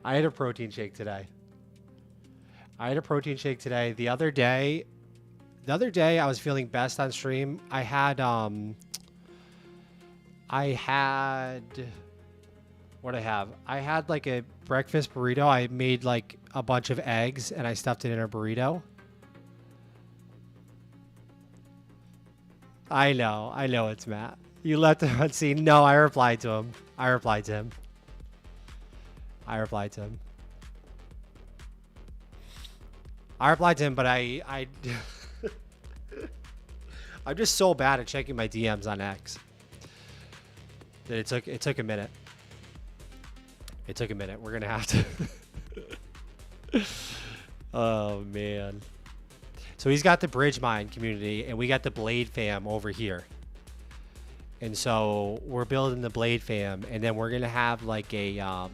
had a protein shake today. The other day I was feeling best on stream. I had what I have. I had like a breakfast burrito. I made like a bunch of eggs and I stuffed it in a burrito. I know it's Matt. You left him unseen. No, I replied to him. But I'm just so bad at checking my DMs on X that it took a minute. We're gonna have to. Oh man. So he's got the Bridgemind community, and we got the Blade fam over here. And so we're building the Blade fam, and then we're gonna have like a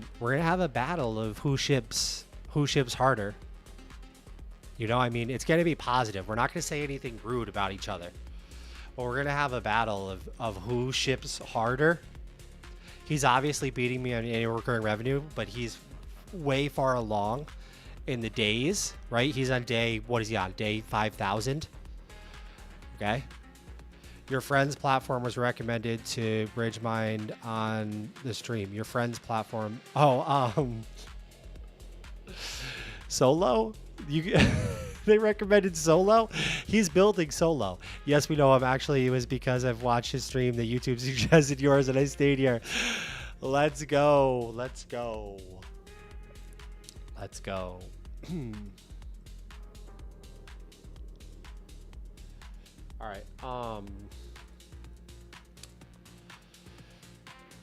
battle of who ships harder. You know, I mean, it's gonna be positive. We're not gonna say anything rude about each other, but we're gonna have a battle of who ships harder. He's obviously beating me on annual recurring revenue, but he's way far along in the days, right? He's on day, what is he on? Day 5,000. Okay. Your friend's platform was recommended to Bridgemind on the stream. Your friend's platform. Oh, Solo? They recommended Solo? He's building Solo. Yes, we know him. Actually, it was because I've watched his stream that YouTube suggested yours and I stayed here. Let's go. All right.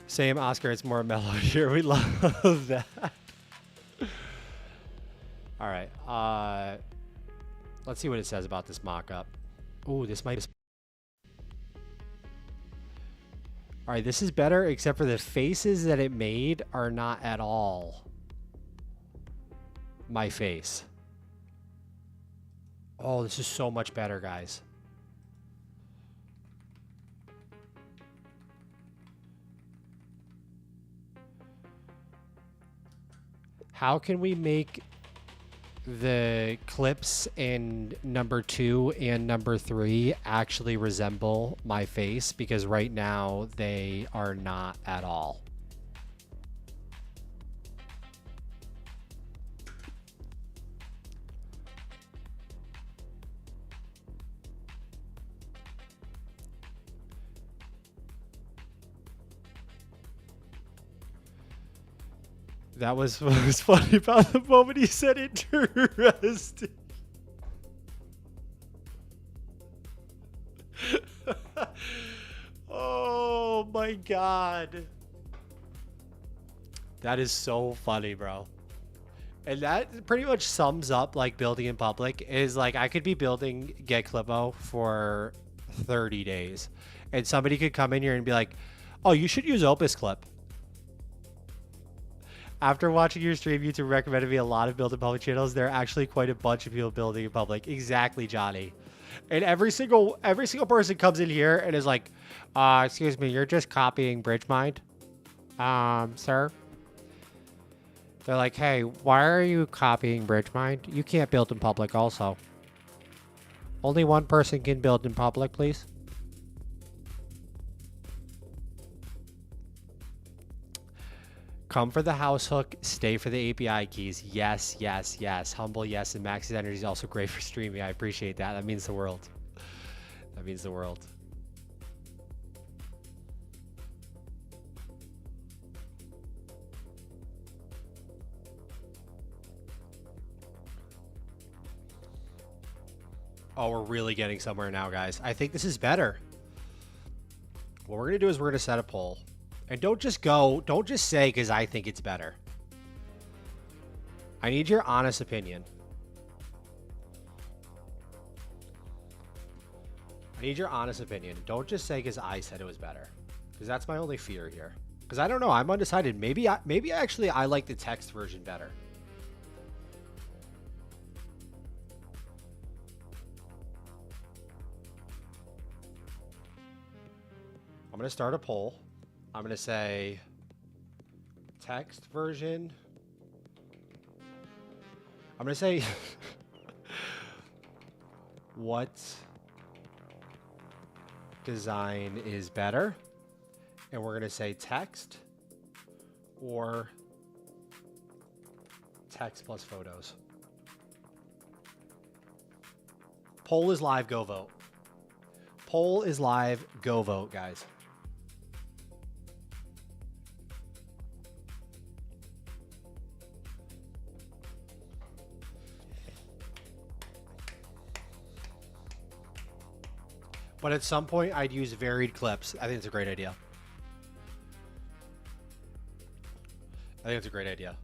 Same, Oscar. It's more mellow here. We love that. All right. Let's see what it says about this mock-up. Oh, this might. All right, this is better, except for the faces that it made are not at all my face. Oh, this is so much better, guys. How can we make the clips in number 2 and number 3 actually resemble my face? Because right now they are not at all. That was what was funny about the moment he said interesting. Oh my god. That is so funny, bro. And that pretty much sums up like building in public is like I could be building Get Clipo for 30 days and somebody could come in here and be like, oh, you should use Opus Clip. After watching your stream, YouTube recommended me a lot of build in public channels. There are actually quite a bunch of people building in public. Exactly, Johnny. And every single person comes in here and is like, excuse me, you're just copying BridgeMind, sir. They're like, hey, why are you copying BridgeMind? You can't build in public also. Only one person can build in public, please. Come for the house hook, stay for the API keys. Yes, yes, yes. Humble, yes, and Max's energy is also great for streaming. I appreciate that. That means the world. That means the world. Oh, we're really getting somewhere now, guys. I think this is better. What we're going to do is we're going to set a poll. And don't just say because I think it's better. I need your honest opinion. I need your honest opinion. Don't just say because I said it was better. Because that's my only fear here. Because I don't know. I'm undecided. Maybe actually I like the text version better. I'm going to start a poll. I'm going to say text version. I'm going to say what design is better? And we're going to say text or text plus photos. Poll is live, go vote. Poll is live, go vote, guys. But at some point, I'd use varied clips. I think it's a great idea. I think it's a great idea.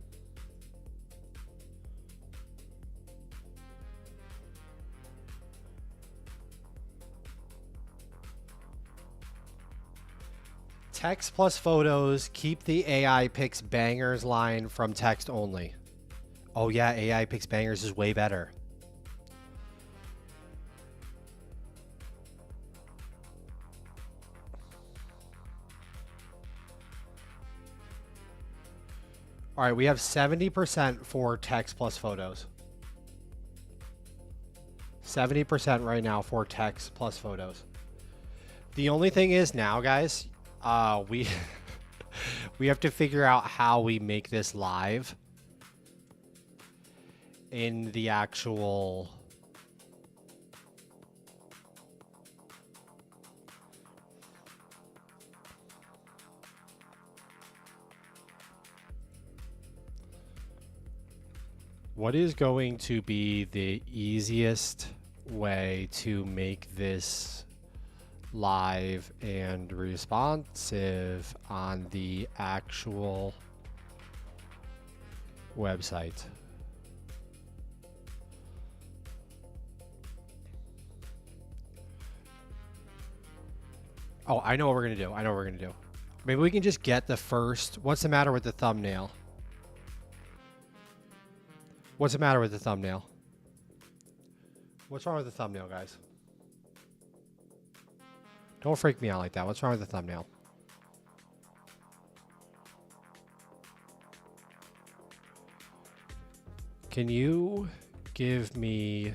Text plus photos. Keep the AI picks bangers line from text only. Oh yeah, AI picks bangers is way better. All right, we have 70% for text plus photos. 70% right now for text plus photos. The only thing is now, guys, we we have to figure out how we make this live in the actual what is going to be the easiest way to make this live and responsive on the actual website? Oh, I know what we're gonna do. I know what we're gonna do. Maybe we can just get the first. What's the matter with the thumbnail? What's the matter with the thumbnail? What's wrong with the thumbnail, guys? Don't freak me out like that. What's wrong with the thumbnail? Can you give me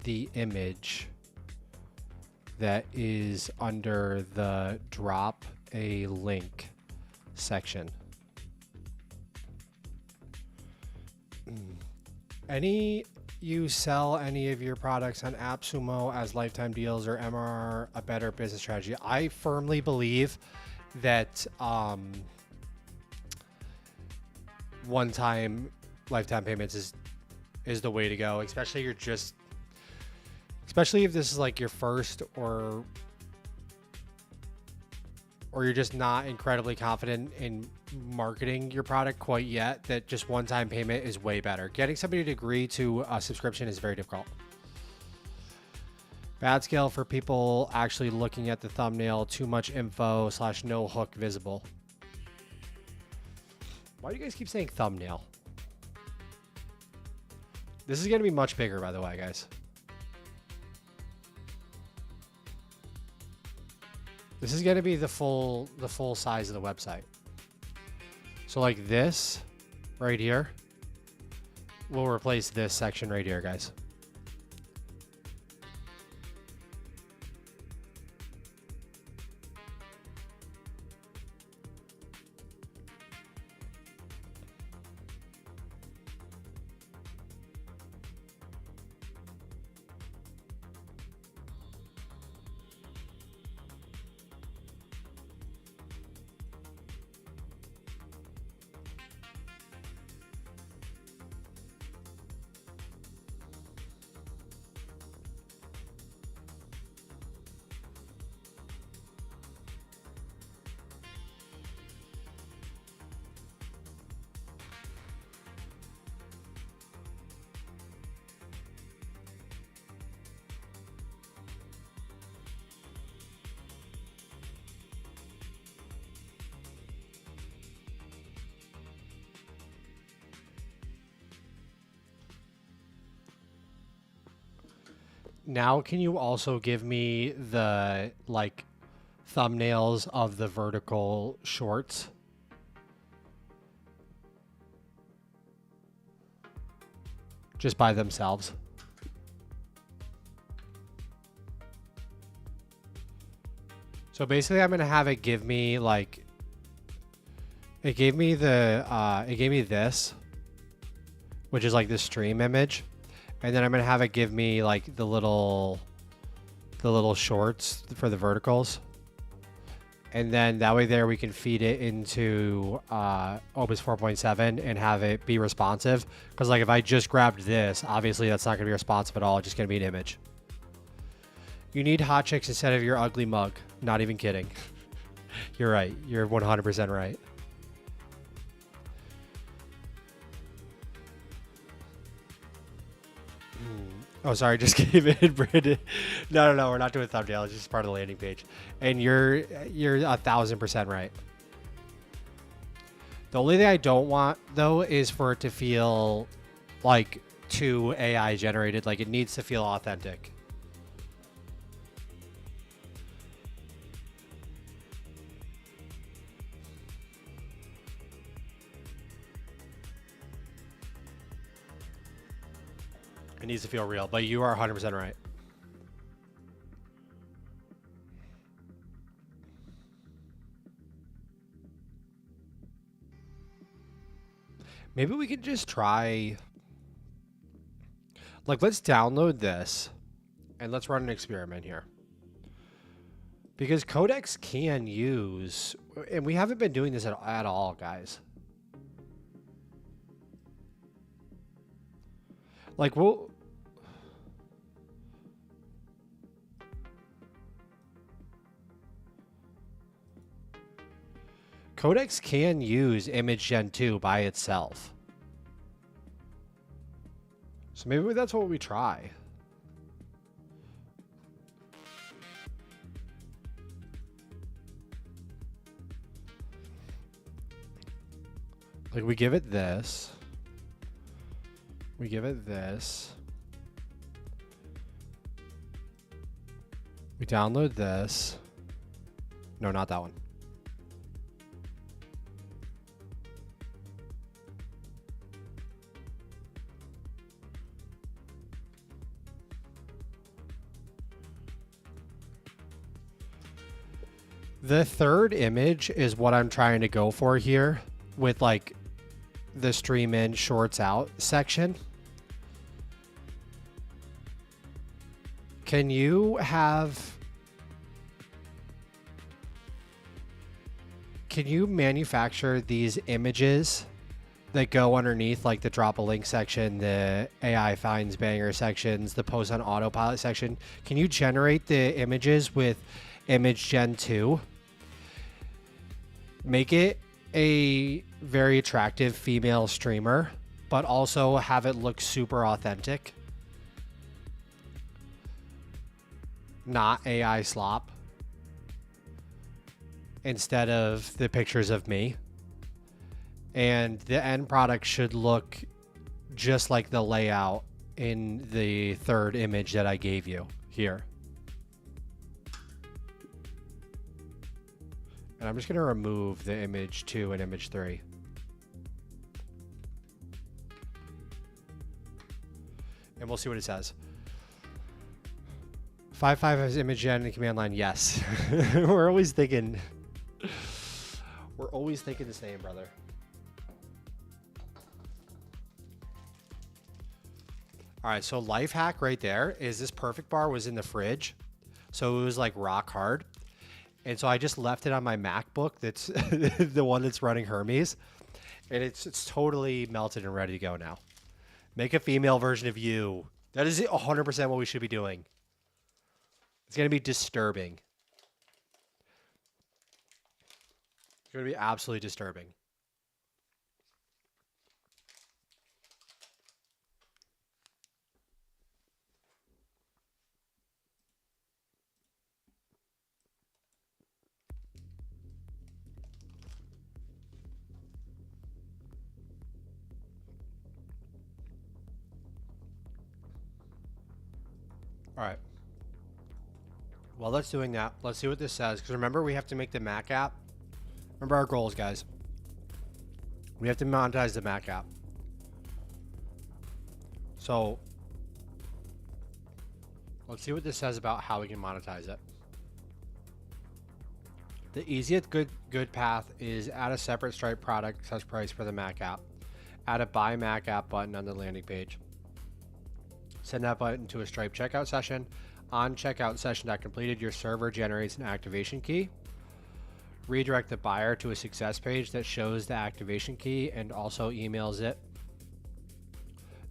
the image that is under the drop a link section? You sell any of your products on AppSumo as lifetime deals or MRR a better business strategy? I firmly believe that one-time lifetime payments is the way to go, especially if this is like your first or you're just not incredibly confident in marketing your product quite yet. That just one-time payment is way better. Getting somebody to agree to a subscription is very difficult. Bad scale for people actually looking at the thumbnail. Too much info / no hook visible. Why do you guys keep saying thumbnail? This is going to be much bigger, by the way, guys. This is going to be the full size of the website. So like this right here will replace this section right here, guys. Now, can you also give me the like thumbnails of the vertical shorts? Just by themselves. So basically I'm going to have it give me like, it gave me this, which is like the stream image. And then I'm going to have it give me like the little shorts for the verticals. And then that way there we can feed it into Opus 4.7 and have it be responsive. Because like if I just grabbed this, obviously that's not going to be responsive at all. It's just going to be an image. You need hot chicks instead of your ugly mug. Not even kidding. You're right. You're 100% right. Oh, sorry, just gave it, Brandon. No, we're not doing thumbnail. It's just part of the landing page. And you're 1,000% right. The only thing I don't want, though, is for it to feel like too AI generated. Like, it needs to feel authentic. It needs to feel real, but you are 100% right. Maybe we could just try, like, let's download this and let's run an experiment here. Because Codex can use, and we haven't been doing this at all, guys. Like, Codex can use image gen 2 by itself. So maybe that's what we try. Like we give it this. We give it this. We download this. No, not that one. The third image is what I'm trying to go for here with like the stream in shorts out section. Can you manufacture these images that go underneath like the drop a link section, the AI finds banger sections, the post on autopilot section? Can you generate the images with image gen 2? Make it a very attractive female streamer, but also have it look super authentic. Not AI slop. Instead of the pictures of me. And the end product should look just like the layout in the third image that I gave you here. And I'm just going to remove the image 2 and image 3. And we'll see what it says. 5.5 has image gen and command line. Yes. We're always thinking the same, brother. All right, so life hack right there is this perfect bar was in the fridge. So it was like rock hard. And so I just left it on my MacBook that's the one that's running Hermes. And it's totally melted and ready to go now. Make a female version of you. That is 100% what we should be doing. It's going to be disturbing. It's going to be absolutely disturbing. All right. While that's doing that, let's see what this says. Because remember, we have to make the Mac app. Remember our goals, guys. We have to monetize the Mac app. So let's see what this says about how we can monetize it. The easiest good path is add a separate Stripe product access price for the Mac app. Add a buy Mac app button on the landing page. Send that button to a Stripe checkout session. On checkout session that completed, your server generates an activation key. Redirect the buyer to a success page that shows the activation key and also emails it.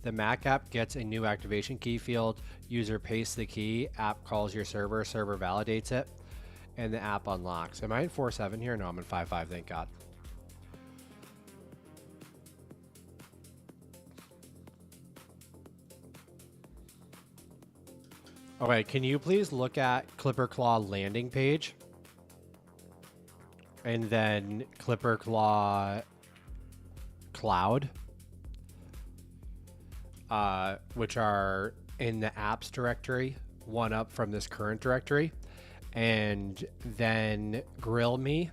The Mac app gets a new activation key field. User pastes the key. App calls your server. Server validates it. And the app unlocks. Am I in 4.7 here? No, I'm in 5.5. Thank God. Okay, can you please look at Clipper Claw landing page? And then Clipper Claw Cloud, which are in the apps directory, one up from this current directory. And then grill me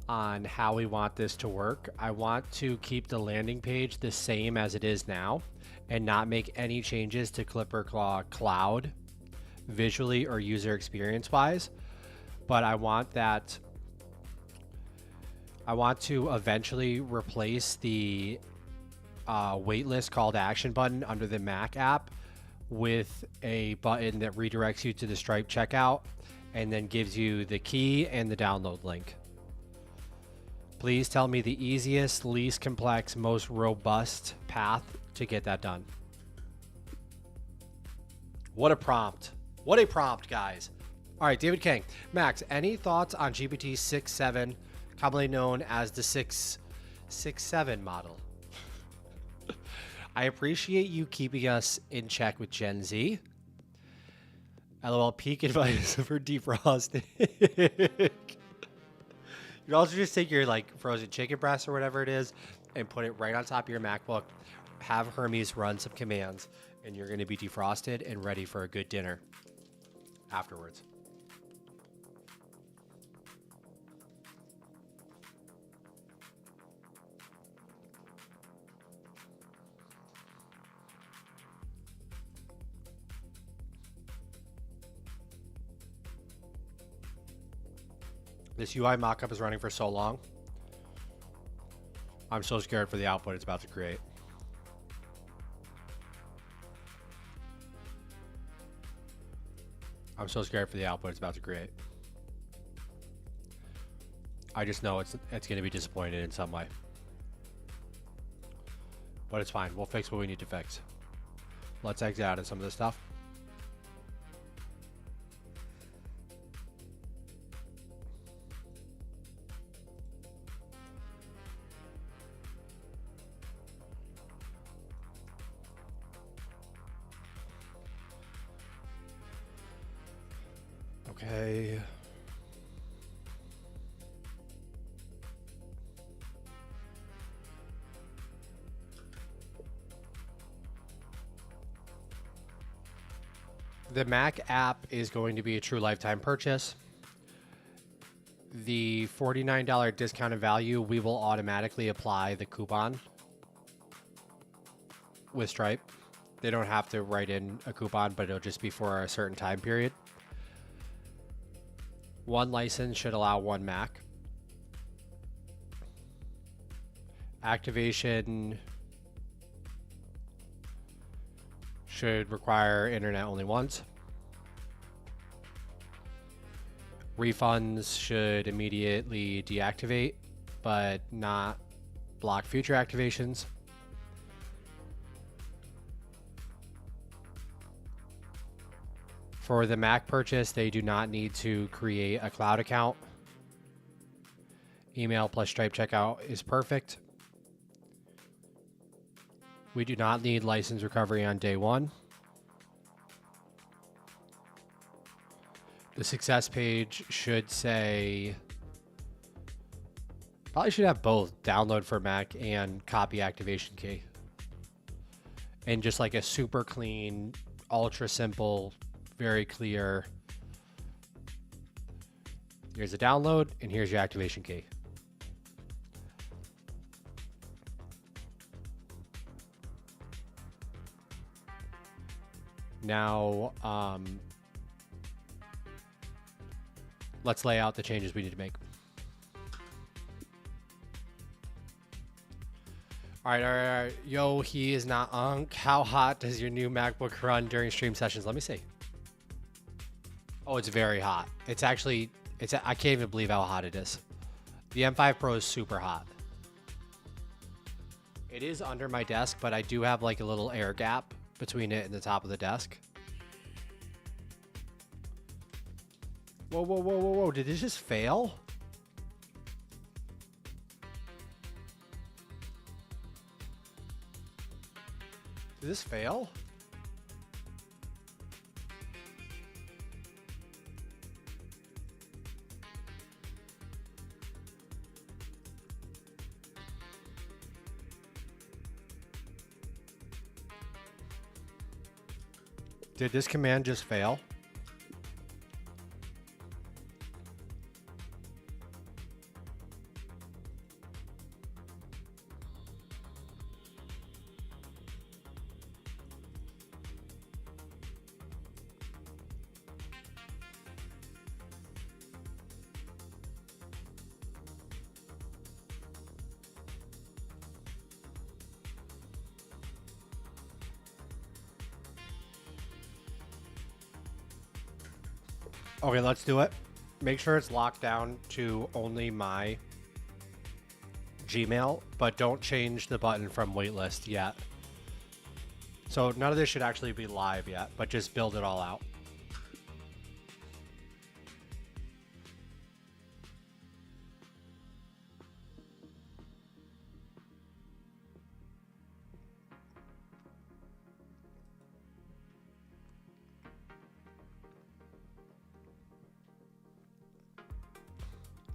on how we want this to work. I want to keep the landing page the same as it is now and not make any changes to Clipper Claw Cloud visually or user experience wise, but I want to eventually replace the waitlist call to action button under the Mac app with a button that redirects you to the Stripe checkout and then gives you the key and the download link. Please tell me the easiest, least complex, most robust path to get that done. What a prompt. What a prompt, guys. All right, David King. Max, any thoughts on GPT 6.7, commonly known as the 6.7 model? I appreciate you keeping us in check with Gen Z. LOL, peak advice for defrosting. You can also just take your like frozen chicken breast or whatever it is, and put it right on top of your MacBook. Have Hermes run some commands, and you're going to be defrosted and ready for a good dinner afterwards. This UI mockup is running for so long. I'm so scared for the output it's about to create. I'm so scared for the output it's about to create. I just know it's going to be disappointed in some way. But it's fine. We'll fix what we need to fix. Let's exit out of some of this stuff. Okay. The Mac app is going to be a true lifetime purchase. The $49 discounted value, we will automatically apply the coupon with Stripe. They don't have to write in a coupon, but it'll just be for a certain time period. One license should allow one Mac. Activation should require internet only once. Refunds should immediately deactivate, but not block future activations. For the Mac purchase, they do not need to create a cloud account. Email plus Stripe checkout is perfect. We do not need license recovery on day one. The success page should say, probably should have both download for Mac and copy activation key. And just like a super clean, ultra simple, very clear. Here's a download and here's your activation key. Now, let's lay out the changes we need to make. All right. Yo, he is not on. How hot does your new MacBook run during stream sessions? Let me see. Oh, it's very hot. It's actually, I can't even believe how hot it is. The M5 Pro is super hot. It is under my desk, but I do have like a little air gap between it and the top of the desk. Whoa. Did this just fail? Did this fail? Did this command just fail? Okay, let's do it. Make sure it's locked down to only my Gmail, but don't change the button from waitlist yet. So none of this should actually be live yet, but just build it all out.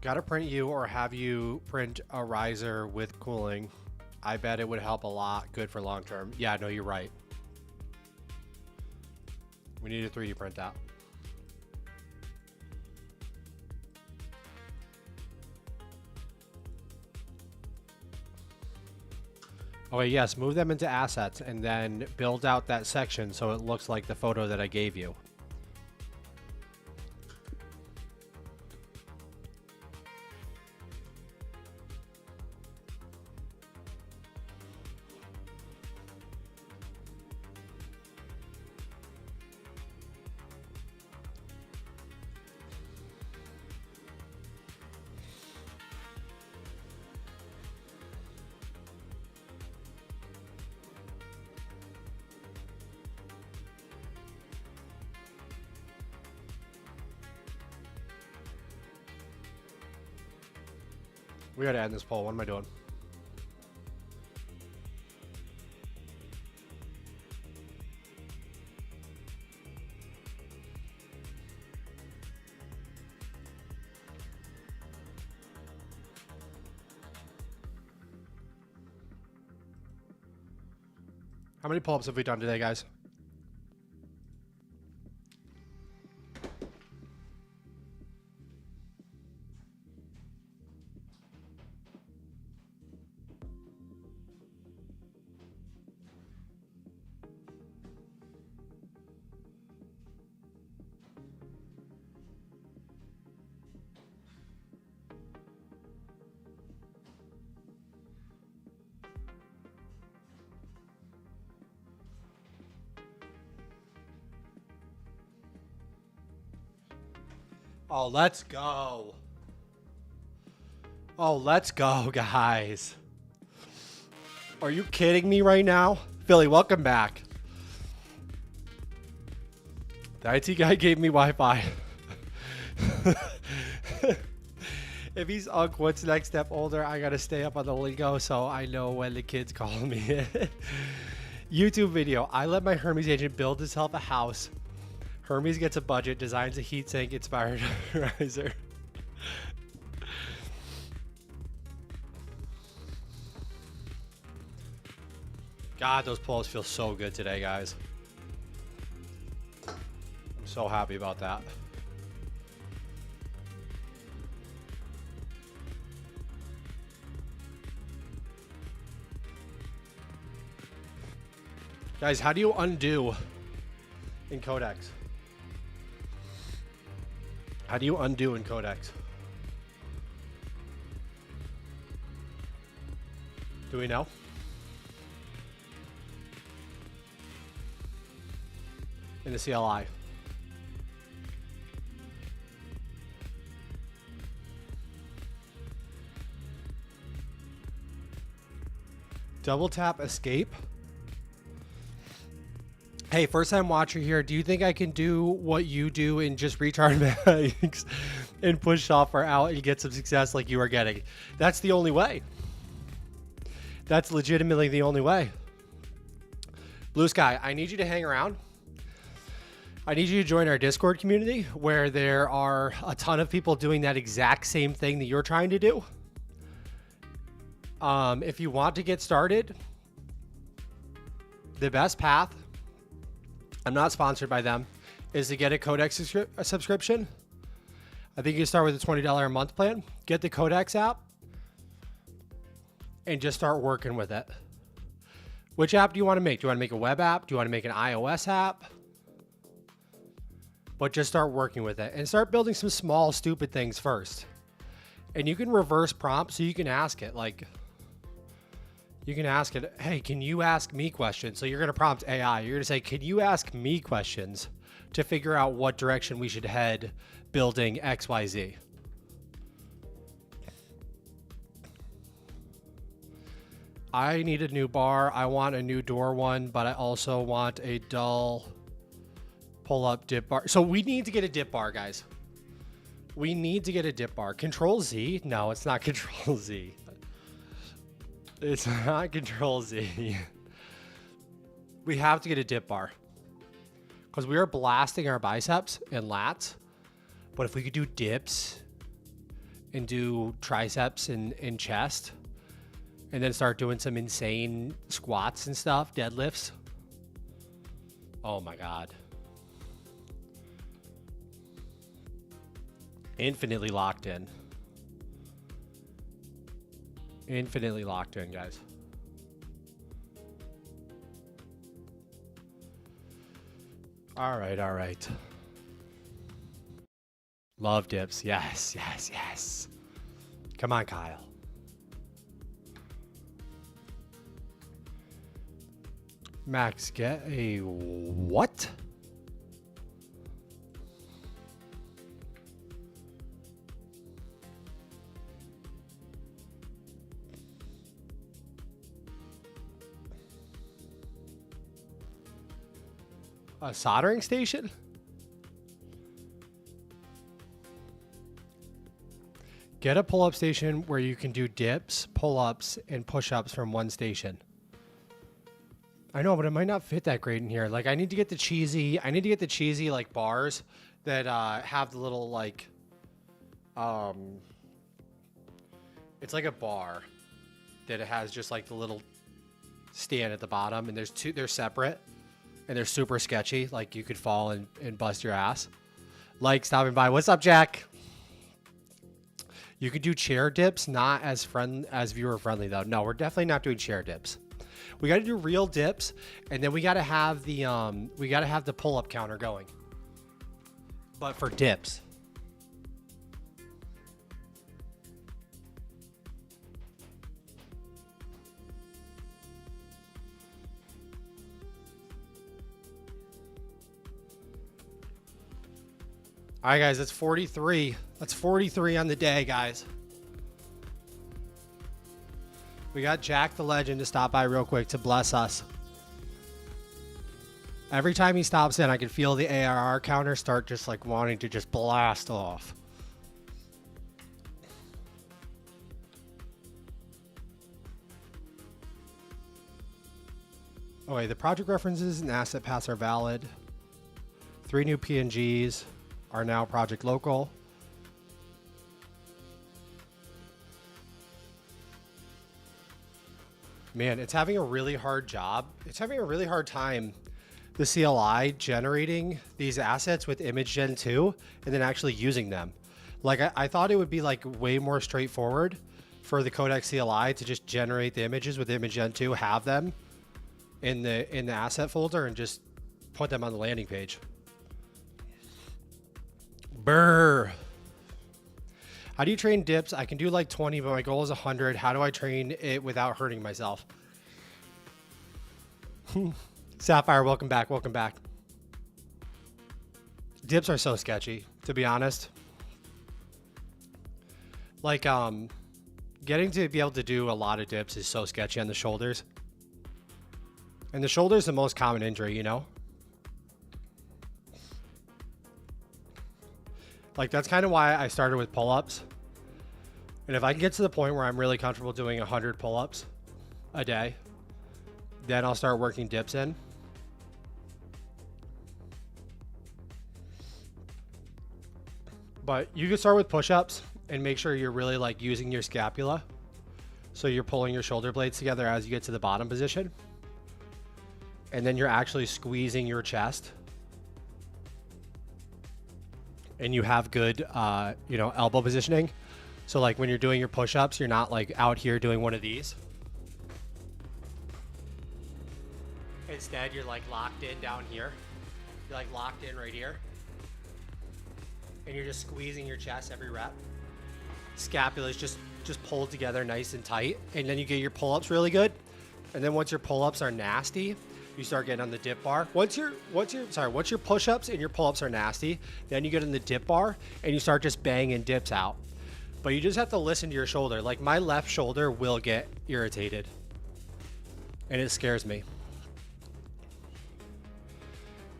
Gotta print you or have you print a riser with cooling I bet it would help a lot. Good for long term. Yeah, no, you're right. We need to 3D print that. Okay, yes, move them into assets and then build out that section so it looks like the photo that I gave you. We gotta end this poll. What am I doing? How many pull-ups have we done today, guys? Oh, let's go. Oh, let's go, guys. Are you kidding me right now? Philly, welcome back. The IT guy gave me Wi-Fi. If he's Unk, what's the next step older? I gotta stay up on the lingo so I know when the kids call me. YouTube video. I let my Hermes agent build himself a house. Hermes gets a budget, designs a heatsink inspired riser. God, those pulls feel so good today, guys. I'm so happy about that. Guys, how do you undo in Codex? How do you undo in Codex? Do we know? In the CLI. Double tap escape. Hey, first time watcher here, do you think I can do what you do and just retard mags and push software out and get some success like you are getting? That's the only way. That's legitimately the only way. Blue Sky, I need you to hang around. I need you to join our Discord community where there are a ton of people doing that exact same thing that you're trying to do. If you want to get started, the best path, I'm not sponsored by them, is to get a Codex subscription. I think you can start with a $20 a month plan, get the Codex app, and just start working with it. Which app do you want to make? Do you want to make a web app? Do you want to make an iOS app? But just start working with it and start building some small, stupid things first. And you can reverse prompt so you can ask it. Like, you can ask it, hey, can you ask me questions? So you're going to prompt AI. You're going to say, can you ask me questions to figure out what direction we should head building XYZ? I need a new bar. I want a new door one, but I also want a dull pull-up dip bar. So we need to get a dip bar, guys. We need to get a dip bar. Control Z? No, it's not Control Z. It's not Control Z. We have to get a dip bar because we are blasting our biceps and lats. But if we could do dips and do triceps and chest, and then start doing some insane squats and stuff, deadlifts. Oh my God. Infinitely locked in. Infinitely locked in, guys. All right, all right. Love dips. Yes, yes, yes. Come on, Kyle. Max, get a what? A soldering station? Get a pull-up station where you can do dips, pull-ups, and push-ups from one station. I know, but it might not fit that great in here. Like, I need to get the cheesy like bars that have the little like, it's like a bar that it has just like the little stand at the bottom, and they're separate. And they're super sketchy. Like, you could fall and bust your ass. Like, stopping by. What's up, Jack? You could do chair dips, not as viewer friendly though. No, we're definitely not doing chair dips. We got to do real dips, and then we got to have the pull-up counter going. But for dips. All right, guys, that's 43. That's 43 on the day, guys. We got Jack the Legend to stop by real quick to bless us. Every time he stops in, I can feel the ARR counter start just like wanting to just blast off. Oh, wait, the project references and asset paths are valid. 3 new PNGs are now project local. Man, it's having a really hard job. It's having a really hard time, the CLI, generating these assets with Image Gen 2 and then actually using them. Like, I thought it would be like way more straightforward for the Codex CLI to just generate the images with Image Gen 2, have them in the asset folder, and just put them on the landing page. Brr. How do you train dips? I can do like 20, but my goal is 100. How do I train it without hurting myself? Sapphire, welcome back. Welcome back. Dips are so sketchy, to be honest. Like, getting to be able to do a lot of dips is so sketchy on the shoulders. And the shoulder is the most common injury, you know? Like, that's kind of why I started with pull-ups. And if I can get to the point where I'm really comfortable doing 100 pull-ups a day, then I'll start working dips in. But you can start with push-ups and make sure you're really like using your scapula. So you're pulling your shoulder blades together as you get to the bottom position. And then you're actually squeezing your chest. And you have good, elbow positioning. So like when you're doing your push-ups, you're not like out here doing one of these. Instead, you're like locked in down here. You're like locked in right here. And you're just squeezing your chest every rep. Scapula is just pulled together nice and tight. And then you get your pull-ups really good. And then once your pull-ups are nasty, you start getting on the dip bar. Once your push-ups and your pull-ups are nasty, then you get in the dip bar and you start just banging dips out. But you just have to listen to your shoulder. Like, my left shoulder will get irritated. And it scares me.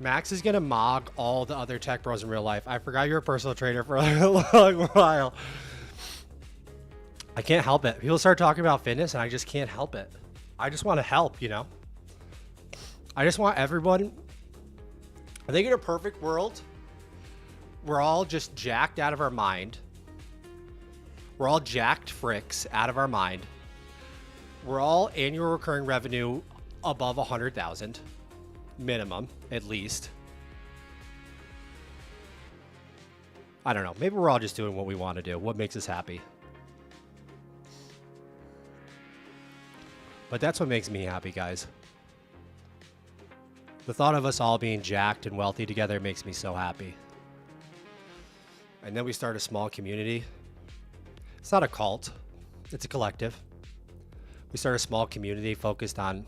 Max is gonna mog all the other tech bros in real life. I forgot you're a personal trainer for a long while. I can't help it. People start talking about fitness and I just can't help it. I just want to help, you know? I just want everyone. I think in a perfect world, we're all just jacked out of our mind. We're all jacked fricks out of our mind. We're all annual recurring revenue above 100,000 minimum, at least. I don't know. Maybe we're all just doing what we want to do. What makes us happy? But that's what makes me happy, guys. The thought of us all being jacked and wealthy together makes me so happy. And then we start a small community. It's not a cult. It's a collective. We start a small community focused on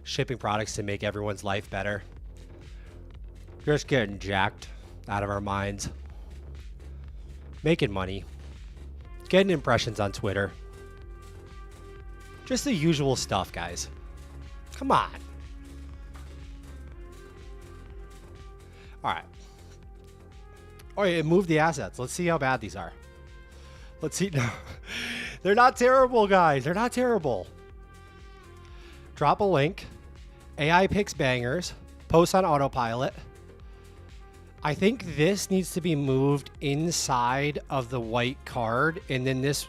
shipping products to make everyone's life better. Just getting jacked out of our minds. Making money. Getting impressions on Twitter. Just the usual stuff, guys. Come on. All right. Oh, yeah, move the assets. Let's see how bad these are. Let's see. No. They're not terrible, guys. They're not terrible. Drop a link. AI picks bangers. Post on autopilot. I think this needs to be moved inside of the white card. And then this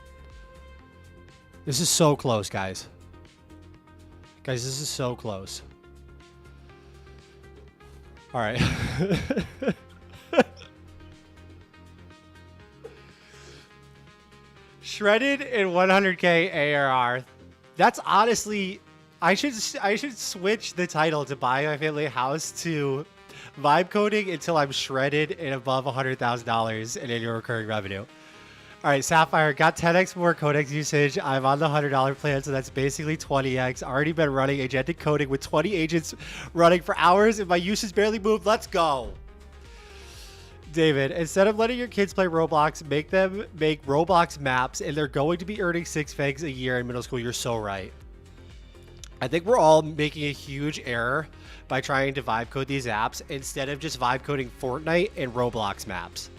is so close, guys. Guys, this is so close. All right. Shredded and 100K ARR. That's honestly, I should switch the title to Buy My Family House to Vibe Coding until I'm shredded and above $100,000 in annual recurring revenue. All right, Sapphire, got 10x more Codex usage. I'm on the $100 plan, so that's basically 20x. Already been running agentic coding with 20 agents running for hours, and my usage barely moved. Let's go. David, instead of letting your kids play Roblox, make them make Roblox maps, and they're going to be earning 6 figs a year in middle school. You're so right. I think we're all making a huge error by trying to vibe code these apps instead of just vibe coding Fortnite and Roblox maps.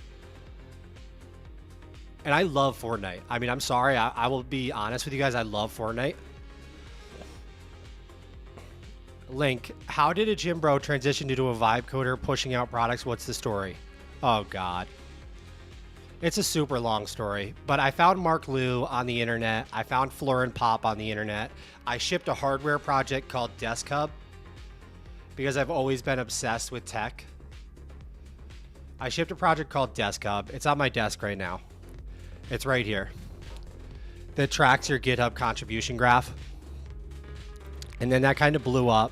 And I love Fortnite. I mean, I'm sorry. I will be honest with you guys. I love Fortnite. Link, how did a gym bro transition into a vibe coder pushing out products? What's the story? Oh, God. It's a super long story. But I found Mark Liu on the internet. I found Florin Pop on the internet. I shipped a hardware project called Desk Hub because I've always been obsessed with tech. I shipped a project called Desk Hub. It's on my desk right now. It's right here. That tracks your GitHub contribution graph. And then that kind of blew up.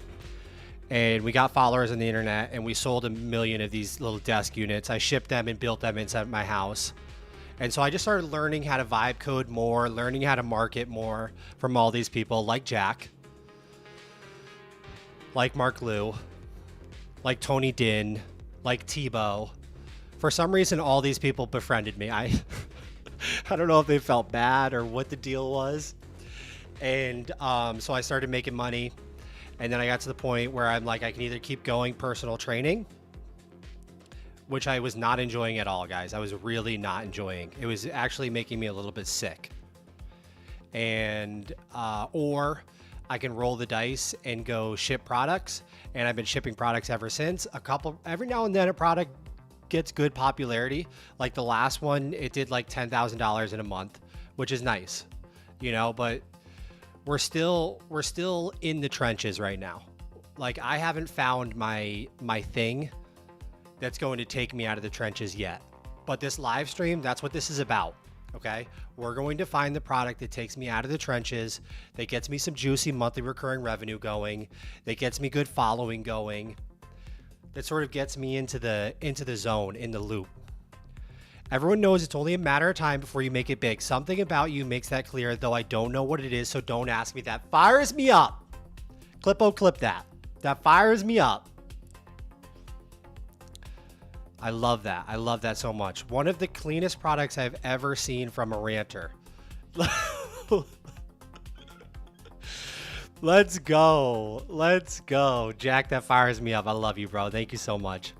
And we got followers on the internet, and we sold 1 million of these little desk units. I shipped them and built them inside my house. And so I just started learning how to vibe code more, learning how to market more from all these people like Jack, like Mark Liu, like Tony Din, like Tebow. For some reason, all these people befriended me. I don't know if they felt bad or what the deal was. And so I started making money. And then I got to the point where I'm like, I can either keep going personal training, which I was not enjoying at all, guys. I was really not enjoying. It was actually making me a little bit sick. And, or I can roll the dice and go ship products. And I've been shipping products ever since. Every now and then a product gets good popularity. Like the last one, it did like $10,000 in a month, which is nice, you know, but we're still in the trenches right now. Like I haven't found my thing that's going to take me out of the trenches yet. But this live stream, that's what this is about. Okay. We're going to find the product that takes me out of the trenches, that gets me some juicy monthly recurring revenue going, that gets me good following going, that sort of gets me into the zone, in the loop. Everyone knows it's only a matter of time before you make it big. Something about you makes that clear, though I don't know what it is, so don't ask me. That fires me up. Clip that. That fires me up. I love that. I love that so much. One of the cleanest products I've ever seen from a ranter. Let's go. Let's go. Jack, that fires me up. I love you, bro. Thank you so much.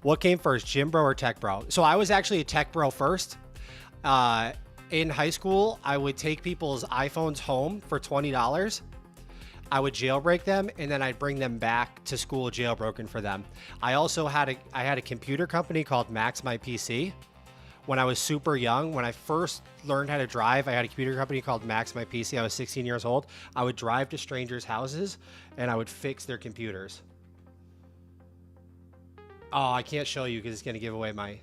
What came first, gym bro or tech bro? So I was actually a tech bro first. In high school, I would take people's iPhones home for $20. I would jailbreak them, and then I'd bring them back to school jailbroken for them. I also had a computer company called Max My PC, when I was super young. When I first learned how to drive, I had a computer company called Max My PC. I was 16 years old. I would drive to strangers' houses and I would fix their computers. Oh, I can't show you because it's going to give away my...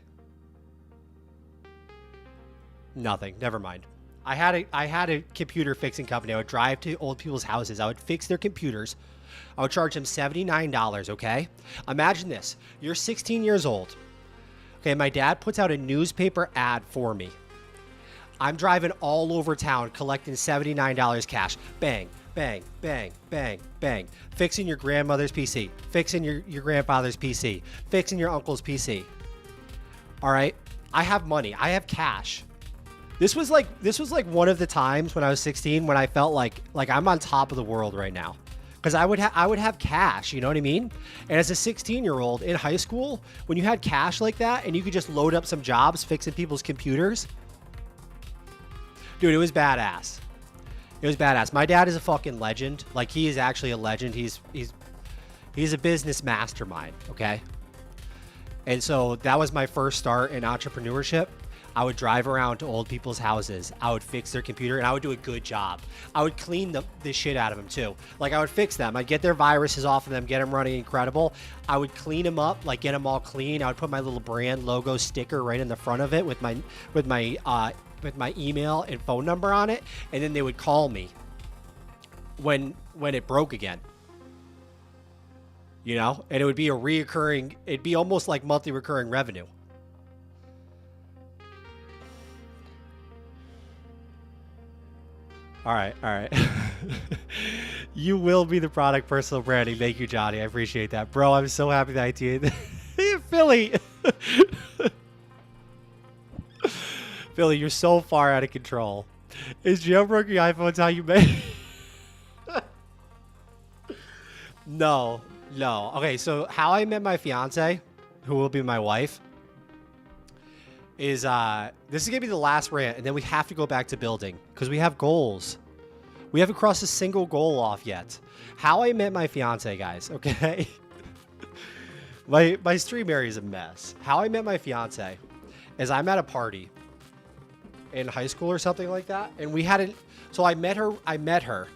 Nothing. Never mind. I had a computer fixing company. I would drive to old people's houses. I would fix their computers. I would charge them $79, okay? Imagine this. You're 16 years old. Okay, my dad puts out a newspaper ad for me. I'm driving all over town collecting $79 cash. Bang, bang, bang, bang, bang. Fixing your grandmother's PC. Fixing your grandfather's PC. Fixing your uncle's PC. All right? I have money. I have cash. This was like one of the times when I was 16 when I felt like I'm on top of the world right now. Because I would have cash, you know what I mean? And as a 16-year-old in high school, when you had cash like that and you could just load up some jobs fixing people's computers, dude, it was badass. It was badass. My dad is a fucking legend. Like, he is actually a legend. He's a business mastermind, okay? And so that was my first start in entrepreneurship. I would drive around to old people's houses. I would fix their computer, and I would do a good job. I would clean the shit out of them, too. Like, I would fix them. I'd get their viruses off of them, get them running incredible. I would clean them up, like, get them all clean. I would put my little brand logo sticker right in the front of it with my email and phone number on it, and then they would call me when it broke again. You know? And it would be it'd be almost like monthly recurring revenue. All right. You will be the product personal branding. Thank you, Johnny. I appreciate that. Bro, I'm so happy that I did. Philly. Philly, you're so far out of control. Is jailbreaking iPhones how you make... No. Okay, so how I met my fiance, who will be my wife, is this is gonna be the last rant, and then we have to go back to building because we have goals. We haven't crossed a single goal off yet. How I met my fiance, guys, okay? my stream area is a mess. How I met my fiance is I'm at a party in high school or something like that, and we hadn't. So I met her,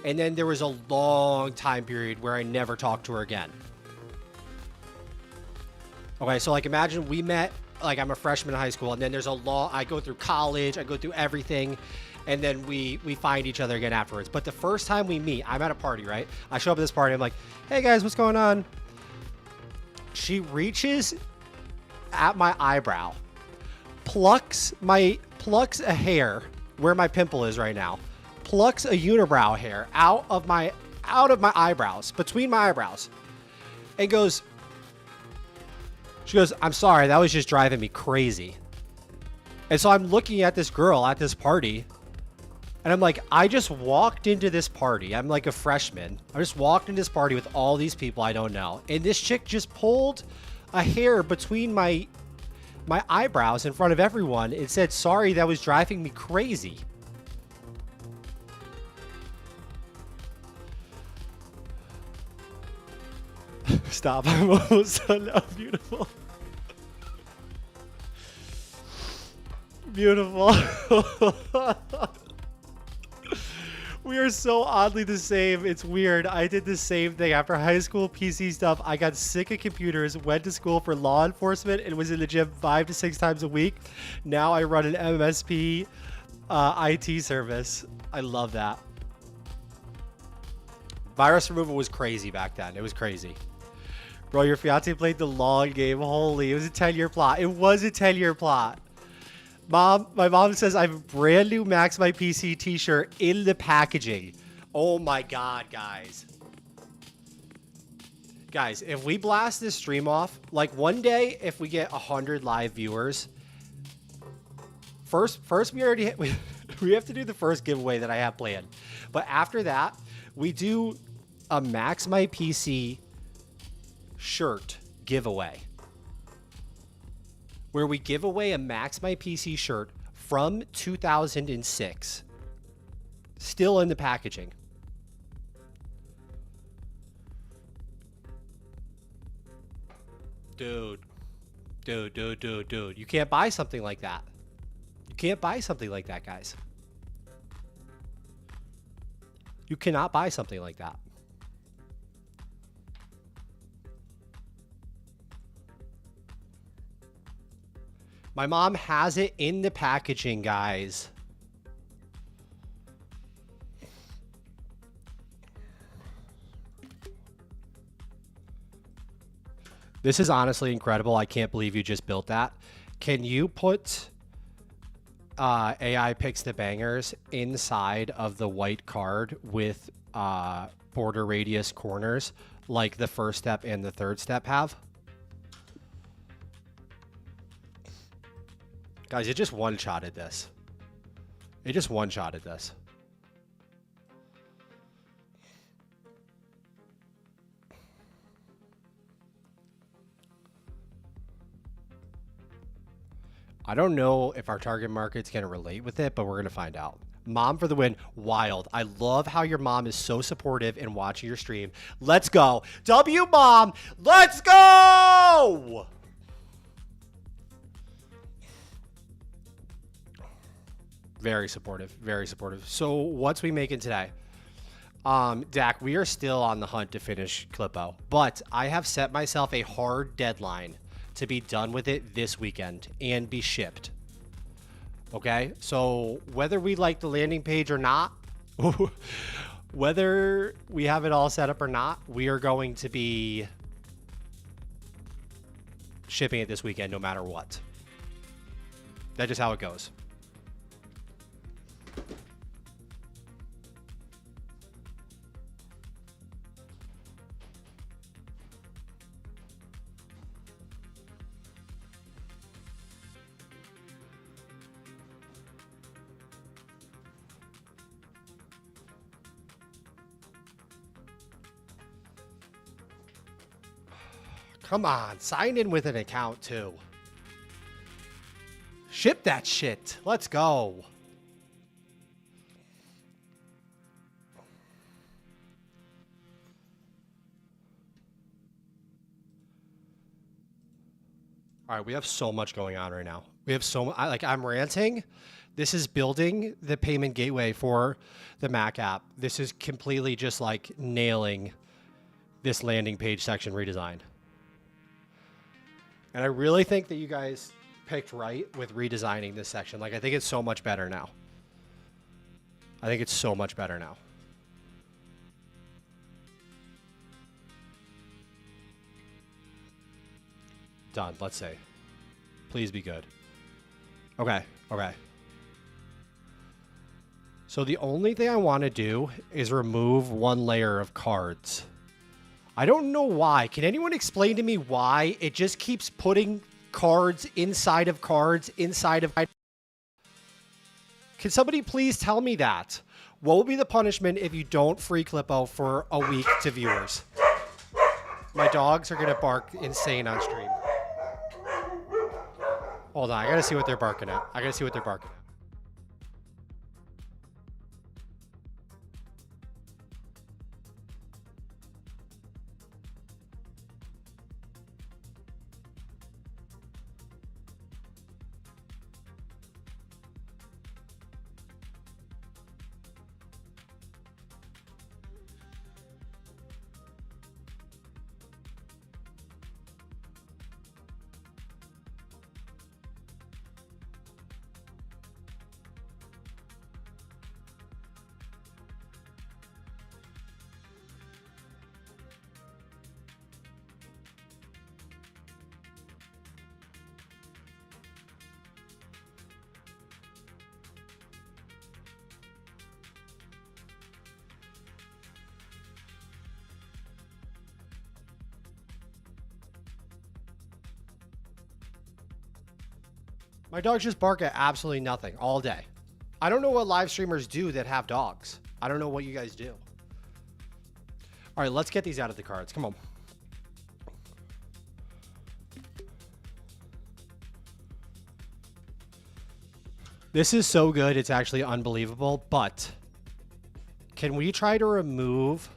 and then there was a long time period where I never talked to her again. Okay, so like imagine we met. Like, I'm a freshman in high school, and then there's I go through college, I go through everything, and then we find each other again afterwards. But the first time we meet, I'm at a party, right? I show up at this party, I'm like, hey guys, what's going on? She reaches at my eyebrow, plucks a hair where my pimple is right now, plucks a unibrow hair out of my eyebrows, between my eyebrows, and she goes, I'm sorry, that was just driving me crazy. And so I'm looking at this girl at this party, and I'm like, I just walked into this party. I'm like a freshman. I just walked into this party with all these people I don't know. And this chick just pulled a hair between my eyebrows in front of everyone and said, sorry, that was driving me crazy. Stop. I'm almost done now. Beautiful. Beautiful. We are so oddly the same. It's weird. I did the same thing after high school PC stuff. I got sick of computers, went to school for law enforcement, and was in the gym 5 to 6 times a week. Now I run an MSP IT service. I love that. Virus removal was crazy back then. It was crazy. Bro, your fiance played the long game. Holy, it was a 10-year plot. It was a 10-year plot. Mom, my mom says I have a brand new Max My PC t-shirt in the packaging. Oh my God, guys. Guys, if we blast this stream off, like one day, if we get 100 live viewers, first we already, we have to do the first giveaway that I have planned. But after that, we do a Max My PC shirt giveaway, where we give away a Max My PC shirt from 2006, still in the packaging. Dude, Dude. You can't buy something like that. You can't buy something like that, guys. You cannot buy something like that. My mom has it in the packaging, guys. This is honestly incredible. I can't believe you just built that. Can you put AI picks the bangers inside of the white card with border radius corners like the first step and the third step have? Guys, it just one-shotted this. It just one-shotted this. I don't know if our target market's going to relate with it, but we're going to find out. Mom for the win. Wild. I love how your mom is so supportive in watching your stream. Let's go. W Mom. Let's go. Very supportive. Very supportive. So what's we making today? Dak, we are still on the hunt to finish Clippo, but I have set myself a hard deadline to be done with it this weekend and be shipped. Okay, so whether we like the landing page or not, whether we have it all set up or not, we are going to be shipping it this weekend no matter what. That's just how it goes. Come on, sign in with an account too. Ship that shit. Let's go. All right, we have so much going on right now. We have so much, I'm ranting. This is building the payment gateway for the Mac app. This is completely just like nailing this landing page section redesign. And I really think that you guys picked right with redesigning this section. Like, I think it's so much better now. I think it's so much better now. Done. Let's see. Please be good. Okay. Okay. So the only thing I want to do is remove one layer of cards. I don't know why. Can anyone explain to me why it just keeps putting cards inside of cards inside of... Can somebody please tell me that? What will be the punishment if you don't free Clippo for a week to viewers? My dogs are going to bark insane on stream. Hold on. I got to see what they're barking at. I got to see what they're barking at. My dogs just bark at absolutely nothing all day. I don't know what live streamers do that have dogs. I don't know what you guys do. All right, let's get these out of the cards. Come on. This is so good. It's actually unbelievable. But can we try to remove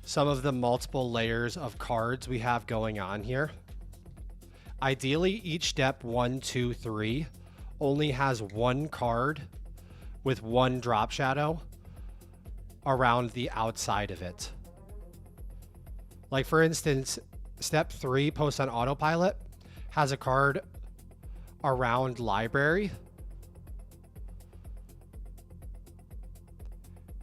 some of the multiple layers of cards we have going on here. Ideally, each step 1, 2, 3 only has one card with one drop shadow around the outside of it. Like for instance, step 3, post on autopilot, has a card around library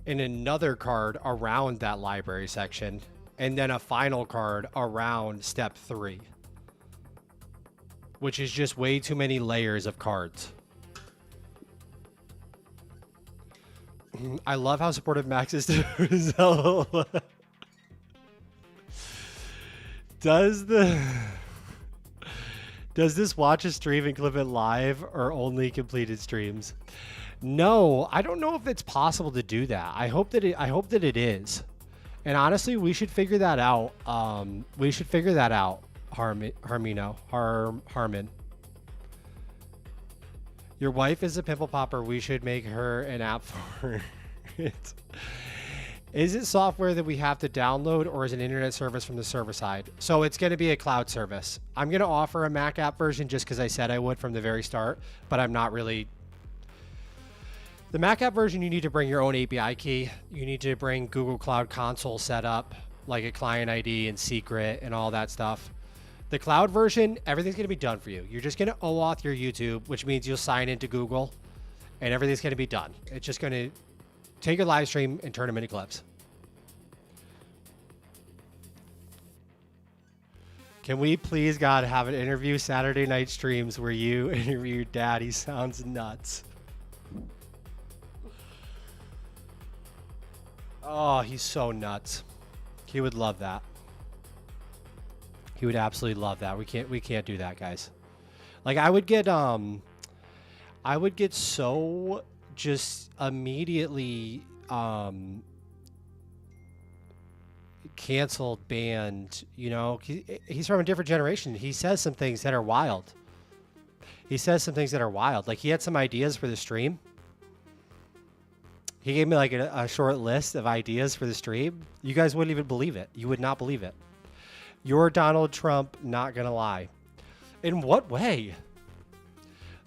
and another card around that library section, and then a final card around step 3, which is just way too many layers of cards. I love how supportive Max is to Zelda. Does this watch a stream and clip it live or only completed streams? No, I don't know if it's possible to do that. I hope that it is. And honestly, we should figure that out. We should figure that out, Harmon. Your wife is a pimple popper. We should make her an app for it. Is it software that we have to download, or is it an internet service from the server side? So it's going to be a cloud service. I'm going to offer a Mac app version just because I said I would from the very start, but I'm not really. The Mac app version, you need to bring your own API key. You need to bring Google Cloud Console set up, like a client ID and secret and all that stuff. The cloud version, everything's going to be done for you. You're just going to OAuth your YouTube, which means you'll sign into Google, and everything's going to be done. It's just going to take your live stream and turn them into clips. Can we please, God, have an interview Saturday night streams where you interview your dad? He sounds nuts. Oh, he's so nuts. He would love that. He would absolutely love that. We can't do that, guys. Like I would get so just immediately canceled, banned, you know. He's from a different generation. He says some things that are wild. Like he had some ideas for the stream. He gave me like a short list of ideas for the stream. You guys wouldn't even believe it. You would not believe it. You're Donald Trump, not gonna lie. In what way?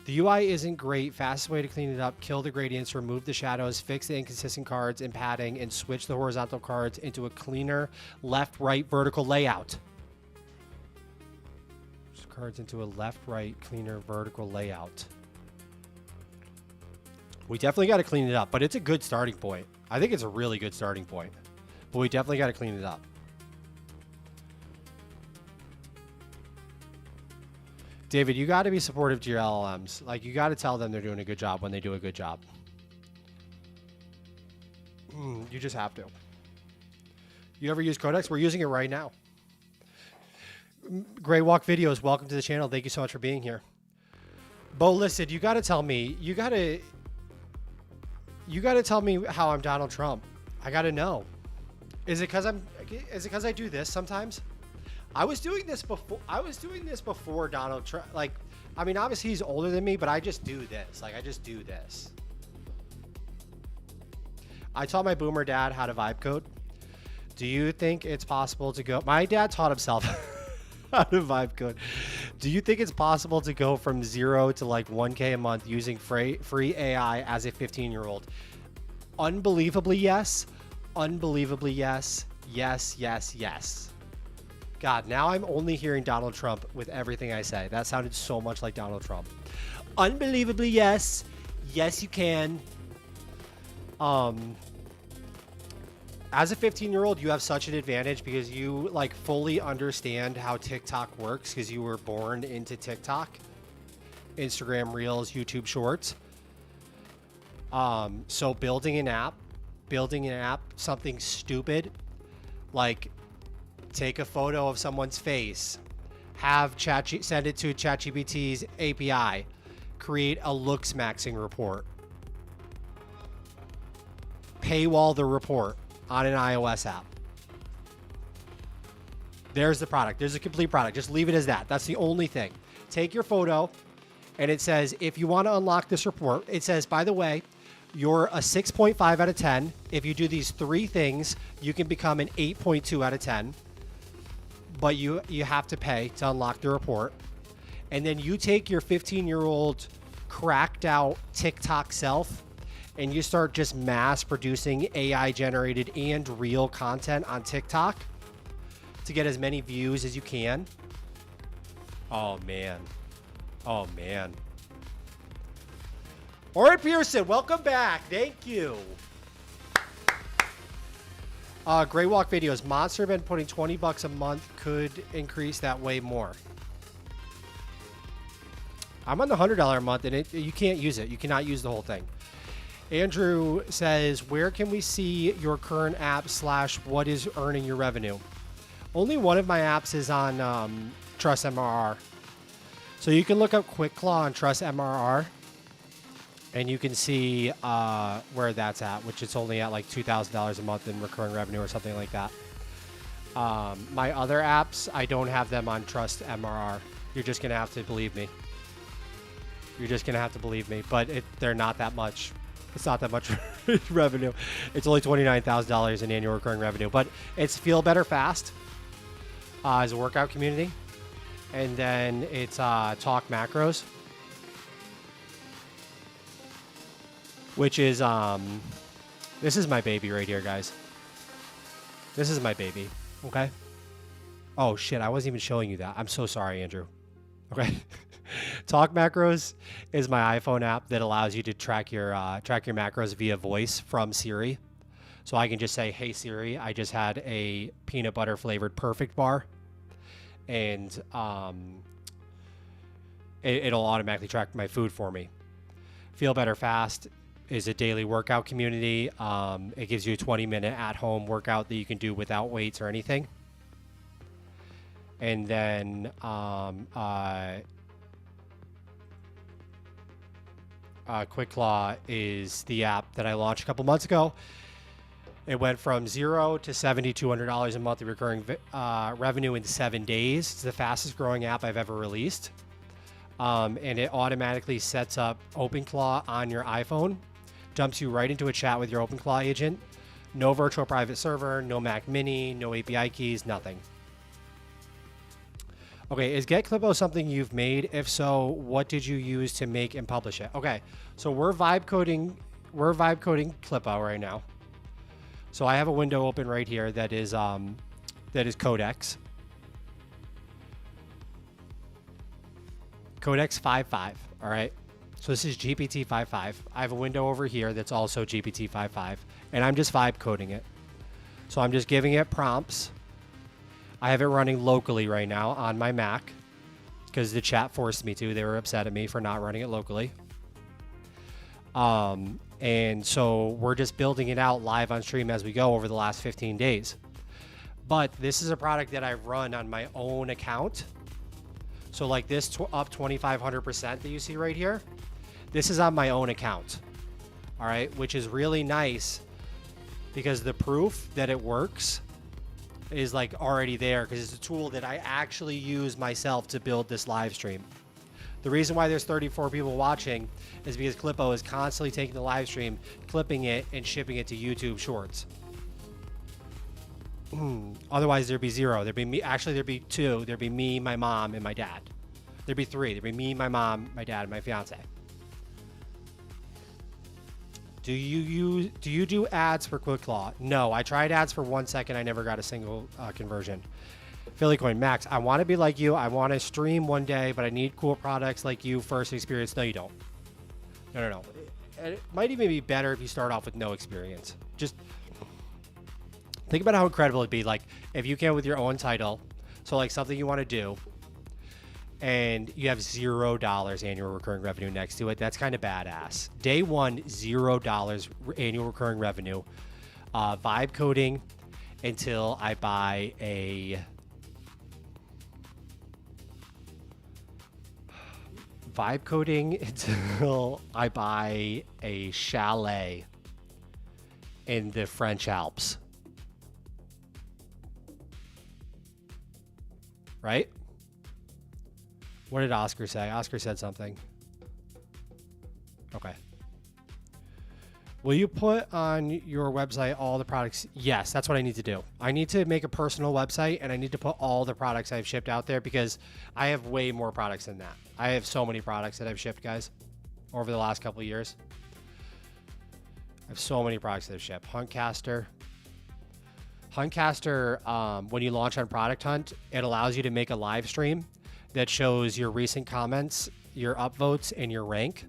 The UI isn't great. Fastest way to clean it up: kill the gradients, remove the shadows, fix the inconsistent cards and padding, and switch the horizontal cards into a cleaner left-right vertical layout. Cards into a left-right cleaner vertical layout. We definitely got to clean it up, but it's a good starting point. I think it's a really good starting point, but we definitely got to clean it up. David, you got to be supportive to your LLMs. Like, you got to tell them they're doing a good job when they do a good job. You just have to. You ever use Codex? We're using it right now. Gray Walk Videos, welcome to the channel. Thank you so much for being here. Bo, listen, you got to tell me. You got to tell me how I'm Donald Trump. I got to know. Is it because I do this sometimes? I was doing this before Donald Trump. Like, I mean, obviously he's older than me, but I just do this. Like, I just do this. I taught my boomer dad how to vibe code. Do you think it's possible to go? My dad taught himself how to vibe code. Do you think it's possible to go from 0 to like 1K a month using free AI as a 15-year-old? Unbelievably, yes. Unbelievably, yes. Yes, yes, yes. God, now I'm only hearing Donald Trump with everything I say. That sounded so much like Donald Trump. Unbelievably, yes. Yes, you can. As a 15-year-old, you have such an advantage because you like fully understand how TikTok works because you were born into TikTok, Instagram Reels, YouTube Shorts. So building an app, something stupid, like take a photo of someone's face, send it to ChatGPT's API, create a looks maxing report, paywall the report on an iOS app. There's the product. There's a complete product. Just leave it as that. That's the only thing. Take your photo and it says, if you want to unlock this report, it says, by the way, You're a 6.5 out of 10. If you do these 3 things, you can become an 8.2 out of 10. But you have to pay to unlock the report. And then you take your 15-year-old cracked out TikTok self and you start just mass producing AI generated and real content on TikTok to get as many views as you can. Oh man. Oh man. Orin Pearson, welcome back. Thank you. Gray Walk videos. Monster been putting $20 a month, could increase that way more. I'm on the $100 a month and you can't use it. You cannot use the whole thing. Andrew says, where can we see your current app / what is earning your revenue? Only one of my apps is on Trust MRR. So you can look up Quick Claw on Trust MRR and you can see where that's at, which it's only at like $2,000 a month in recurring revenue or something like that. My other apps, I don't have them on Trust MRR. You're just going to have to believe me. You're just going to have to believe me. But they're not that much. It's not that much revenue. It's only $29,000 in annual recurring revenue. But it's Feel Better Fast as a workout community. And then it's Talk Macros, which is, this is my baby right here, guys. This is my baby, okay? Oh, shit, I wasn't even showing you that. I'm so sorry, Andrew. Okay. Talk Macros is my iPhone app that allows you to track your macros via voice from Siri. So I can just say, hey, Siri, I just had a peanut butter flavored perfect bar. And it'll automatically track my food for me. Feel Better Fast is a daily workout community. It gives you a 20-minute at-home workout that you can do without weights or anything. And then Quick Claw is the app that I launched a couple months ago. It went from $0 to $7,200 a month of recurring revenue in 7 days. It's the fastest growing app I've ever released. And it automatically sets up OpenClaw on your iPhone, dumps you right into a chat with your OpenClaw agent. No virtual private server, no Mac Mini, no API keys, nothing. Okay, is GetClippo something you've made? If so, what did you use to make and publish it? Okay, so we're vibe coding Clippo right now. So I have a window open right here that is Codex. Codex 5.5, all right? So this is GPT 5.5. I have a window over here that's also GPT 5.5, and I'm just vibe coding it. So I'm just giving it prompts. I have it running locally right now on my Mac because the chat forced me to. They were upset at me for not running it locally. And so we're just building it out live on stream as we go over the last 15 days. But this is a product that I've run on my own account. So like this up 2,500% that you see right here, this is on my own account. All right, which is really nice because the proof that it works is like already there because it's a tool that I actually use myself to build this live stream. The reason why there's 34 people watching is because Clippo is constantly taking the live stream, clipping it, and shipping it to YouTube Shorts. Otherwise, there'd be 0. There'd be me. Actually, there'd be 2. There'd be me, my mom, and my dad. There'd be 3. There'd be me, my mom, my dad, and my fiance. Do you do ads for Quick Claw? No, I tried ads for 1 second. I never got a single conversion. Philly Coin Max, I want to be like you. I want to stream one day, but I need cool products like you first experience. No, you don't. No. It might even be better if you start off with no experience. Just think about how incredible it'd be. Like if you came with your own title, so like something you want to do, and you have $0 annual recurring revenue next to it. That's kind of badass. Day one, $0 annual recurring revenue. Vibe coding until I buy a chalet in the French Alps. Right? What did Oscar say? Oscar said something. Okay. Will you put on your website all the products? Yes, that's what I need to do. I need to make a personal website and I need to put all the products I've shipped out there because I have way more products than that. I have so many products that I've shipped, guys, over the last couple of years. I have so many products that I've shipped. Huntcaster. Huntcaster, when you launch on Product Hunt, it allows you to make a live stream that shows your recent comments, your upvotes, and your rank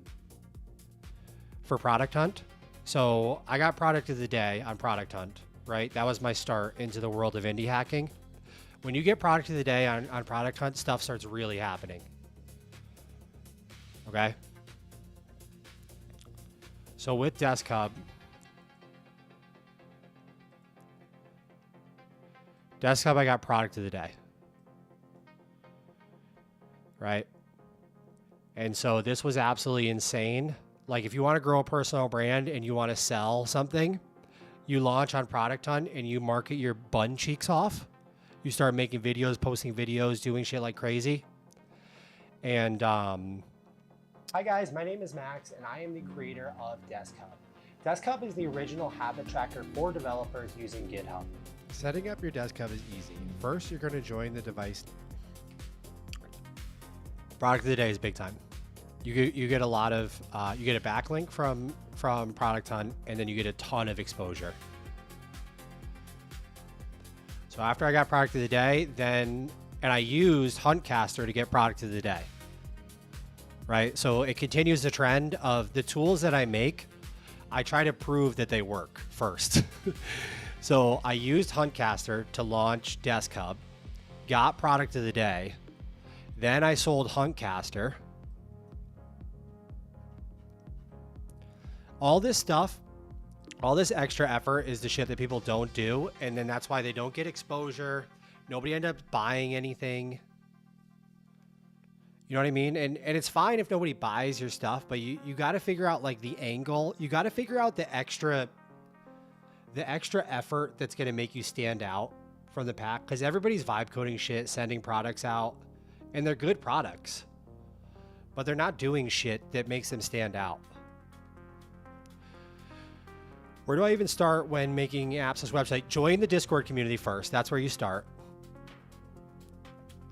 for Product Hunt. So I got product of the day on Product Hunt, right? That was my start into the world of indie hacking. When you get product of the day on Product Hunt, stuff starts really happening. Okay? So with Desk Hub, I got product of the day. Right? And so this was absolutely insane. Like if you want to grow a personal brand and you want to sell something, you launch on Product Hunt and you market your bun cheeks off. You start making videos, posting videos, doing shit like crazy. And hi guys, my name is Max and I am the creator of Desk Hub. Desk Hub is the original habit tracker for developers using GitHub. Setting up your Desk Hub is easy. First, you're going to join the device. Product of the day is big time. You get a lot of you get a backlink from Product Hunt, and then you get a ton of exposure. So after I got product of the day, and I used Huntcaster to get product of the day. Right, so it continues the trend of the tools that I make. I try to prove that they work first. So I used Huntcaster to launch Desk Hub, got product of the day. Then I sold Huntcaster. All this stuff, all this extra effort is the shit that people don't do. And then that's why they don't get exposure. Nobody ends up buying anything. You know what I mean? And it's fine if nobody buys your stuff, but you got to figure out like the angle. You got to figure out the extra effort that's going to make you stand out from the pack. Because everybody's vibe coding shit, sending products out. And they're good products, but they're not doing shit that makes them stand out. Where do I even start when making apps this website? Join the Discord community first. That's where you start.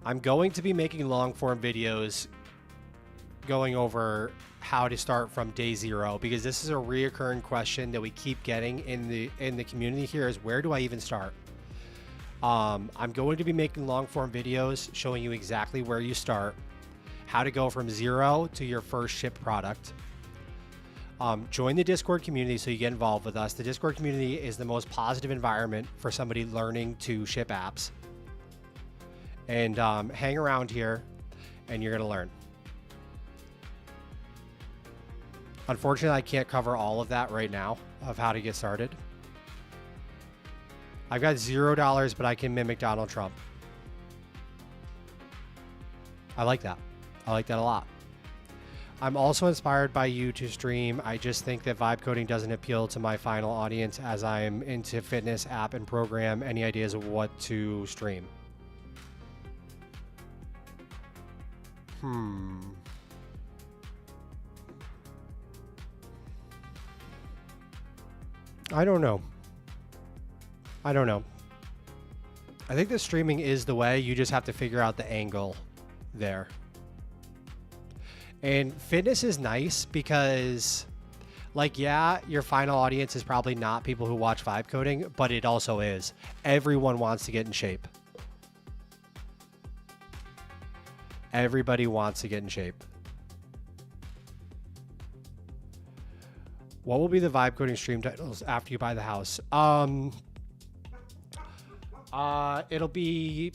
I'm going to be making long form videos going over how to start from day zero because this is a reoccurring question that we keep getting in the community here is where do I even start? I'm going to be making long form videos showing you exactly where you start, how to go from zero to your first shipped product. Join the Discord community so you get involved with us. The Discord community is the most positive environment for somebody learning to ship apps. And hang around here and you're going to learn. Unfortunately, I can't cover all of that right now of how to get started. I've got $0, but I can mimic Donald Trump. I like that. I like that a lot. I'm also inspired by you to stream. I just think that vibe coding doesn't appeal to my final audience as I'm into fitness, app, and program. Any ideas of what to stream? I don't know. I think the streaming is the way. You just have to figure out the angle there. And fitness is nice because, like, yeah, your final audience is probably not people who watch vibe coding, but it also is. Everyone wants to get in shape. Everybody wants to get in shape. What will be the vibe coding stream titles after you buy the house? It'll be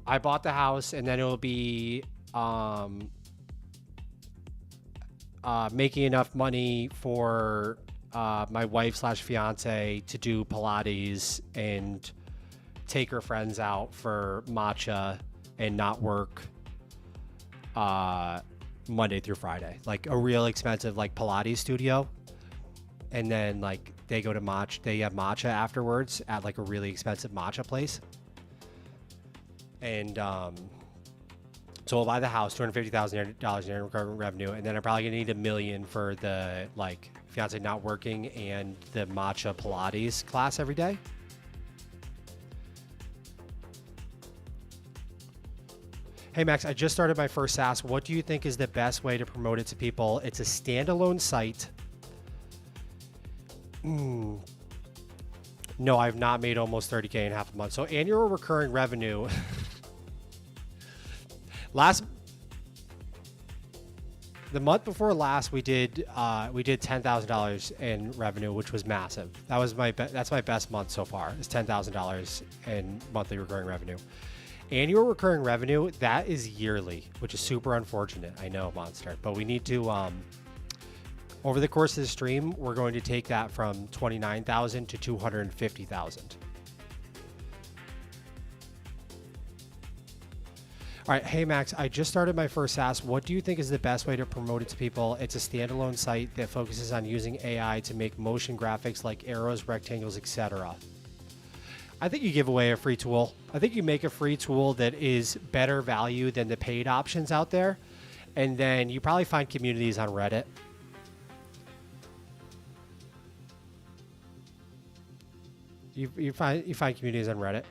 I bought the house, and then it'll be making enough money for my wife / fiance to do Pilates and take her friends out for matcha and not work Monday through Friday, like a real expensive like Pilates studio, and then like they go to they have matcha afterwards at like a really expensive matcha place. And so So we'll buy the house, $250,000 in annual recurring revenue, and then I'm probably gonna need $1 million for the like fiance not working and the matcha Pilates class every day. Hey Max, I just started my first SaaS. What do you think is the best way to promote it to people? It's a standalone site. No, I've not made almost 30K in half a month. So annual recurring revenue. The month before last, we did $10,000 in revenue, which was massive. That was that's my best month so far. Is $10,000 in monthly recurring revenue. Annual recurring revenue, that is yearly, which is super unfortunate. I know, Monster, but we need to over the course of the stream, we're going to take that from 29,000 to 250,000. All right, hey Max, I just started my first SaaS. What do you think is the best way to promote it to people? It's a standalone site that focuses on using AI to make motion graphics like arrows, rectangles, etc. I think you give away a free tool. I think you make a free tool that is better value than the paid options out there. And then you probably find communities on Reddit. You find communities on Reddit.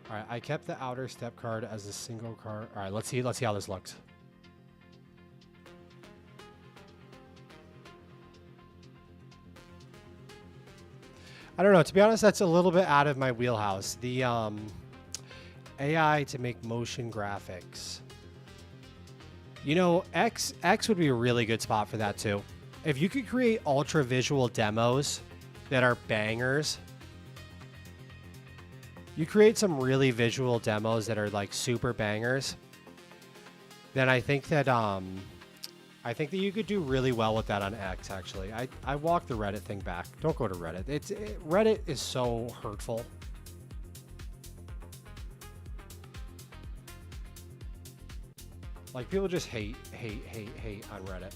All right, I kept the outer step card as a single card. All right, let's see how this looks. I don't know. To be honest, that's a little bit out of my wheelhouse. The AI to make motion graphics. You know, X would be a really good spot for that too. If you could create ultra visual demos that are bangers, you create some really visual demos that are like super bangers, then I think that you could do really well with that on X. Actually, I walked the Reddit thing back. Don't go to Reddit. Reddit is so hurtful. Like, people just hate on Reddit.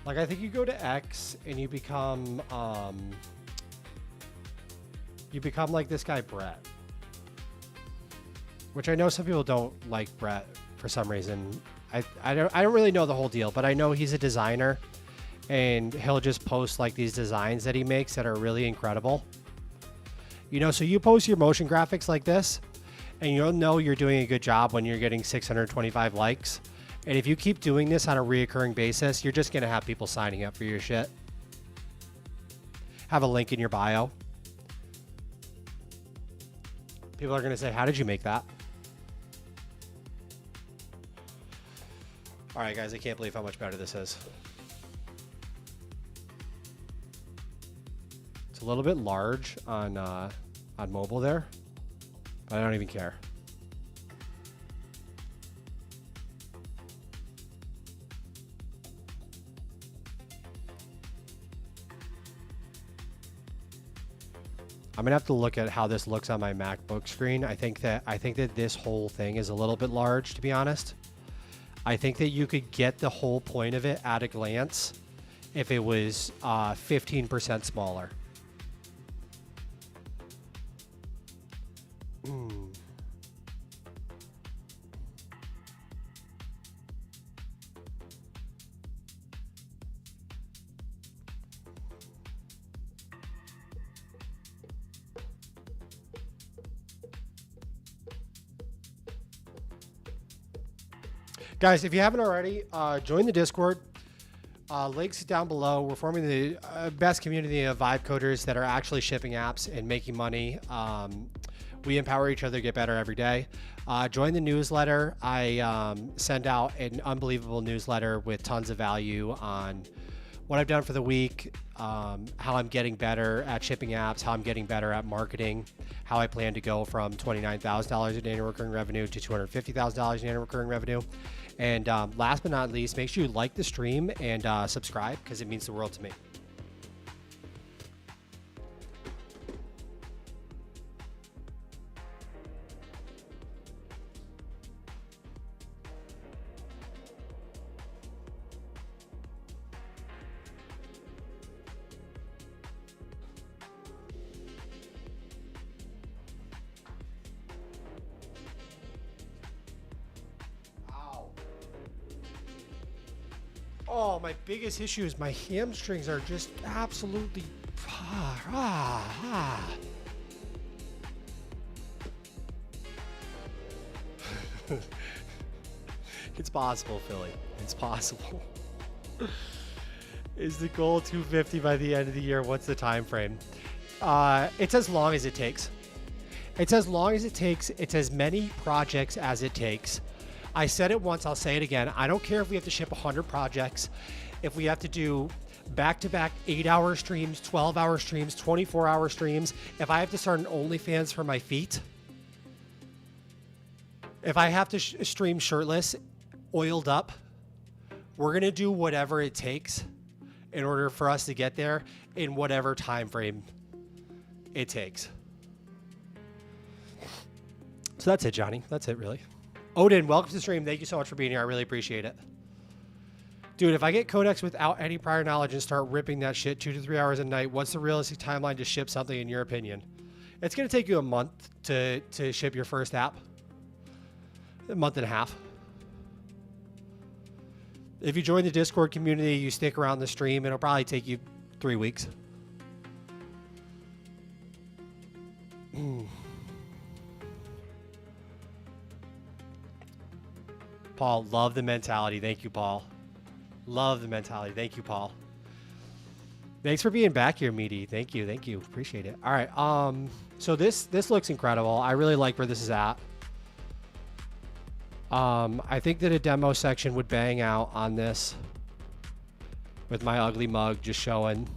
Like, I think you go to X and you become like this guy Brett. Which I know some people don't like Brett for some reason. I don't really know the whole deal, but I know he's a designer and he'll just post like these designs that he makes that are really incredible. You know, so you post your motion graphics like this, and you'll know you're doing a good job when you're getting 625 likes. And if you keep doing this on a reoccurring basis, you're just going to have people signing up for your shit. Have a link in your bio. People are going to say, how did you make that? All right, guys, I can't believe how much better this is. It's a little bit large on mobile there. I don't even care. I'm gonna have to look at how this looks on my MacBook screen. I think that this whole thing is a little bit large, to be honest. I think that you could get the whole point of it at a glance if it was 15% smaller. Guys, if you haven't already, join the Discord. Links down below. We're forming the best community of vibe coders that are actually shipping apps and making money. We empower each other to get better every day. Join the newsletter. I send out an unbelievable newsletter with tons of value on what I've done for the week, how I'm getting better at shipping apps, how I'm getting better at marketing, how I plan to go from $29,000 in annual recurring revenue to $250,000 in annual recurring revenue. And last but not least, make sure you like the stream and subscribe, because it means the world to me. Oh, my biggest issue is my hamstrings are just absolutely. It's possible, Philly. It's possible. Is the goal 250 by the end of the year? What's the time frame? It's as long as it takes. It's as long as it takes. It's as many projects as it takes. I said it once, I'll say it again. I don't care if we have to ship 100 projects, if we have to do back-to-back 8-hour streams, 12-hour streams, 24-hour streams, if I have to start an OnlyFans for my feet, if I have to stream shirtless, oiled up, we're going to do whatever it takes in order for us to get there in whatever time frame it takes. So that's it, Johnny. That's it, really. Odin, welcome to the stream. Thank you so much for being here. I really appreciate it. Dude, if I get codecs without any prior knowledge and start ripping that shit 2 to 3 hours a night, what's the realistic timeline to ship something in your opinion? It's going to take you a month to ship your first app. A month and a half. If you join the Discord community, you stick around the stream, it'll probably take you 3 weeks. Paul, love the mentality. Thank you, Paul. Love the mentality. Thank you, Paul. Thanks for being back here, Meaty. Thank you. Thank you. Appreciate it. All right. So this looks incredible. I really like where this is at. I think that a demo section would bang out on this with my ugly mug just showing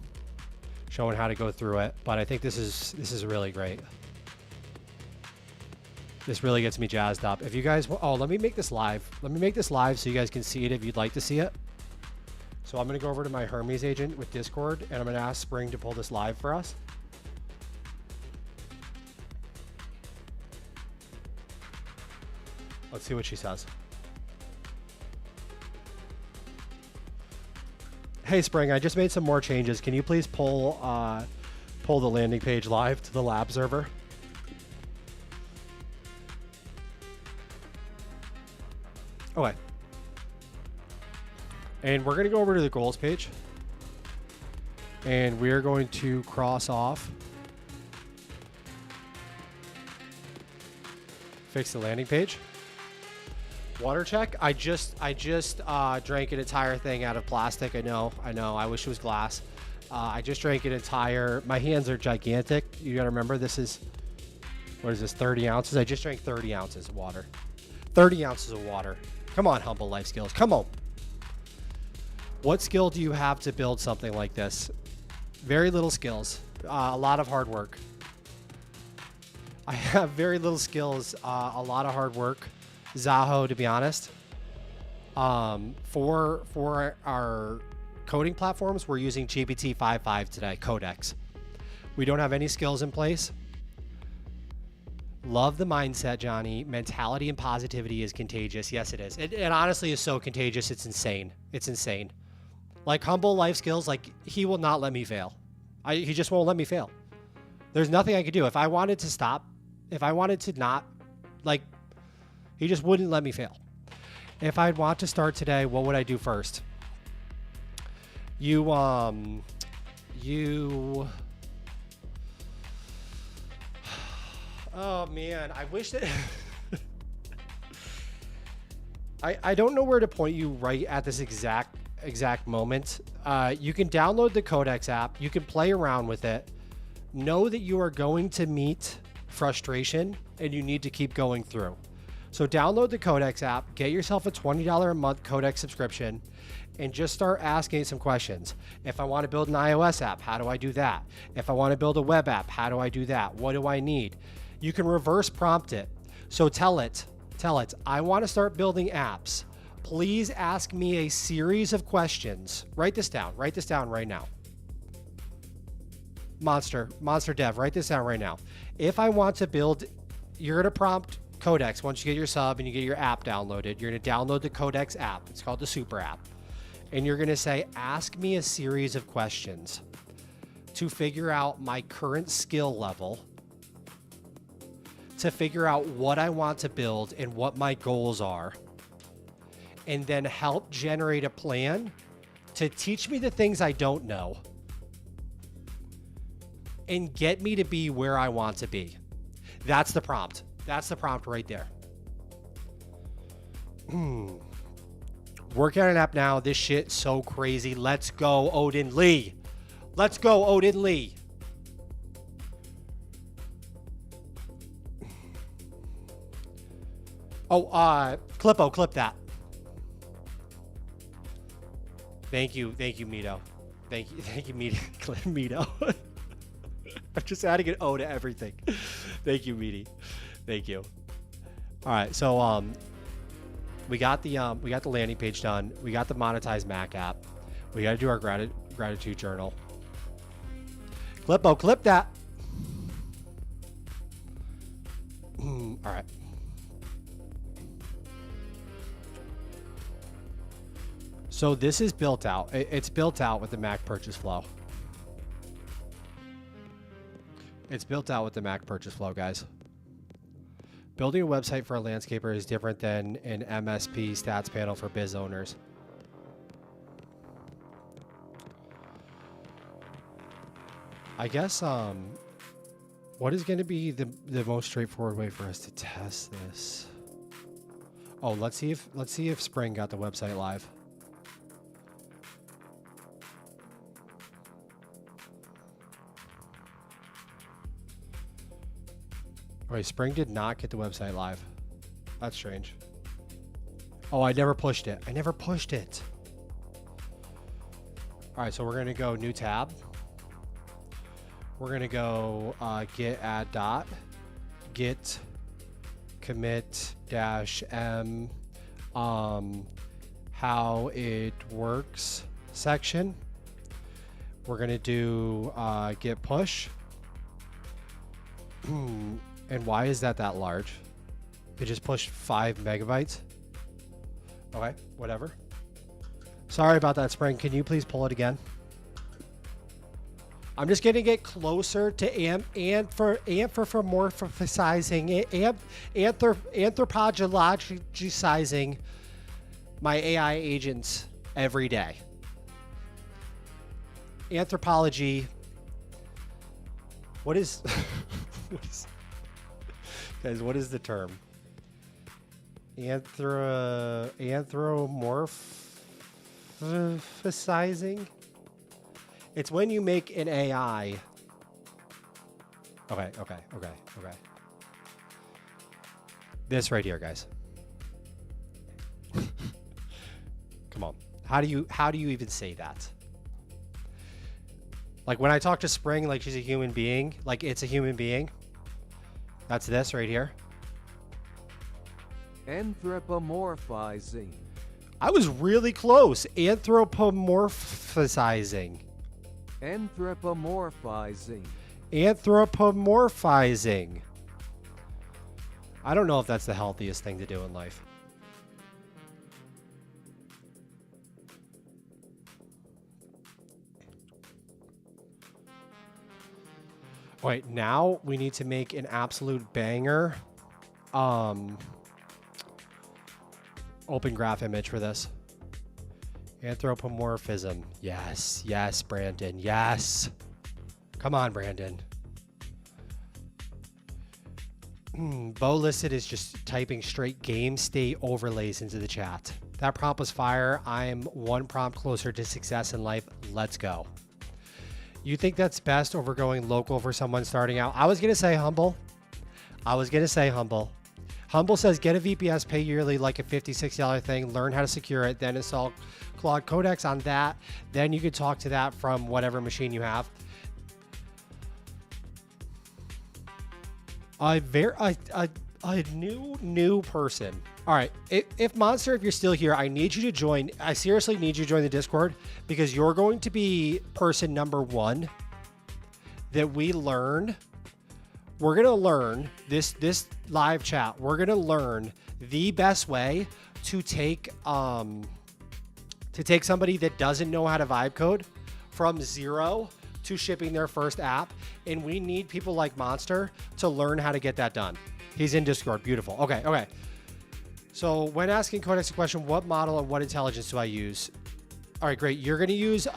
how to go through it. But I think this is really great. This really gets me jazzed up. If you guys, let me make this live. Let me make this live so you guys can see it if you'd like to see it. So I'm going to go over to my Hermes agent with Discord, and I'm going to ask Spring to pull this live for us. Let's see what she says. Hey, Spring, I just made some more changes. Can you please pull the landing page live to the lab server? Okay. And we're going to go over to the goals page. And we're going to cross off. Fix the landing page. Water check. I just drank an entire thing out of plastic. I know. I wish it was glass. I just drank an entire, my hands are gigantic. You got to remember this is, what is this, 30 ounces? I just drank 30 ounces of water. 30 ounces of water. Come on, Humble Life Skills. Come on. What skill do you have to build something like this? Very little skills. A lot of hard work. I have very little skills. A lot of hard work. Zaho, to be honest. For our coding platforms, we're using GPT 5.5 today, Codex. We don't have any skills in place. Love the mindset, Johnny. Mentality and positivity is contagious. Yes, it is. It honestly is so contagious. It's insane. It's insane. Like Humble Life Skills, like he will not let me fail. He just won't let me fail. There's nothing I could do. If I wanted to stop, if I wanted to not, like, he just wouldn't let me fail. If I'd want to start today, what would I do first? Oh man, I wish that I don't know where to point you right at this exact moment. You can download the Codex app. You can play around with it. Know that you are going to meet frustration and you need to keep going through. So download the Codex app, get yourself a $20 a month Codex subscription, and just start asking some questions. If I want to build an iOS app, how do I do that? If I want to build a web app, how do I do that? What do I need? You can reverse prompt it. So tell it, I want to start building apps. Please ask me a series of questions. Write this down right now. Monster Dev, write this down right now. If I want to build, you're going to prompt Codex. Once you get your sub and you get your app downloaded, you're going to download the Codex app. It's called the Super app. And you're going to say, ask me a series of questions to figure out my current skill level, to figure out what I want to build and what my goals are, and then help generate a plan to teach me the things I don't know and get me to be where I want to be. That's the prompt. That's the prompt right there. Working on an app now. This shit's so crazy. Let's go, Odin Lee. Let's go, Odin Lee. Oh, Clippo, clip that. Thank you, Mito. Thank you, Mito. I'm just adding an O to everything. Thank you, Meaty. Thank you. All right, so we got the landing page done. We got the monetized Mac app. We got to do our gratitude journal. Clippo, clip that. All right. So this is built out. It's built out with the Mac purchase flow. It's built out with the Mac purchase flow, guys. Building a website for a landscaper is different than an MSP stats panel for biz owners. I guess what is going to be the most straightforward way for us to test this? Oh, let's see if Spring got the website live. Wait, Spring did not get the website live. That's strange. Oh, I never pushed it. I never pushed it. All right, so we're going to go new tab. We're going to go git add dot, git commit dash m how it works section. We're going to do git push. And why is that large? It just pushed 5 megabytes. Okay, whatever. Sorry about that, Spring. Can you please pull it again? I'm just going to get closer to anthropologizing my AI agents every day. Anthropology. What is... Guys, what is the term? Anthropomorphizing? It's when you make an AI. Okay. This right here, guys. Come on. How do you even say that? Like when I talk to Spring like she's a human being, like it's a human being. That's this right here. Anthropomorphizing. I was really close. Anthropomorphizing. Anthropomorphizing. Anthropomorphizing. I don't know if that's the healthiest thing to do in life. Wait, now we need to make an absolute banger open graph image for this. Anthropomorphism. Yes, Brandon. Yes. Come on, Brandon. Bo Listed is just typing straight game state overlays into the chat. That prompt was fire. I'm one prompt closer to success in life. Let's go. You think that's best over going local for someone starting out? I was going to say humble. Humble says get a VPS, pay yearly like a $50, $60 thing, learn how to secure it, then install Claude Codex on that. Then you could talk to that from whatever machine you have. A new person. All right, if Monster, if you're still here, I need you to join. I seriously need you to join the Discord because you're going to be person number 1 that we learn. We're going to learn this live chat. We're going to learn the best way to take somebody that doesn't know how to vibe code from zero to shipping their first app. And we need people like Monster to learn how to get that done. He's in Discord. Beautiful. Okay. So when asking Codex a question, what model and what intelligence do I use? All right, great. You're gonna use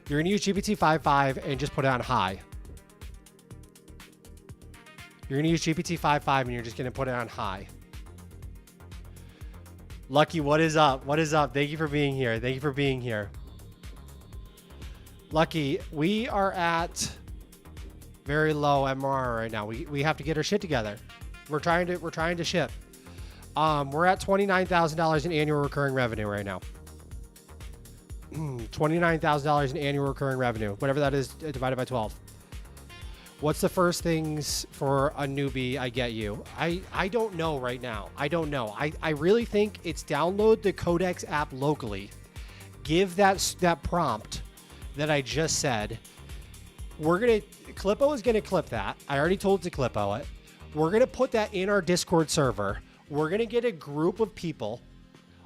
GPT-5.5 and just put it on high. You're gonna use GPT-5.5 and you're just gonna put it on high. Lucky, what is up? What is up? Thank you for being here. Thank you for being here. Lucky, we are at very low MRR right now. We have to get our shit together. We're trying to ship. We're at $29,000 in annual recurring revenue right now. $29,000 in annual recurring revenue, whatever that is divided by 12. What's the first things for a newbie I get you? I don't know right now. I don't know. I really think it's download the Codex app locally. Give that prompt that I just said. Clippo is gonna clip that. I already told it to Clippo it. We're gonna put that in our Discord server. We're gonna get a group of people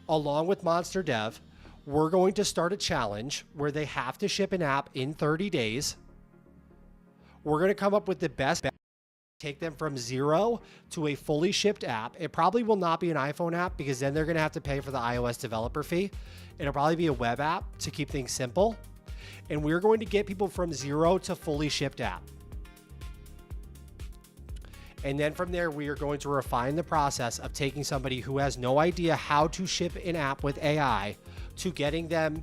along with Monster Dev. We're going to start a challenge where they have to ship an app in 30 days. We're going to come up with the best, take them from 0 to a fully shipped app. It probably will not be an iPhone app because then they're going to have to pay for the iOS developer fee. It'll probably be a web app to keep things simple. And we're going to get people from 0 to fully shipped app. And then from there, we are going to refine the process of taking somebody who has no idea how to ship an app with AI to getting them,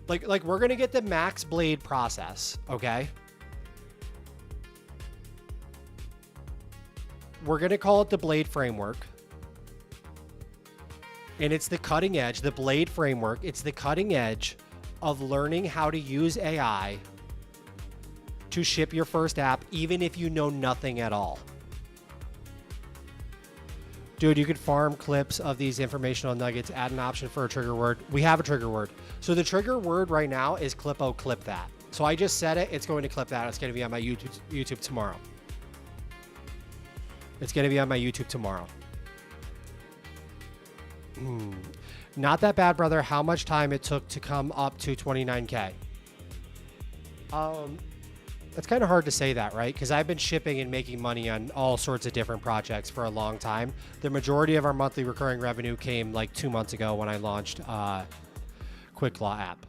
like we're going to get the Max Blade process, okay? We're going to call it the Blade Framework. And it's the cutting edge, the Blade Framework. It's the cutting edge of learning how to use AI to ship your first app, even if you know nothing at all. Dude, you could farm clips of these informational nuggets, add an option for a trigger word. We have a trigger word. So the trigger word right now is Clippo clip that. So I just said it. It's going to clip that. It's going to be on my YouTube tomorrow. It's going to be on my YouTube tomorrow. Not that bad, brother. How much time it took to come up to 29K? It's kind of hard to say that, right? Because I've been shipping and making money on all sorts of different projects for a long time. The majority of our monthly recurring revenue came like 2 months ago when I launched Quick Law app,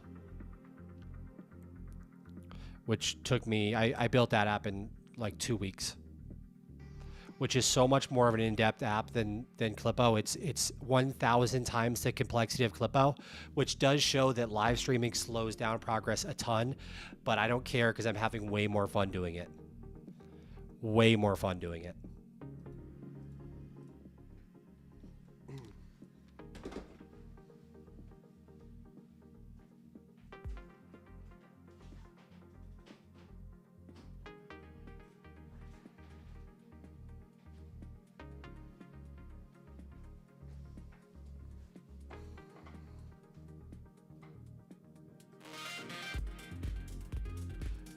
which took me, I built that app in like 2 weeks, which is so much more of an in-depth app than Clippo. It's 1,000 times the complexity of Clippo, which does show that live streaming slows down progress a ton, but I don't care because I'm having way more fun doing it. Way more fun doing it.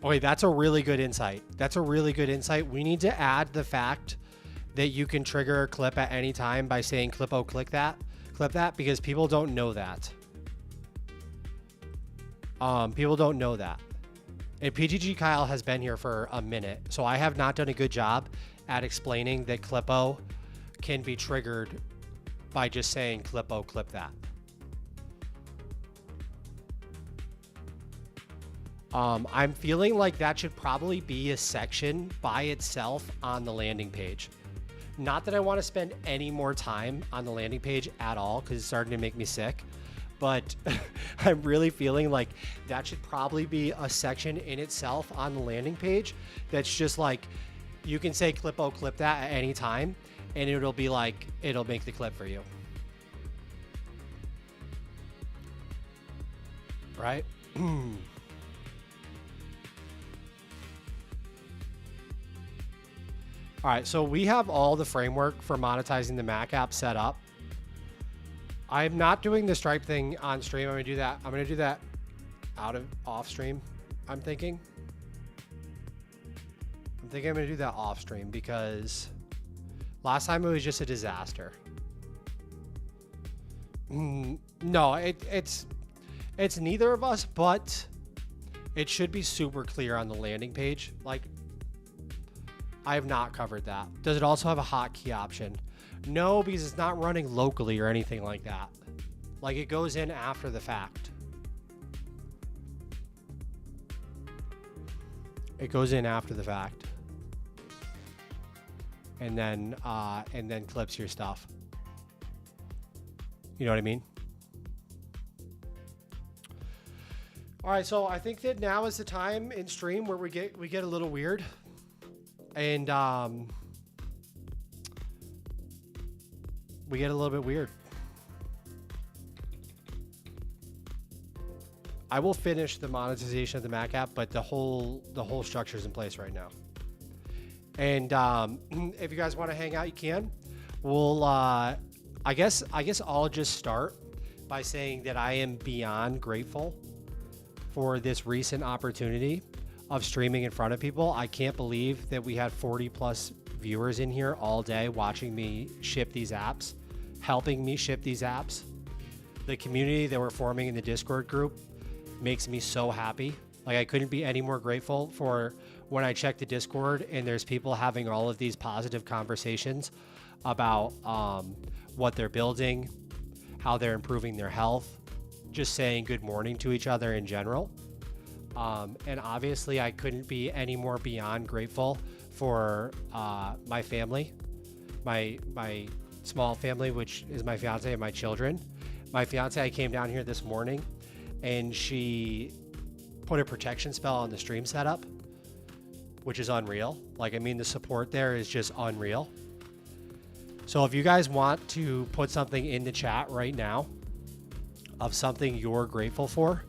Okay, that's a really good insight. That's a really good insight. We need to add the fact that you can trigger a clip at any time by saying Clippo clip that, because people don't know that. People don't know that. And PGG Kyle has been here for a minute, so I have not done a good job at explaining that Clippo can be triggered by just saying Clippo clip that. I'm feeling like that should probably be a section by itself on the landing page. Not that I want to spend any more time on the landing page at all, because it's starting to make me sick, but I'm really feeling like that should probably be a section in itself on the landing page that's just like, you can say Clippo clip that at any time, and it'll be like, it'll make the clip for you. Right? All right, so we have all the framework for monetizing the Mac app set up. I'm not doing the Stripe thing on stream. I'm gonna do that off stream. I'm thinking I'm gonna do that off stream because last time it was just a disaster. No, it's neither of us, but it should be super clear on the landing page. Like, I have not covered that. Does it also have a hotkey option? No, because it's not running locally or anything like that. Like, it goes in after the fact. It goes in after the fact. And then clips your stuff. You know what I mean? All right, so I think that now is the time in stream where we get a little weird. And we get a little bit weird. I will finish the monetization of the Mac app, but the whole structure is in place right now. And if you guys want to hang out, you can. We'll I guess I'll just start by saying that I am beyond grateful for this recent opportunity of streaming in front of people. I can't believe that we had 40 plus viewers in here all day watching me ship these apps, helping me ship these apps. The community that we're forming in the Discord group makes me so happy. Like, I couldn't be any more grateful for when I check the Discord and there's people having all of these positive conversations about what they're building, how they're improving their health, just saying good morning to each other in general. And obviously I couldn't be any more beyond grateful for my family, my small family, which is my fiance and my children. My fiance, I came down here this morning and she put a protection spell on the stream setup, which is unreal. Like, I mean, the support there is just unreal. So if you guys want to put something in the chat right now of something you're grateful for,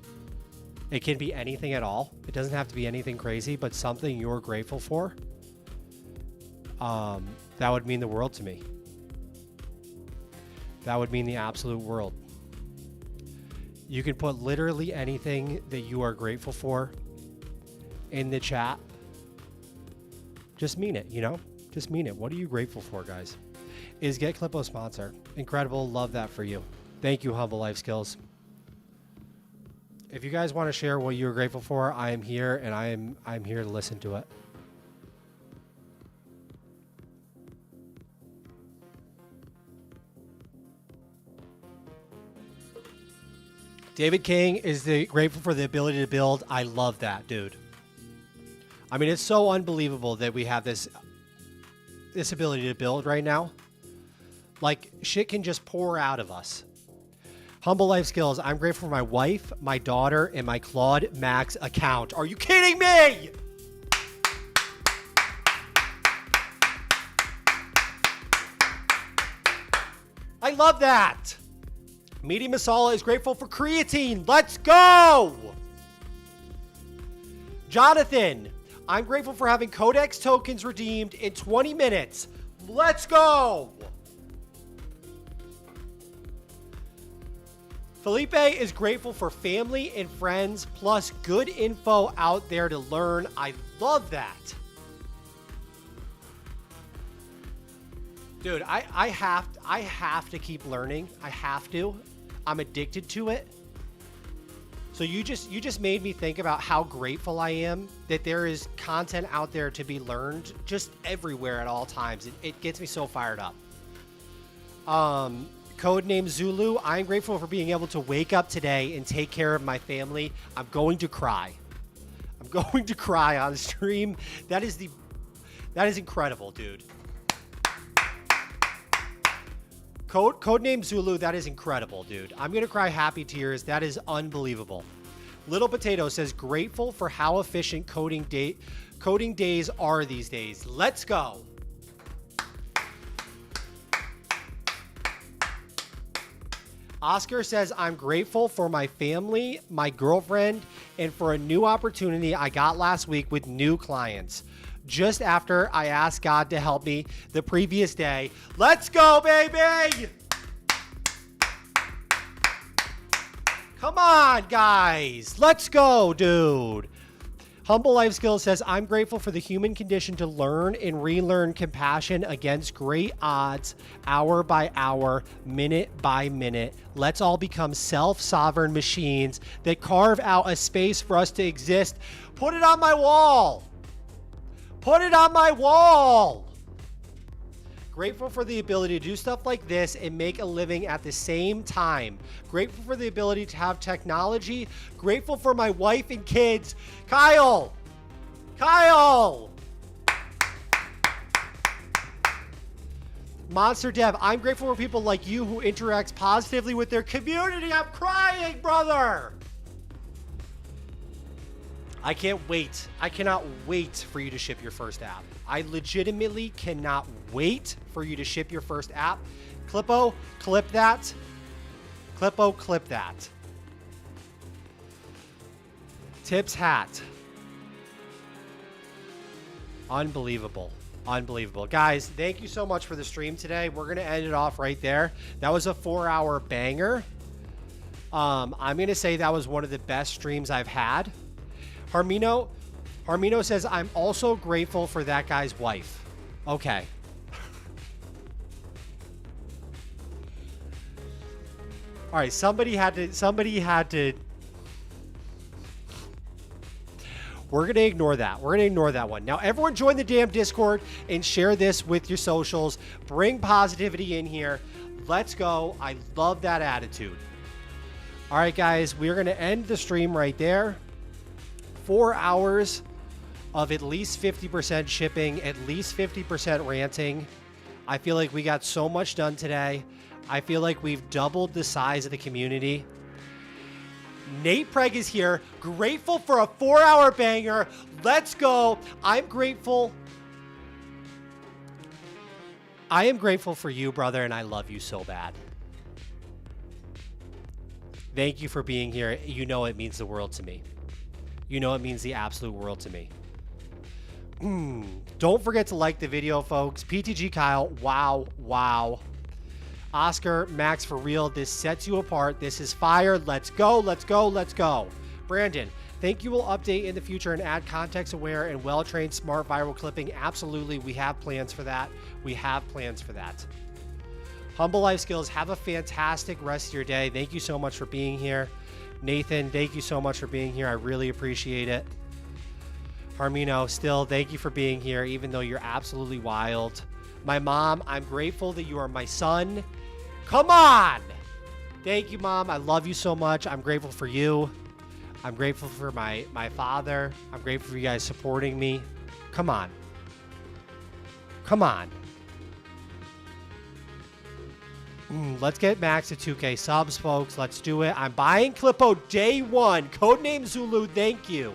it can be anything at all. It doesn't have to be anything crazy, but something you're grateful for. That would mean the world to me. That would mean the absolute world. You can put literally anything that you are grateful for in the chat. Just mean it, you know? Just mean it. What are you grateful for, guys? Is Get Clippo sponsor. Incredible. Love that for you. Thank you, Humble Life Skills. If you guys want to share what you're grateful for, I am here, and I'm here to listen to it. David King is grateful for the ability to build. I love that, dude. I mean, it's so unbelievable that we have this ability to build right now. Like, shit can just pour out of us. Humble Life Skills. I'm grateful for my wife, my daughter, and my Claude Max account. Are you kidding me? I love that. Meaty Masala is grateful for creatine. Let's go. Jonathan, I'm grateful for having Codex tokens redeemed in 20 minutes. Let's go. Felipe is grateful for family and friends, plus good info out there to learn. I love that. Dude, I have to keep learning. I have to. I'm addicted to it. So you just made me think about how grateful I am that there is content out there to be learned just everywhere at all times. It gets me so fired up. Codename Zulu, I'm grateful for being able to wake up today and take care of my family. I'm going to cry. I'm going to cry on stream. That is incredible, dude. Codename Zulu, that is incredible, dude. I'm going to cry happy tears. That is unbelievable. Little Potato says, grateful for how efficient coding days are these days. Let's go. Oscar says, I'm grateful for my family, my girlfriend, and for a new opportunity I got last week with new clients. Just after I asked God to help me the previous day. Let's go, baby! Come on, guys. Let's go, dude. Humble Life Skills says, I'm grateful for the human condition to learn and relearn compassion against great odds, hour by hour, minute by minute. Let's all become self-sovereign machines that carve out a space for us to exist. Put it on my wall. Put it on my wall. Grateful for the ability to do stuff like this and make a living at the same time. Grateful for the ability to have technology. Grateful for my wife and kids. Kyle! Kyle! Monster Dev, I'm grateful for people like you who interact positively with their community. I'm crying, brother! I can't wait. I cannot wait for you to ship your first app. I legitimately cannot wait for you to ship your first app. Clippo, clip that. Clippo, clip that. Tips hat. Unbelievable. Unbelievable. Guys, thank you so much for the stream today. We're going to end it off right there. That was a 4-hour banger. I'm going to say that was one of the best streams I've had. Harmino says, I'm also grateful for that guy's wife. Okay. All right, somebody had to. We're going to ignore that. We're going to ignore that one. Now, everyone join the damn Discord and share this with your socials. Bring positivity in here. Let's go. I love that attitude. All right, guys, we're going to end the stream right there. 4 hours of at least 50% shipping, at least 50% ranting. I feel like we got so much done today. I feel like we've doubled the size of the community. Nate Preg is here. Grateful for a 4-hour banger. Let's go. I am grateful for you, brother, and I love you so bad. Thank you for being here. You know it means the world to me. You know it means the absolute world to me. Don't forget to like the video, folks. PTG Kyle, wow. Oscar, Max, for real, this sets you apart. This is fire. Let's go. Brandon, think you will update in the future and add context-aware and well-trained smart viral clipping? Absolutely. We have plans for that. Humble Life Skills, have a fantastic rest of your day. Thank you so much for being here. Nathan, thank you so much for being here. I really appreciate it. Harmino, still, thank you for being here, even though you're absolutely wild. My mom, I'm grateful that you are my son. Come on! Thank you, Mom. I love you so much. I'm grateful for you. I'm grateful for my father. I'm grateful for you guys supporting me. Come on. Let's get Max to 2K subs, folks. Let's do it. I'm buying Clippo day one. Codename Zulu, thank you.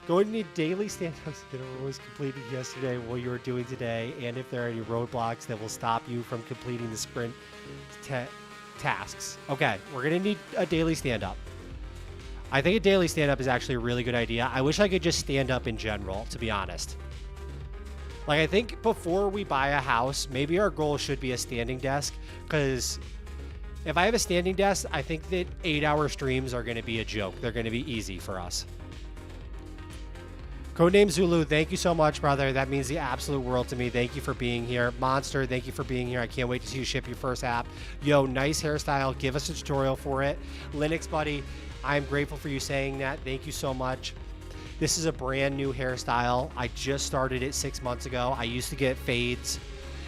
Going to need daily stand-ups that was completed yesterday, what you are doing today, and if there are any roadblocks that will stop you from completing the sprint tasks. Okay, we're going to need a daily stand-up. I think a daily stand-up is actually a really good idea. I wish I could just stand up in general, to be honest. Like, I think before we buy a house, maybe our goal should be a standing desk, because if I have a standing desk, I think that 8-hour streams are going to be a joke. They're going to be easy for us. Codename Zulu, thank you so much, brother. That means the absolute world to me. Thank you for being here. Monster, thank you for being here. I can't wait to see you ship your first app. Yo, nice hairstyle. Give us a tutorial for it. Linux Buddy, I'm grateful for you saying that. Thank you so much. This is a brand new hairstyle. I just started it 6 months ago. I used to get fades,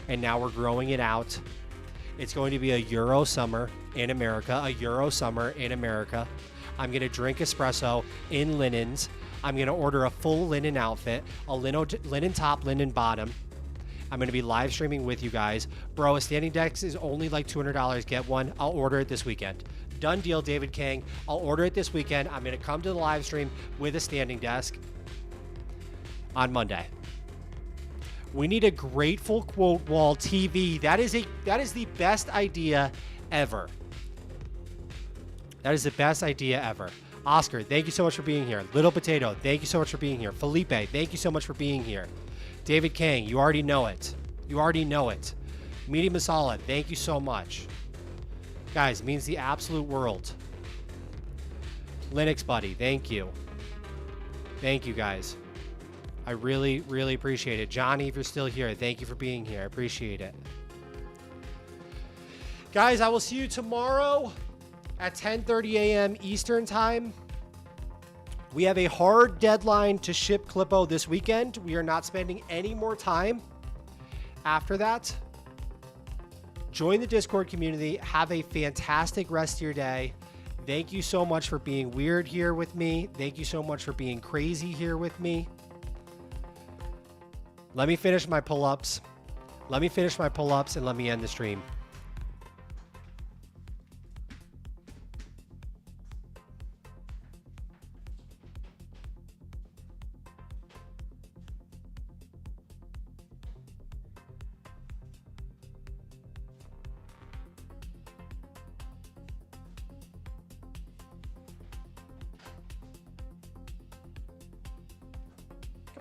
and now we're growing it out. It's going to be a Euro summer in America. I'm going to drink espresso in linens. I'm going to order a full linen outfit, a linen top, linen bottom. I'm going to be live streaming with you guys. Bro, a standing desk is only like $200. Get one. I'll order it this weekend. Done deal, David King. I'll order it this weekend. I'm going to come to the live stream with a standing desk on Monday. We need a grateful quote wall TV. That is the best idea ever. That is the best idea ever. Oscar, thank you so much for being here. Little Potato, thank you so much for being here. Felipe, thank you so much for being here. David King, you already know it. Medium Masala, thank you so much. Guys, it means the absolute world. Linux Buddy, thank you. Thank you, guys. I really, really appreciate it. Johnny, if you're still here, thank you for being here. I appreciate it. Guys, I will see you tomorrow at 10:30 a.m. Eastern Time. We have a hard deadline to ship Clippo this weekend. We are not spending any more time after that. Join the Discord community. Have a fantastic rest of your day. Thank you so much for being weird here with me. Thank you so much for being crazy here with me. Let me finish my pull-ups. Let me finish my pull-ups and let me end the stream.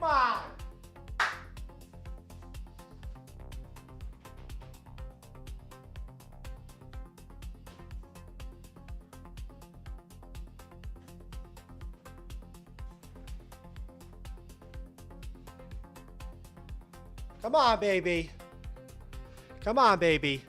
Come on. Come on, baby. Come on, baby.